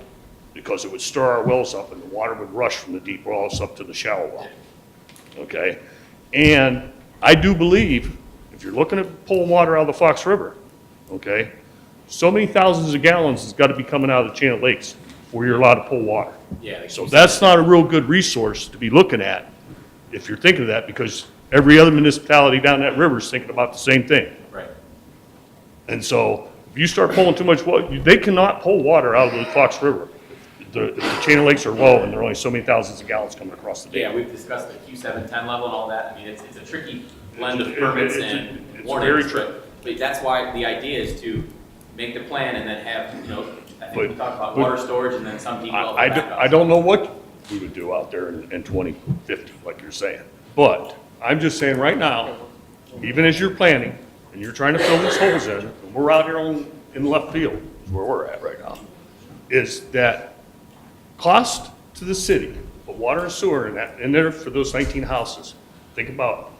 because it would stir our wells up and the water would rush from the deep wells up to the shallow well, okay? And I do believe, if you're looking at pulling water out of the Fox River, okay, so many thousands of gallons has got to be coming out of the chain of lakes before you're allowed to pull water. Yeah. So that's not a real good resource to be looking at if you're thinking of that, because every other municipality down that river is thinking about the same thing. Right. And so if you start pulling too much water, they cannot pull water out of the Fox River. If the chain of lakes are low and there are only so many thousands of gallons coming across the dam. Yeah, we've discussed the Q710 level and all that. I mean, it's a tricky blend of permits and it's warnings. very tricky. But that's why the idea is to make the plan and then have, I think we talked about but- water storage and then some people. I don't know what we would do out there in 2050, like you're saying. But I'm just saying right now, even as you're planning and you're trying to fill these holes in, and we're out here in left field, is where we're at right now, is that cost to the city, put water and sewer in there for those 19 houses. Think about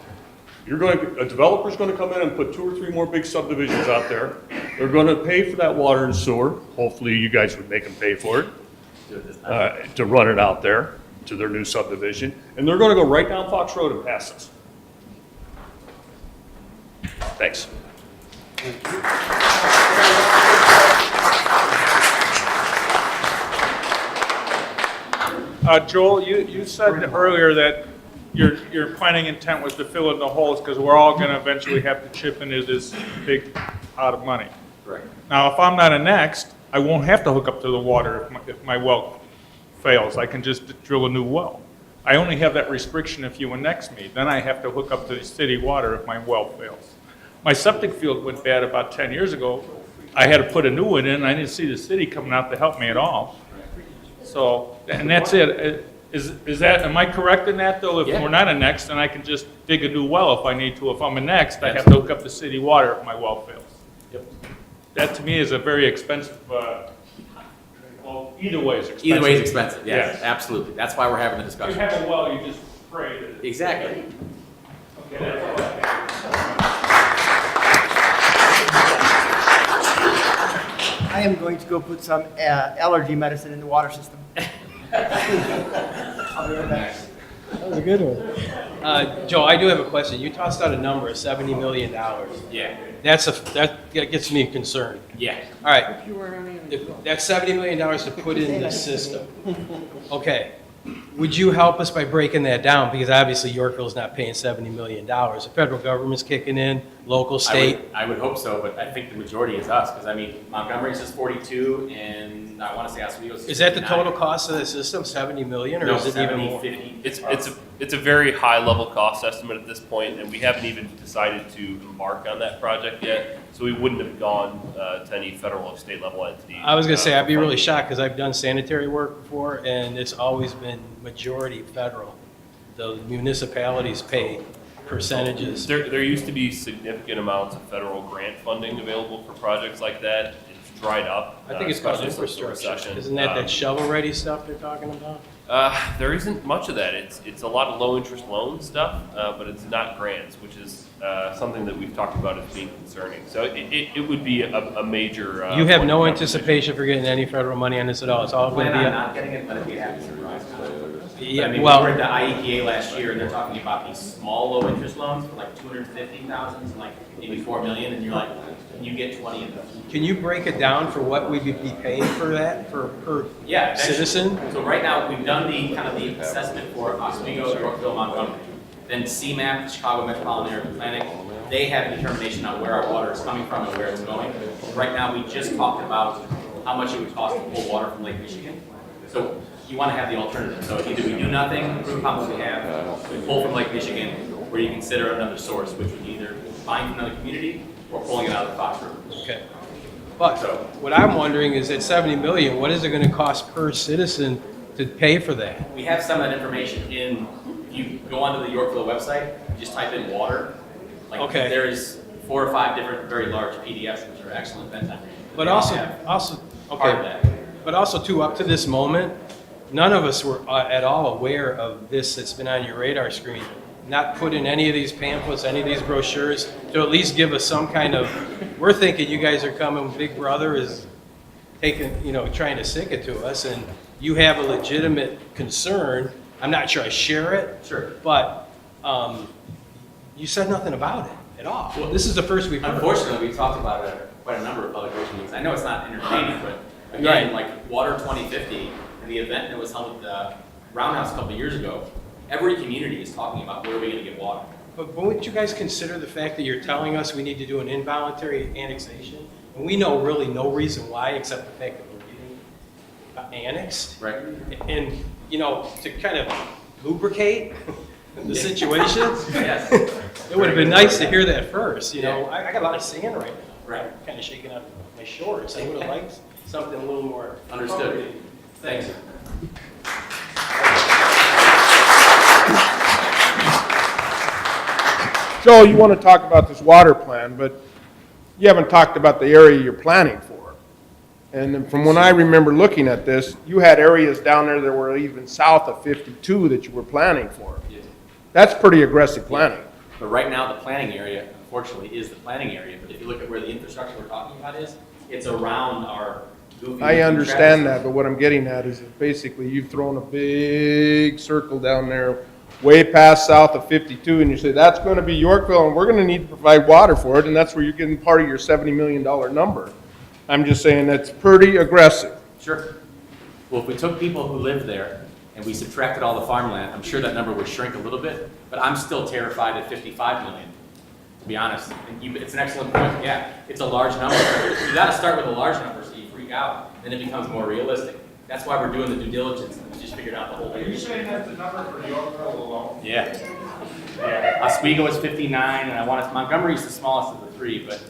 it. A developer's going to come in and put 2 or 3 more big subdivisions out there. They're going to pay for that water and sewer. Hopefully you guys would make them pay for it, to run it out there to their new subdivision. And they're going to go right down Fox Road and pass us. Thanks. Joel, you said earlier that your planning intent was to fill in the holes because we're all going to eventually have to chip into this big pot of money. Right. Now, if I'm not annexed, I won't have to hook up to the water if my well fails. I can just drill a new well. I only have that restriction if you annex me. Then I have to hook up to the city water if my well fails. My septic field went bad about 10 years ago. I had to put a new one in. I didn't see the city coming out to help me at all. So, and that's it. Is that, am I correct in that though? If Yeah. we're not annexed, then I can just dig a new well if I need to. If I'm annexed, I have to hook up to city water if my well fails. Yep. That to me is a very expensive, well, either way is expensive. Either way is expensive, yes, Yes. absolutely. That's why we're having the If discussion. you have a well, you just pray that it. Exactly. Okay, that's all I have. I am going to go put some allergy medicine in the water system. I'll be right back. That was a good one. Joe, I do have a question. You tossed out a number of $70 million. Yeah. That gets me concerned. Yeah. All right. That's $70 million to put in the system. Okay. Would you help us by breaking that down? Because obviously Yorkville's not paying $70 million. The federal government's kicking in, local, state. I would hope so, but I think the majority is us, because I mean, Montgomery's is 42, and I want to say Oswego's Is that the 59. total cost of the system, 70 million, or No, is it even 70, more? 50. It's a very high level cost estimate at this point, and we haven't even decided to embark on that project yet. So we wouldn't have gone to any federal or state level entity. I was gonna say, I'd be really shocked, because I've done sanitary work before, and it's always been majority federal. The municipalities pay percentages. There used to be significant amounts of federal grant funding available for projects like that. It's dried up. I think it's called especially since the infrastructure. recession. Isn't that shovel-ready stuff they're talking about? There isn't much of that. It's a lot of low interest loan stuff, but it's not grants, which is something that we've talked about as being concerning. So it would be a major. You have point no of anticipation for getting any federal money on this at all? It's all gonna Plan be. on not getting it, but if we have to surprise. Yeah, I mean, well- we were at the IEPA last year, and they're talking about these small, low-interest loans for like 250,000 and like maybe 4 million, and you're like, can you get 20 of them? Can you break it down for what we'd be paying for that, per Yeah, eventually. citizen? So right now, we've done the kind of the assessment for Oswego, Yorkville, Montgomery. Then CMAP, the Chicago Metropolitan Area Planning, they have a determination on where our water is coming from and where it's going. Right now, we just talked about how much it would cost to pull water from Lake Michigan. So you want to have the alternative. So either we do nothing, prove how much we have, we pull from Lake Michigan, or you consider another source, which would be either buying from another community or pulling it out of the Fox River. Okay. But what I'm wondering is at 70 million, what is it gonna cost per citizen to pay for that? We have some of that information in, if you go onto the Yorkville website, just type in water. Like, Okay. there's 4 or 5 different very large PDFs, which are excellent bedtime reading. But They all also, have part of okay, that. but also too, up to this moment, none of us were at all aware of this that's been on your radar screen. Not put in any of these pamphlets, any of these brochures, to at least give us some kind of, we're thinking you guys are coming, Big Brother is taking, trying to stick it to us, and you have a legitimate concern. I'm not sure I share it. Sure. But, you said nothing about it at all. Well, this is the first we've heard. Unfortunately, we talked about it at quite a number of public relations meetings. I know it's not entertaining, but again, like Water 2050 and the event that was held at the Roundhouse a couple of years ago, every community is talking about where are we going to get water. But wouldn't you guys consider the fact that you're telling us we need to do an involuntary annexation? And we know really no reason why, except the fact that we're getting annexed? Right. And, to kind of lubricate the situation? Yes. It would have been nice to hear that first, I got a lot of sand right now. Right. Kind of shaking out my shorts. I would have liked something a little more. Understood. Thanks. Joe, you want to talk about this water plan, but you haven't talked about the area you're planning for. And then from when I remember looking at this, you had areas down there that were even south of 52 that you were planning for. Yes. That's pretty aggressive planning. But right now, the planning area, unfortunately, is the planning area. But if you look at where the infrastructure we're talking about is, it's around our goofy. I understand that, but what I'm getting at is that basically you've thrown a big circle down there way past south of 52, and you say, that's going to be Yorkville, and we're going to need to provide water for it, and that's where you're getting part of your $70 million number. I'm just saying that's pretty aggressive. Sure. Well, if we took people who live there and we subtracted all the farmland, I'm sure that number would shrink a little bit, but I'm still terrified at 55 million, to be honest. And it's an excellent point. Yeah, it's a large number. You got to start with a large number so you freak out, then it becomes more realistic. That's why we're doing the due diligence, and we just figured out the whole thing. Are you saying that's the number for Yorkville alone? Yeah. Yeah. Oswego is 59, and I want to, Montgomery's the smallest of the 3, but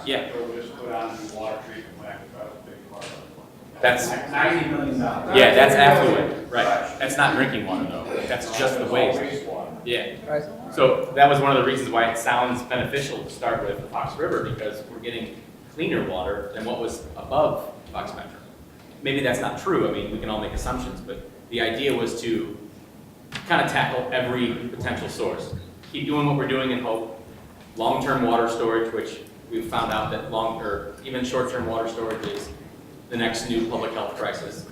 yeah. Just put on the water treatment plant, about a big part of it. That's $90 million. Yeah, that's affluent, right. That's not drinking water though. That's just the waste. Yeah. So that was one of the reasons why it sounds beneficial to start with the Fox River, because we're getting cleaner water than what was above Fox Metro. Maybe that's not true. I mean, we can all make assumptions, but the idea was to kind of tackle every potential source. Keep doing what we're doing and hope. Long-term water storage, which we've found out that even short-term water storage is the next new public health crisis.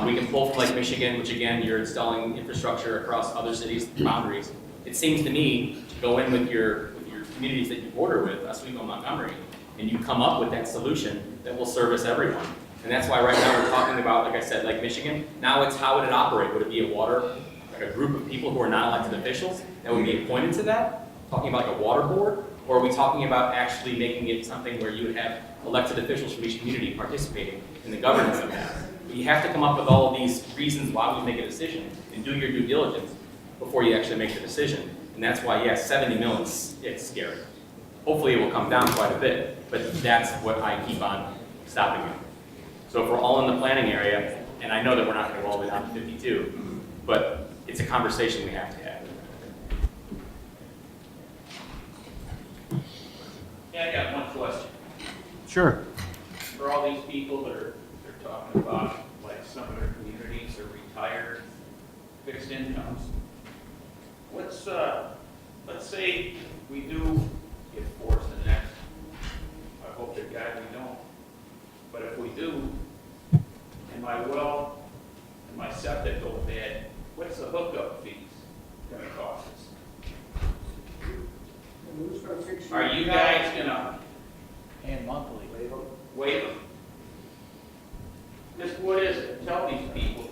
We can pull from Lake Michigan, which again, you're installing infrastructure across other cities' boundaries. It seems to me to go in with your communities that you border with, Oswego, Montgomery, and you come up with that solution that will service everyone. And that's why right now we're talking about, like I said, Lake Michigan. Now it's how would it operate? Would it be like a group of people who are not elected officials that would be appointed to that? Talking about like a water board? Or are we talking about actually making it something where you would have elected officials from each community participating in the governance of that? But you have to come up with all of these reasons why we make a decision and do your due diligence before you actually make the decision. And that's why, yes, 70 mil, it's scary. Hopefully it will come down quite a bit, but that's what I keep on stopping at. So if we're all in the planning area, and I know that we're not going to go all the way down to 52, but it's a conversation we have to have. Yeah, I got one question. Sure. For all these people that they're talking about, like some of their communities are retired, fixed incomes. Let's say we do get forced the next, I hope to God we don't, but if we do, and my well and my septic go bad, what's the hookup fees gonna cost us? Are you guys gonna And monthly. waive them? Just what is it? Tell these people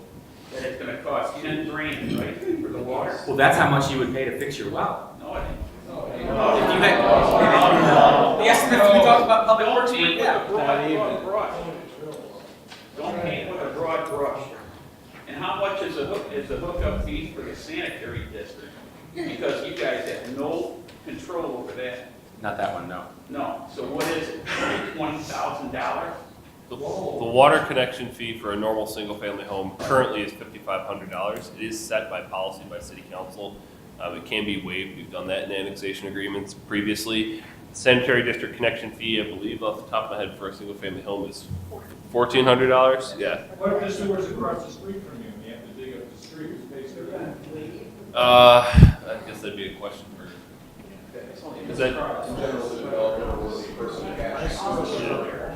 that it's gonna cost 10 grand, right, for the water? Well, that's how much you would pay to fix your well. No, it ain't. If you had, the estimates we talked about public works, Don't paint with yeah. a broad brush. Don't paint with a broad brush. And how much is the hookup fee for the sanitary district? Because you guys have no control over that. Not that one, no. No, so what is it, $20,000? The water connection fee for a normal single-family home currently is $5,500. It is set by policy by city council. It can be waived. We've done that in annexation agreements previously. Sanitary district connection fee, I believe off the top of my head for a single-family home is $1,400. Yeah. What if the sewer's across the street from you and you have to dig up the street, who pays their rent? I guess that'd be a question for. Is that? In general, the developer will be the person who actually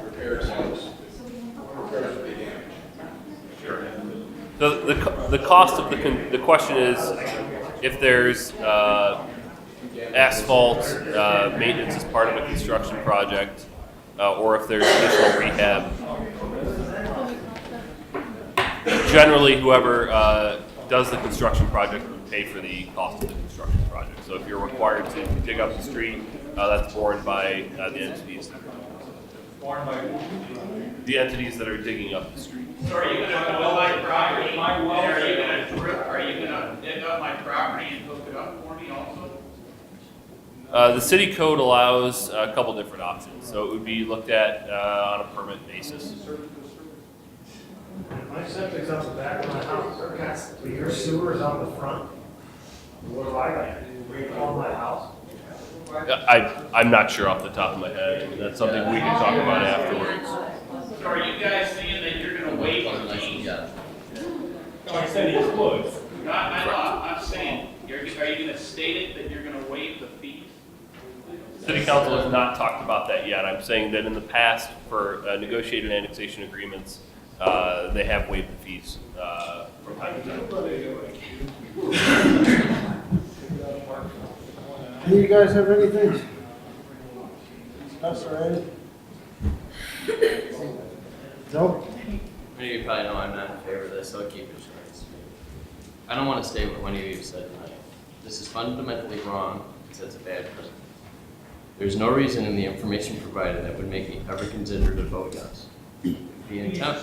repairs things, repairs the damage. Sure. The cost of the question is if there's asphalt maintenance as part of a construction project, or if there's additional rehab. Generally, whoever does the construction project would pay for the cost of the construction project. So if you're required to dig up the street, that's borne by the entities. The entities that are digging up the street. So are you gonna go on my property, and are you gonna dig up my property and hook it up for me also? The city code allows a couple different options. So it would be looked at on a permit basis. My septic's on the back of my house, but your sewer's on the front. What do I got to do? Recall my house? I'm not sure off the top of my head. I mean, that's something we can talk about afterwards. So are you guys saying that you're gonna waive the fees? I said he would. I'm saying, are you gonna state it that you're gonna waive the fees? City council has not talked about that yet. I'm saying that in the past, for negotiated annexation agreements, they have waived the fees from time to time. Do you guys have anything? That's all right. Joe? You probably know I'm not in favor of this, so I'll keep it short. I don't want to state what one of you said tonight. This is fundamentally wrong and sets a bad precedent. There's no reason in the information provided that would make me ever consider to vote yes. The intent.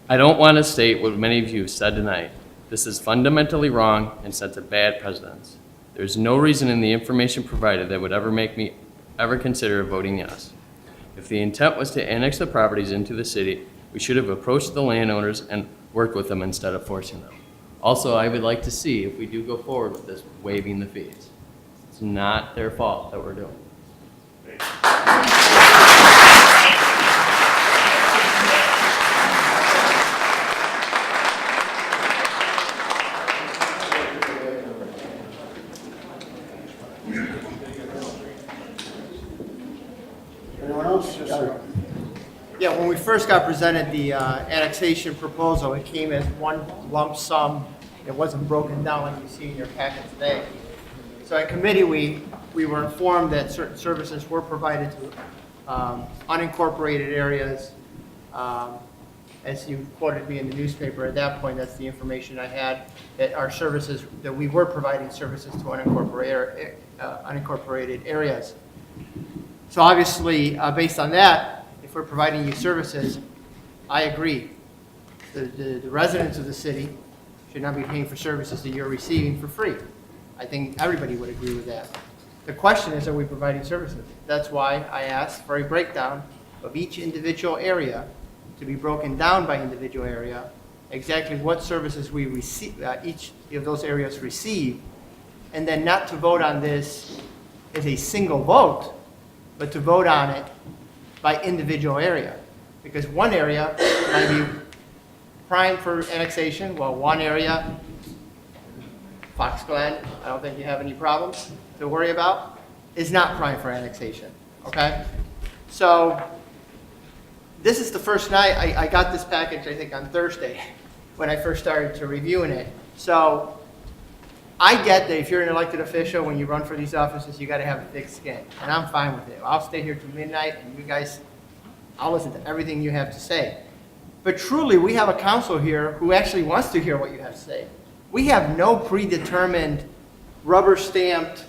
I don't want to state what many of you have said tonight. This is fundamentally wrong and sets a bad precedent. There's no reason in the information provided that would ever make me ever consider voting yes. If the intent was to annex the properties into the city, we should have approached the landowners and worked with them instead of forcing them. Also, I would like to see if we do go forward with this, waiving the fees. It's not their fault that we're doing. Anyone else? Yes, sir. first got presented the annexation proposal, it came as one lump sum. It wasn't broken down like you see in your packet today. So at committee, we were informed that certain services were provided to unincorporated areas. As you quoted me in the newspaper at that point, that's the information I had, that our services, that we were providing services to unincorporated areas. So obviously, based on that, if we're providing you services, I agree. The residents of the city should not be paying for services that you're receiving for free. I think everybody would agree with that. The question is, are we providing services? That's why I asked for a breakdown of each individual area, to be broken down by individual area, exactly what services we receive, each of those areas receive, and then not to vote on this as a single vote, but to vote on it by individual area. Because one area might be prime for annexation, while one area, Fox Glen, I don't think you have any problems to worry about, is not prime for annexation, okay? So this is the first night, I got this package, I think, on Thursday, when I first started to reviewing it. So I get that if you're an elected official, when you run for these offices, you gotta have a thick skin, and I'm fine with it. I'll stay here till midnight, and you guys, I'll listen to everything you have to say. But truly, we have a council here who actually wants to hear what you have to say. We have no predetermined, rubber-stamped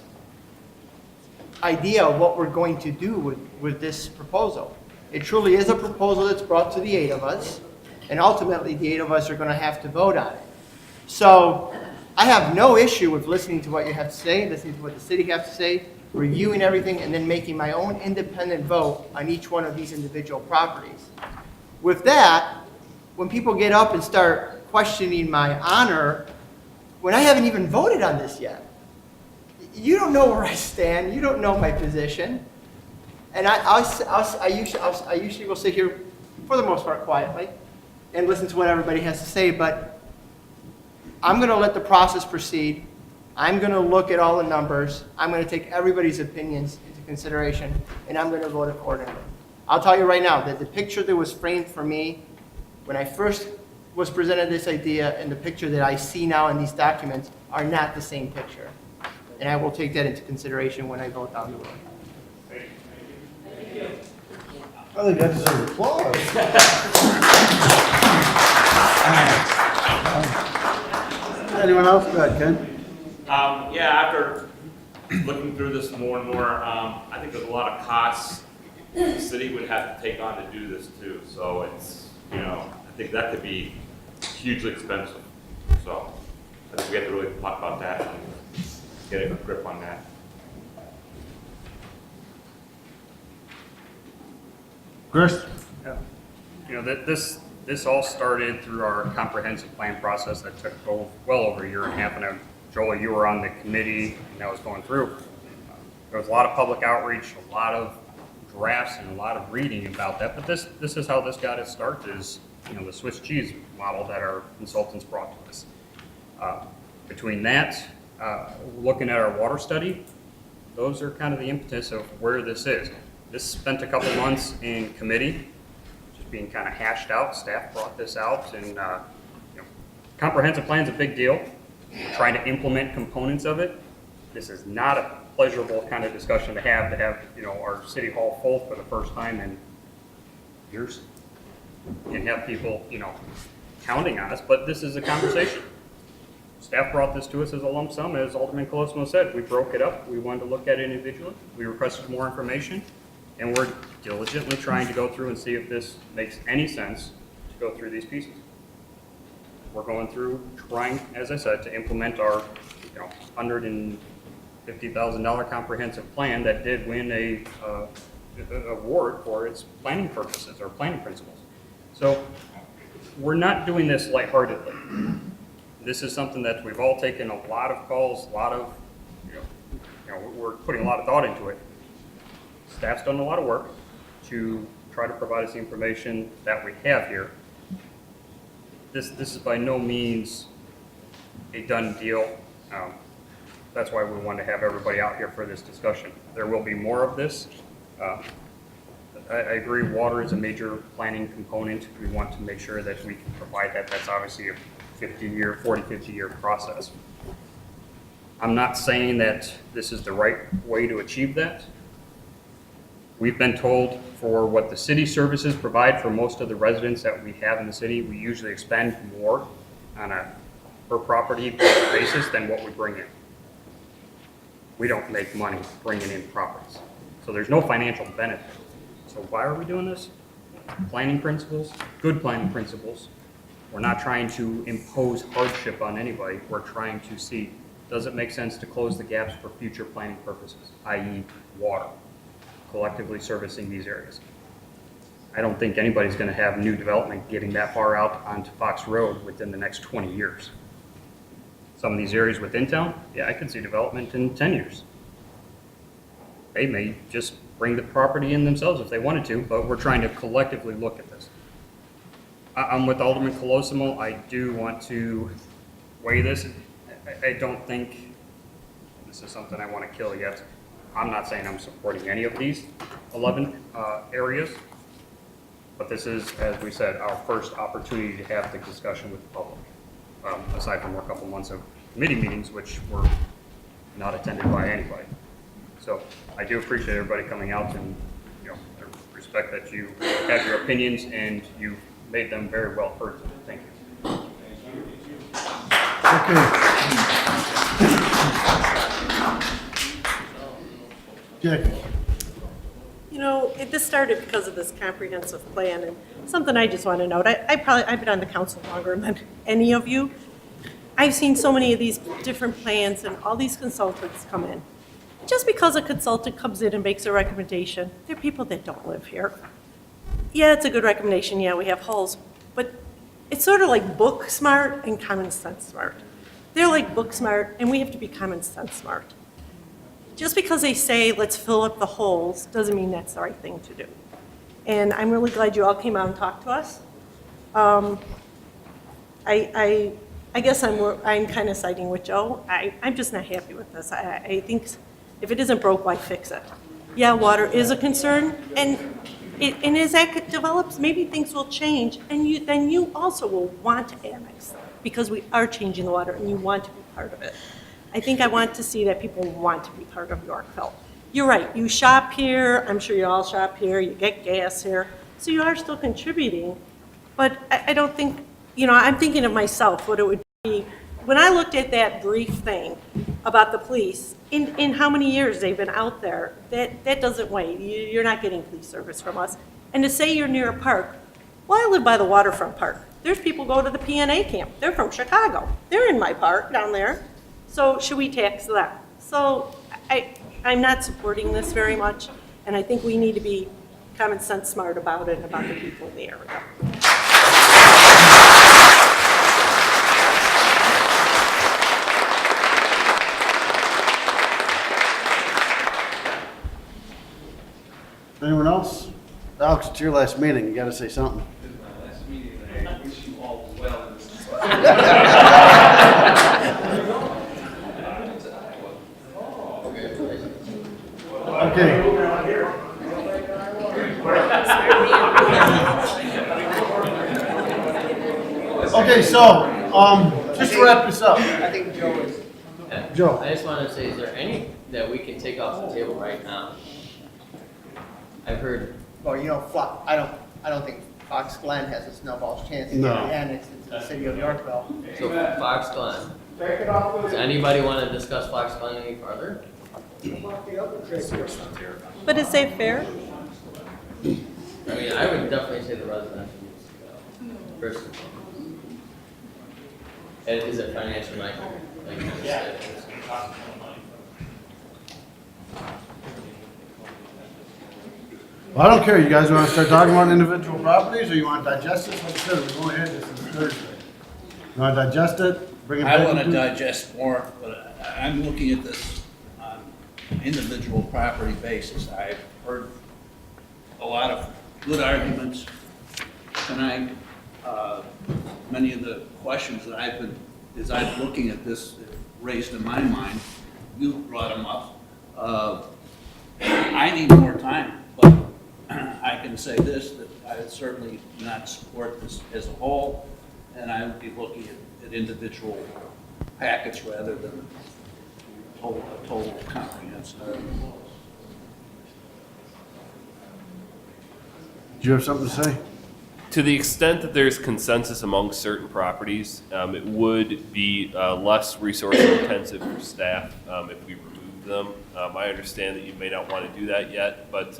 idea of what we're going to do with this proposal. It truly is a proposal that's brought to the 8 of us, and ultimately the 8 of us are going to have to vote on it. So I have no issue with listening to what you have to say, listening to what the city has to say, reviewing everything, and then making my own independent vote on each one of these individual properties. With that, when people get up and start questioning my honor, when I haven't even voted on this yet, you don't know where I stand, you don't know my position. And I usually will sit here, for the most part, quietly and listen to what everybody has to say, but I'm going to let the process proceed. I'm going to look at all the numbers. I'm going to take everybody's opinions into consideration, and I'm going to vote accordingly. I'll tell you right now that the picture that was framed for me when I first was presented this idea and the picture that I see now in these documents are not the same picture. And I will take that into consideration when I vote down the road. I think that deserves applause. Anyone else? Go ahead, Ken. Yeah, after looking through this more and more, I think there's a lot of costs the city would have to take on to do this too. So it's, I think that could be hugely expensive. So I think we have to really talk about that and get a grip on that. Chris? Yeah. This all started through our comprehensive plan process that took well over a year and a half. And Joel, you were on the committee and that was going through. There was a lot of public outreach, a lot of drafts, and a lot of reading about that. But this is how this got its start, is the Swiss cheese model that our consultants brought to us. Between that, looking at our water study, those are kind of the impetus of where this is. This spent a couple months in committee, just being kind of hashed out. Staff brought this out, and comprehensive plan is a big deal. We're trying to implement components of it. This is not a pleasurable kind of discussion to have our city hall full for the first time in years, and have people counting on us. But this is a conversation. Staff brought this to us as a lump sum. As Alderman Colosimo said, we broke it up. We wanted to look at it individually. We requested more information. And we're diligently trying to go through and see if this makes any sense to go through these pieces. We're going through trying, as I said, to implement our $150,000 comprehensive plan that did win a award for its planning purposes or planning principles. So we're not doing this lightheartedly. This is something that we've all taken a lot of calls, we're putting a lot of thought into it. Staff's done a lot of work to try to provide us the information that we have here. This is by no means a done deal. That's why we want to have everybody out here for this discussion. There will be more of this. I agree, water is a major planning component. We want to make sure that we can provide that. That's obviously a 50-year process. I'm not saying that this is the right way to achieve that. We've been told for what the city services provide for most of the residents that we have in the city, we usually expend more on a per property basis than what we bring in. We don't make money bringing in properties. So there's no financial benefit. So why are we doing this? Planning principles, good planning principles. We're not trying to impose hardship on anybody. We're trying to see, does it make sense to close the gaps for future planning purposes, i.e. water, collectively servicing these areas? I don't think anybody's going to have new development getting that far out onto Fox Road within the next 20 years. Some of these areas within town, yeah, I could see development in 10 years. They may just bring the property in themselves if they wanted to, but we're trying to collectively look at this. I'm with Alderman Colosimo. I do want to weigh this. I don't think this is something I want to kill yet. I'm not saying I'm supporting any of these 11 areas, but this is, as we said, our first opportunity to have the discussion with the public, aside from a couple months of committee meetings, which were not attended by anybody. So I do appreciate everybody coming out, and I respect that you have your opinions and you made them very well heard. Thank you. Jackie. This started because of this comprehensive plan, and something I just want to note. I've been on the council longer than any of you. I've seen so many of these different plans and all these consultants come in. Just because a consultant comes in and makes a recommendation, they're people that don't live here. Yeah, it's a good recommendation. Yeah, we have holes, but it's sort of like book smart and common sense smart. They're like book smart, and we have to be common sense smart. Just because they say, let's fill up the holes, doesn't mean that's the right thing to do. And I'm really glad you all came out and talked to us. I guess I'm kind of siding with Joe. I'm just not happy with this. I think if it isn't broke, why fix it? Yeah, water is a concern, and as that develops, maybe things will change, and then you also will want to annex, because we are changing the water, and you want to be part of it. I think I want to see that people want to be part of Yorkville. You're right, you shop here, I'm sure you all shop here, you get gas here, so you are still contributing, but I don't think, I'm thinking of myself, what it would be, when I looked at that brief thing about the police, in how many years they've been out there, that doesn't wait, you're not getting police service from us. And to say you're near a park, well, I live by the waterfront park. There's people go to the PNA camp, they're from Chicago, they're in my park down there. So should we tax them? So I'm not supporting this very much, and I think we need to be common sense smart about it and about the people in the area. Anyone else? Alex, it's your last meeting. You got to say something. This is my last meeting, and I wish you all well in this. Okay. Okay, so, just to wrap this up. I think Joe is. Joe. I just want to say, is there any that we can take off the table right now? I've heard. Well, I don't think Fox Glen has a snowball's chance of No. getting annexed into the city of Yorkville. So Fox Glen. Does anybody want to discuss Fox Glen any further? But is that fair? I mean, I would definitely say the residential needs to go first. And is it financial, Michael? Like you just said? Well, I don't care. You guys want to start talking about individual properties, or you want to digest this? Like I said, we're going ahead. This is Thursday. You want to digest it? Bring it back. I want to into- digest more, but I'm looking at this on an individual property basis. I've heard a lot of good arguments tonight. Many of the questions that as I'm looking at this, raised in my mind, you brought them up. I need more time, but I can say this, that I would certainly not support this as a whole, and I would be looking at individual packets rather than total comprehensive. Do you have something to say? To the extent that there's consensus among certain properties, it would be less resource intensive for staff if we remove them. I understand that you may not want to do that yet, but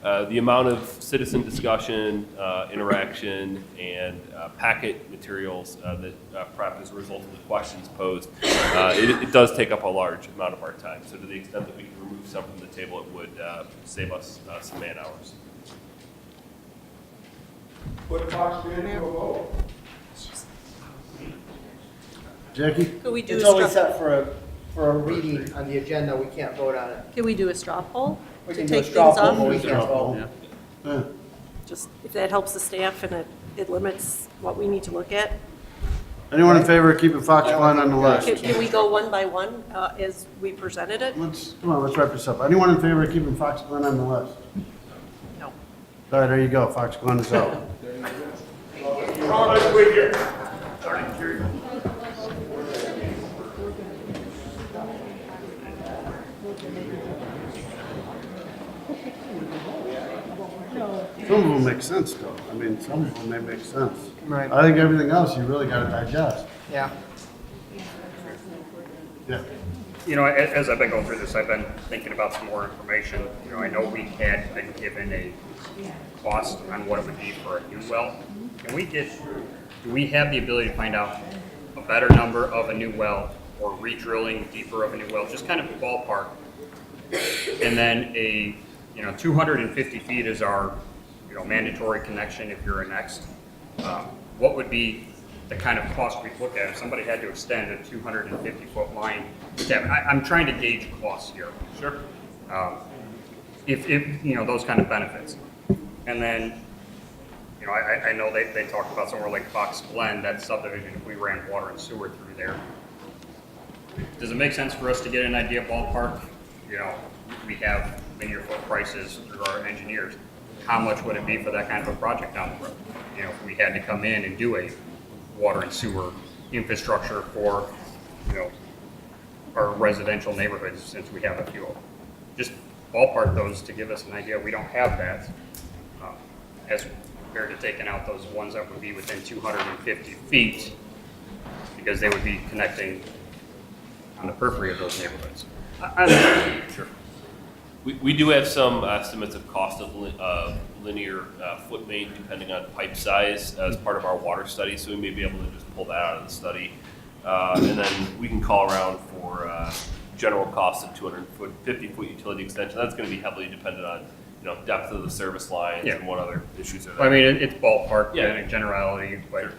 the amount of citizen discussion, interaction, and packet materials that prep as a result of the questions posed, it does take up a large amount of our time. So to the extent that we can remove some from the table, it would save us some man hours. Put Fox Bend to a vote. Jackie? Could we do It's a only straw, set for a reading on the agenda, we can't vote on it. could we do a straw poll We to can do a take straw things poll, but off? we can't vote. Yeah. Just, if that helps the staff and it limits what we need to look at. Anyone in favor of keeping Fox Glen on the list? Can we go one by one as we presented it? Come on, let's wrap this up. Anyone in favor of keeping Fox Glen on the list? No. All right, there you go. Fox Glen is out. Some of them make sense, though. I mean, some of them may make sense. Right. I think everything else you really got to digest. Yeah. Yeah. You know, as I've been going through this, I've been thinking about some more information. You know, I know we had been given a cost on what it would be for a new well. Do we have the ability to find out a better number of a new well or re-drilling deeper of a new well, just kind of a ballpark? And then 250 feet is our, mandatory connection if you're a next. What would be the kind of cost we'd look at if somebody had to extend a 250-foot line? I'm trying to gauge costs here. Sure. If those kind of benefits. And then, I know they talked about somewhere like Fox Glen, that subdivision, if we ran water and sewer through there. Does it make sense for us to get an idea ballpark? We have linear foot prices through our engineers. How much would it be for that kind of a project down the road? If we had to come in and do a water and sewer infrastructure for, our residential neighborhoods, since we have a few of them. Just ballpark those to give us an idea. We don't have that as compared to taking out those ones that would be within 250 feet because they would be connecting on the periphery of those neighborhoods. Sure. We do have some estimates of cost of linear foot main depending on pipe size as part of our water study, so we may be able to just pull that out of the study. And then we can call around for general cost of 250-foot utility extension. That's going to be heavily dependent on depth of the service lines and what other issues are there. I mean, it's ballpark and in generality, but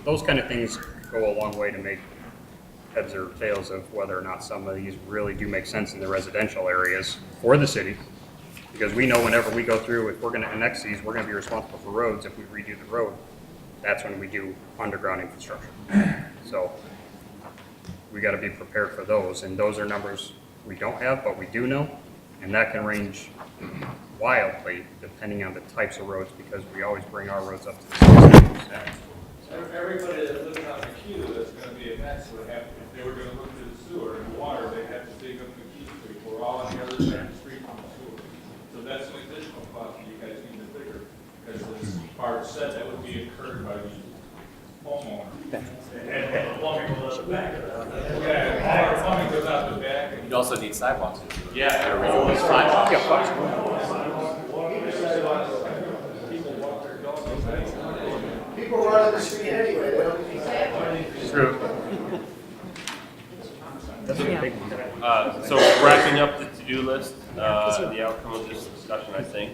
those kind of things go a long way to make heads or tails of whether or not some of these really do make sense in the residential areas for the city. Because we know whenever we go through, if we're going to annex these, we're going to be responsible for roads. If we redo the road, that's when we do underground infrastructure. So we got to be prepared for those. And those are numbers we don't have, but we do know. And that can range wildly depending on the types of roads because we always bring our roads up to the standard. Everybody that lives on the queue that's going to be annexed would have, if they were going to look to the sewer and the water, they'd have to dig up the queue street. We're all on the other side of the street from the sewer. So that's an additional cost that you guys need to figure. Because as Bart said, that would be incurred by the homeowner. And the plumbing goes out the back. Yeah, all our plumbing goes out the back. You'd also need sidewalks. Yeah. People run on the street anyway, they don't need sidewalks. True. So wrapping up the to-do list, the outcome of this discussion, I think,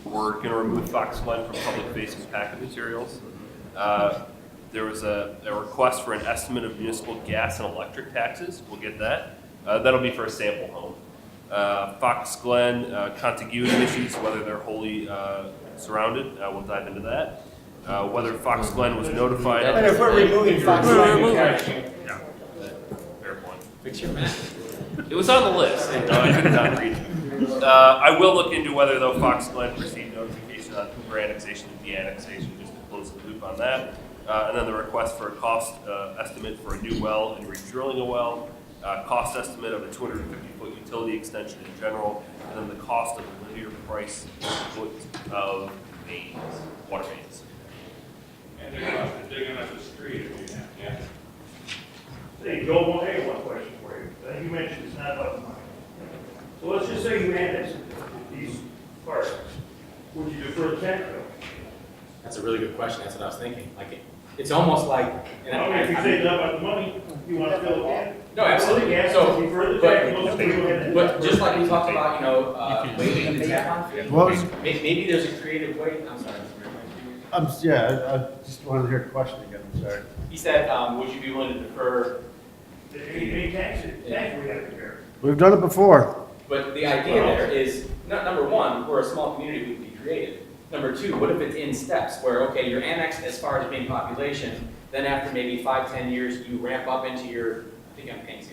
we're going to remove Fox Glen from public-facing packet materials. There was a request for an estimate of municipal gas and electric taxes. We'll get that. That'll be for a sample home. Fox Glen contiguity issues, whether they're wholly surrounded, we'll dive into that. Whether Fox Glen was notified. And if we're removing Fox Glen, Yeah, fair point. Fix your mess. It was on the list. No, I could not read it. I will look into whether, though, Fox Glen received notification on Cooper annexation and de-annexation, just to close the loop on that. And then the request for a cost estimate for a new well and re-drilling a well, cost estimate of a 250-foot utility extension in general, and then the cost of a linear price per foot of mains, water mains. And they're gonna have to dig up the street if you have, yeah. Hey, Joel, I have one question for you. I think you mentioned it's not about the money. So let's just say you annex these parts. Would you defer the tax bill? That's a really good question. That's what I was thinking. Like, it's almost like. If you say it's not about the money, you want to fill it in? No, absolutely. Yes, So, defer the tax bill, so you go ahead and- but just like we talked about, you know, waiving the tap on fee. What was- Maybe there's a creative way, I'm sorry. I just wanted to hear the question again, I'm sorry. He said, would you be willing to defer? Any tax we have to bear. We've done it before. But the idea there is, number one, we're a small community, we can be creative. Number two, what if it's in steps where, okay, you're annexed as far as being population, then after maybe 5-10 years, you ramp up into your, I think I'm paying $600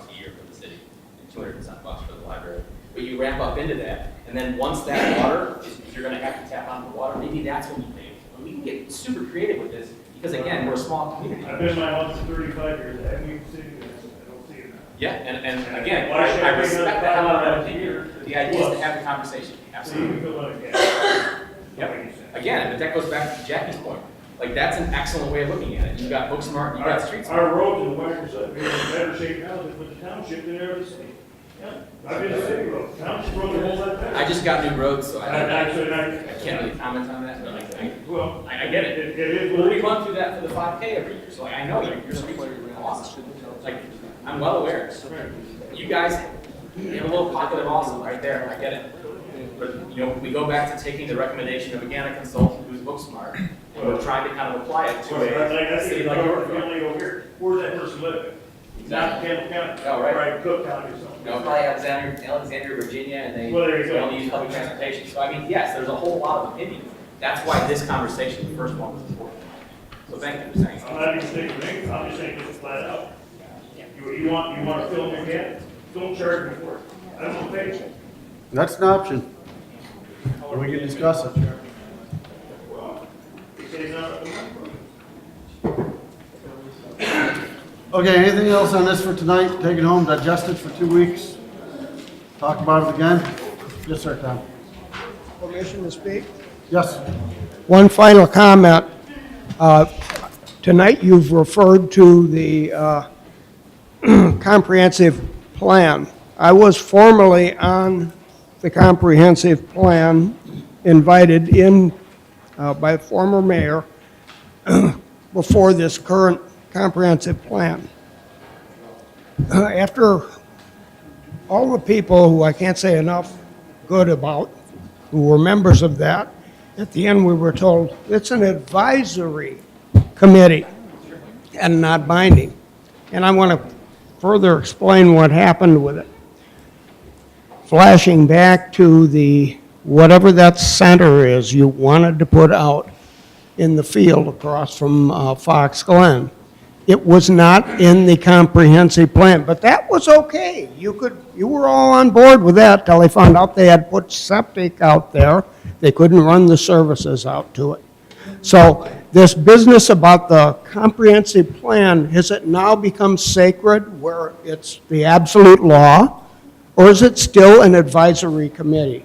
a year for the city, and $200 for the library. But you ramp up into that, and then once that water, you're gonna have to tap on the water, maybe that's when you pay. We can get super creative with this, because again, we're a small community. I've been in my house for 35 years, I haven't even seen this, I don't see it now. Yeah, and again, Why should I I bring respect another the hell out of that 5,000 opinion. years? The idea is to have the conversation, So you absolutely. can fill it again. Yep. Again, but that goes back to Jackie's point. Like, that's an excellent way of looking at it. You've got book smart, you've got street smart. Our roads in the western side, we're in better shape now than with the township than ever the city. Yeah, I've been to city roads, township roads are a whole lot better. I just got new roads, so I I can't really comment on that, but Well, I get it. It is Well, what we it run through that for the 5K every year, so I know your streets are awesome. Like, I'm well aware. You guys have a little pocket of awesome right there, I get it. But, you know, we go back to taking the recommendation of, again, a consultant who's book smart, and we're trying to kind of apply it to a city like Yorkville. Family over here, where's that person living? Not Campbell County. Oh, right. Right, Cook County or something. No, probably Alexandria, Virginia, and they Well, there you go. only use public transportation. So I mean, yes, there's a whole lot of opinion. That's why this conversation, the first one, was important. So thank you for saying I'm not even saying things, I'm just saying this flat out. You want to fill in your gap, don't charge me for it. I don't want to pay you. That's an option. We can discuss it. Well, you say it's not. Okay, anything else on this for tonight? Take it home, digest it for 2 weeks. Talk about it again? Yes, sir, Tom. Permission to speak? Yes. One final comment. Tonight, you've referred to the comprehensive plan. I was formerly on the comprehensive plan, invited in by the former mayor before this current comprehensive plan. After all the people who I can't say enough good about, who were members of that, at the end we were told it's an advisory committee and not binding. And I want to further explain what happened with it. Flashing back to the, whatever that center is you wanted to put out in the field across from Fox Glen. It was not in the comprehensive plan, but that was okay. You were all on board with that till they found out they had put septic out there. They couldn't run the services out to it. So this business about the comprehensive plan, has it now become sacred where it's the absolute law, or is it still an advisory committee?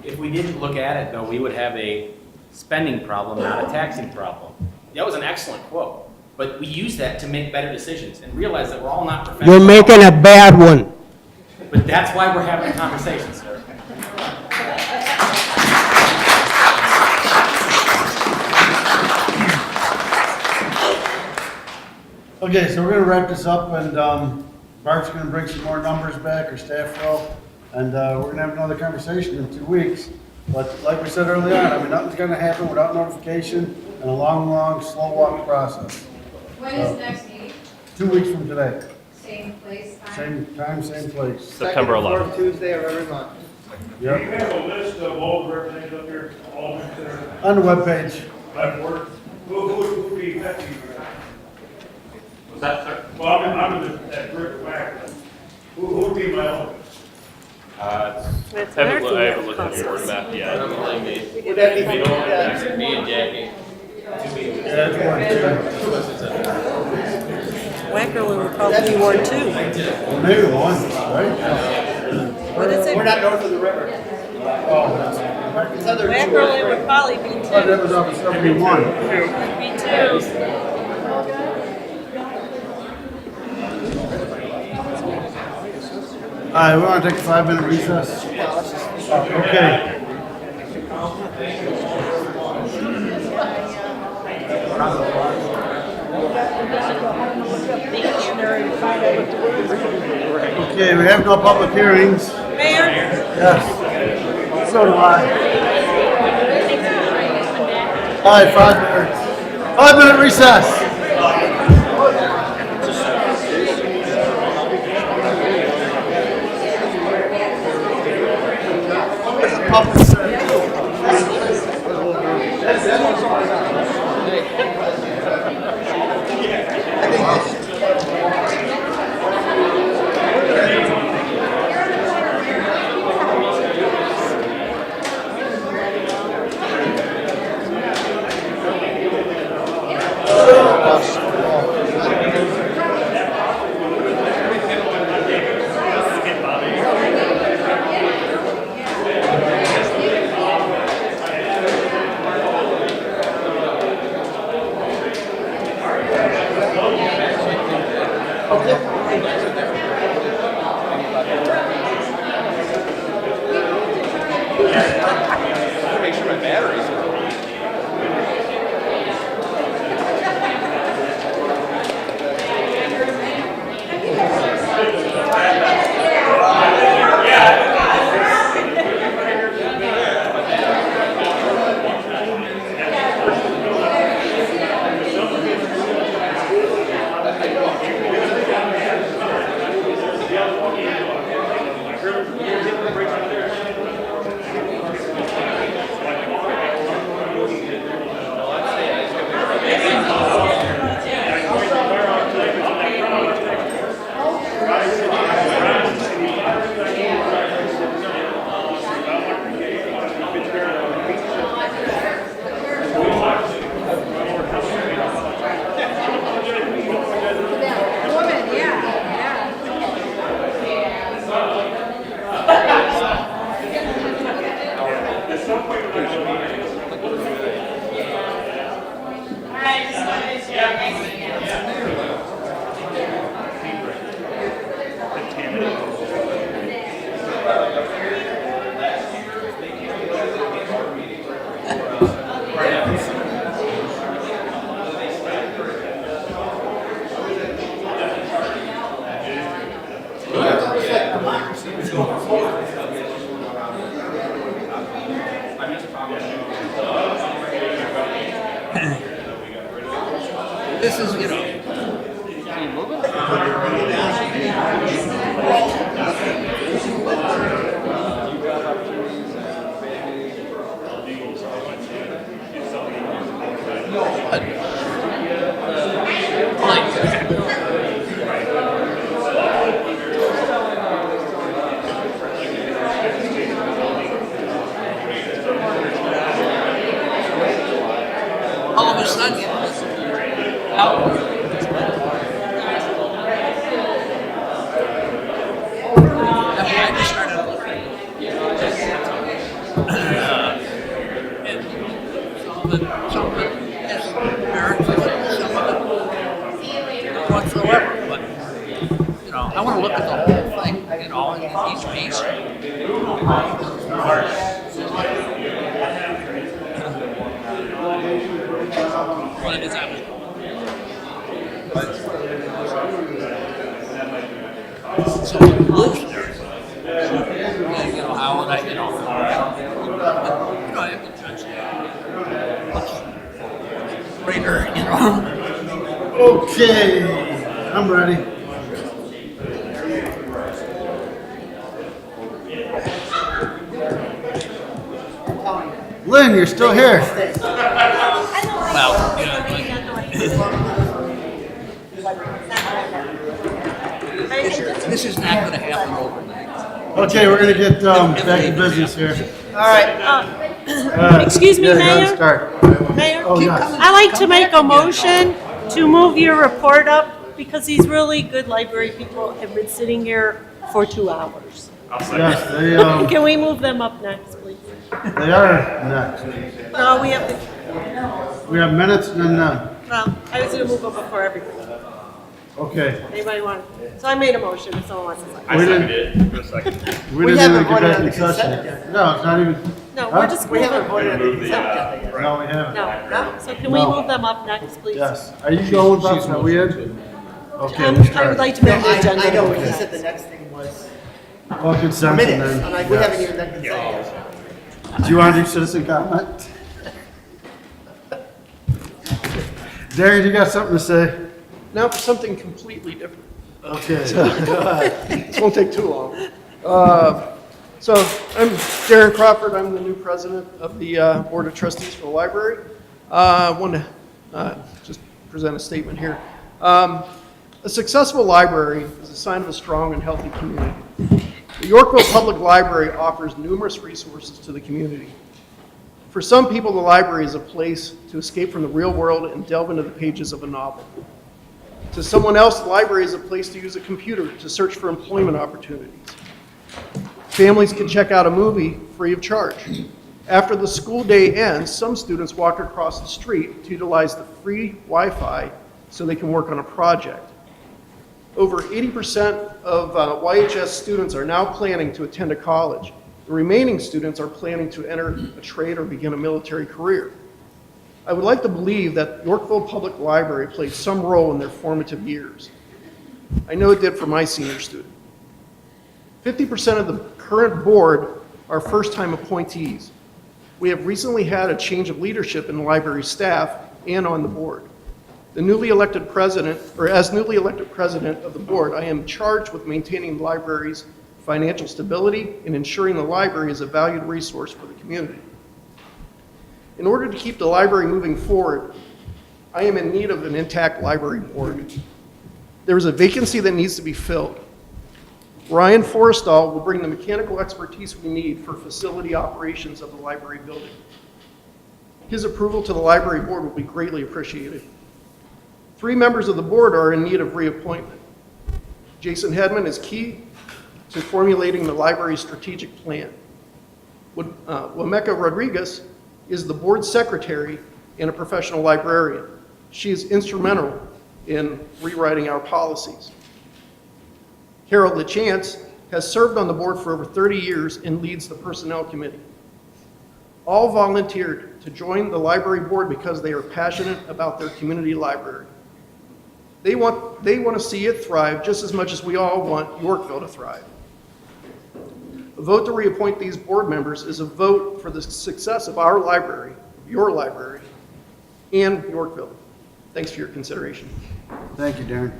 If we didn't look at it, though, we would have a spending problem, not a taxing problem. That was an excellent quote. But we use that to make better decisions and realize that we're all not professionals. You're making a bad one. But that's why we're having a conversation, sir. Okay, so we're gonna wrap this up, and Bart's gonna bring some more numbers back, or staff will, and we're gonna have another conversation in 2 weeks. But like we said early on, I mean, nothing's gonna happen without notification and a long, slow walk process. When is the next meeting? 2 weeks from today. Same place, time? Same time, same place. September 11th. Fourth Tuesday of every month. Do you have a list of all the representatives up here, all of them that are On the webpage. left work? Who would be effective? Was that, sir? Well, I'm in that brick whack. Who would be my office? It's I haven't an I haven't looked at the process. board map yet. Would that be? Me and Jackie. Wackerly would probably be Ward 2. Maybe one, right? What is it? We're not north of the river. Wackerly would probably be 2. Oh, that was off of 71. Would be 2. All right, we want to take a 5-minute recess? Okay. Okay, we have no public hearings. Mayor? Yes. So do I. All right, 5 minutes. 5-minute recess. This is, you know. All of a sudden, I just started looking. Some of it is merit, some of it whatsoever. But you know, I want to look at the whole thing, you know, each piece. What it is I was. So loose there. You know, how would I, you know, I have to judge what's greater, you know. Okay, I'm ready. Lynn, you're still here. Well, you know, this is not going to happen overnight. Okay, we're gonna get back to business here. All right. Excuse me, Yeah, go ahead, Mayor? start. Mayor, Oh, yes. I'd like to make a motion to move your report up because these really good library people have been sitting here for 2 hours. Yes, they, Can we move them up next, please? they are next. No, we have, We have minutes and then none. well, I was gonna move them before everybody. Okay. Anybody want? So I made a motion, if someone wants to second. I seconded it. For a second. We We didn't haven't even get voted back on in the consent session. agenda. No, it's not even. No, Huh? we're just. We haven't moving- voted on the Remove the, consent agenda yet. No, we haven't. No, so can we No. move them up next, please? Yes. Are you going, Bob? Are we in? Okay, I we would start. like to No, move the agenda. I know, he said the next thing was Well, consent and minutes. then. I'm like, we yes. haven't even done consent yet. Do you want to do citizen comment? Darren, you got something to say? Now for something completely different. Okay. This won't take too long. So I'm Darren Crawford. I'm the new president of the Board of Trustees for the library. I want to just present a statement here. A successful library is a sign of a strong and healthy community. The Yorkville Public Library offers numerous resources to the community. For some people, the library is a place to escape from the real world and delve into the pages of a novel. To someone else, the library is a place to use a computer to search for employment opportunities. Families can check out a movie free of charge. After the school day ends, some students walk across the street to utilize the free Wi-Fi so they can work on a project. Over 80% of YHS students are now planning to attend a college. The remaining students are planning to enter a trade or begin a military career. I would like to believe that Yorkville Public Library played some role in their formative years. I know it did for my senior student. 50% of the current board are first-time appointees. We have recently had a change of leadership in the library staff and on the board. As newly elected president of the board, I am charged with maintaining the library's financial stability and ensuring the library is a valued resource for the community. In order to keep the library moving forward, I am in need of an intact library board. There is a vacancy that needs to be filled. Ryan Forrestal will bring the mechanical expertise we need for facility operations of the library building. His approval to the library board will be greatly appreciated. 3 members of the board are in need of reappointment. Jason Hedman is key to formulating the library's strategic plan. Wameka Rodriguez is the board secretary and a professional librarian. She is instrumental in rewriting our policies. Carol LaChance has served on the board for over 30 years and leads the personnel committee. All volunteered to join the library board because they are passionate about their community library. They want to see it thrive just as much as we all want Yorkville to thrive. A vote to reappoint these board members is a vote for the success of our library, your library, and Yorkville. Thanks for your consideration. Thank you, Darren.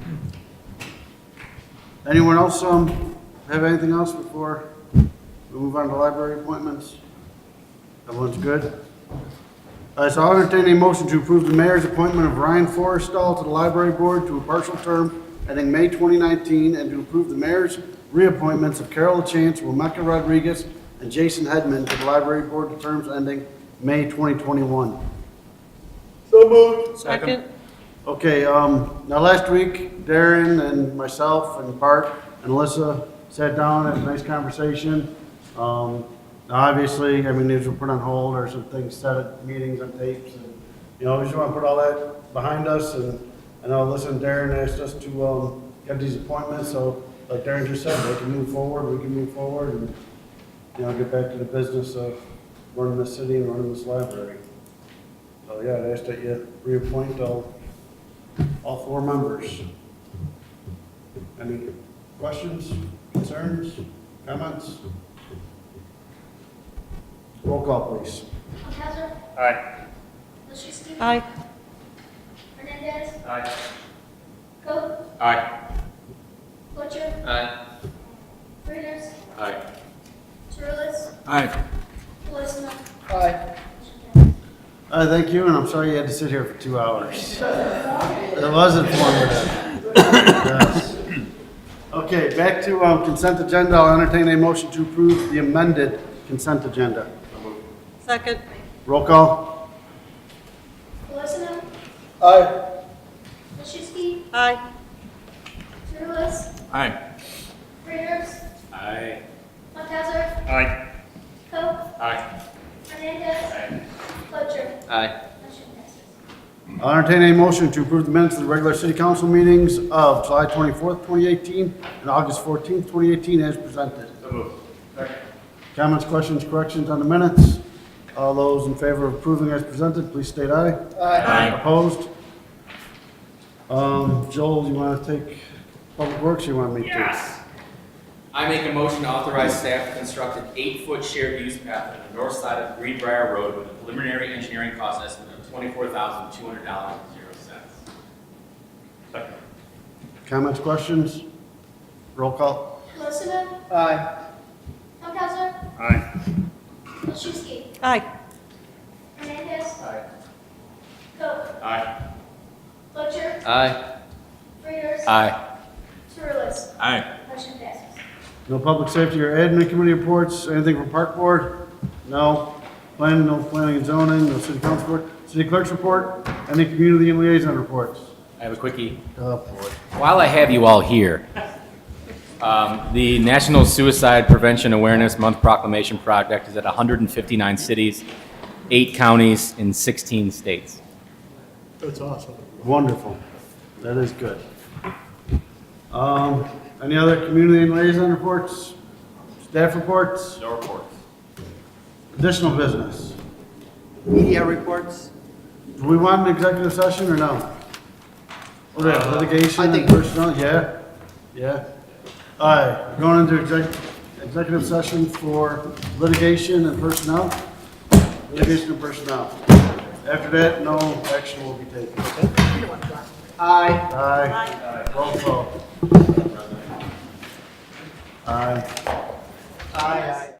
Anyone else have anything else before we move on to library appointments? Everyone's good? All right, so I'll entertain a motion to approve the mayor's appointment of Ryan Forrestal to the library board to a partial term ending May 2019, and to approve the mayor's reappointments of Carol LaChance, Wameka Rodriguez, and Jason Hedman to the library board to terms ending May 2021. So moved. Second? Okay, now last week, Darren and myself and Bart and Alyssa sat down, had a nice conversation. Now obviously, I mean, these were put on hold or some things set at meetings on tapes, and, you know, we just want to put all that behind us, and I know Alyssa and Darren asked us to, get these appointments, so like Darren just said, they can move forward, we can move forward, and, you know, get back to the business of running the city and running this library. So yeah, I'd ask that you reappoint all 4 members. Any questions, concerns, comments? Roll call, please. Kaiser, Aye. Lushewski, Aye. Hernandez, Aye. Coe, Aye. Butcher, Aye. Readers, Aye. Turles, Aye. Listen, Aye. Thank you, and I'm sorry you had to sit here for 2 hours. It was informative. Yes. Okay, back to consent agenda. I'll entertain a motion to approve the amended consent agenda. Second. Roll call. Solicitor, Aye. Maschinski, Aye. Turles, Aye. Raiders, Aye. Montezor, Aye. Coe, Aye. Hernandez, Fletcher. Aye. Motion passes. I'll entertain a motion to approve the minutes of the regular city council meetings of July 24th, 2018 and August 14th, 2018 as presented. Comments, questions, corrections on the minutes? All those in favor of approving as presented, please state aye. Aye. Opposed? Joel, you want to take Public Works, or you want me to? Yes. I make a motion to authorize staff to construct an 8-foot shared use path on the north side of Greenbrier Road with a preliminary engineering cost estimate of $24,200.00. Second. Comments, questions? Roll call. Solicitor, Aye. Montezor, Aye. Maschinski, Aye. Hernandez. Aye. Coe, Aye. Fletcher, Aye. Raiders, Aye. Turles. Aye. Motion passes. No public safety or admin committee reports, anything from Park Board? No. Planning, no planning and zoning, no city council report. City clerk's report, any community and liaison reports? I have a quickie. Oh, boy. While I have you all here, the National Suicide Prevention Awareness Month Proclamation Project is at 159 cities, 8 counties, in 16 states. That's awesome. Wonderful. That is good. Any other community and liaison reports? Staff reports? No reports. Additional business? Media reports? Do we want an executive session or no? What is that, litigation I and think- personnel? Yeah? Yeah? All right, we're going into executive session for litigation and personnel? Litigation and personnel. After that, no action will be taken. Aye. Aye. Roll call. Aye. Aye.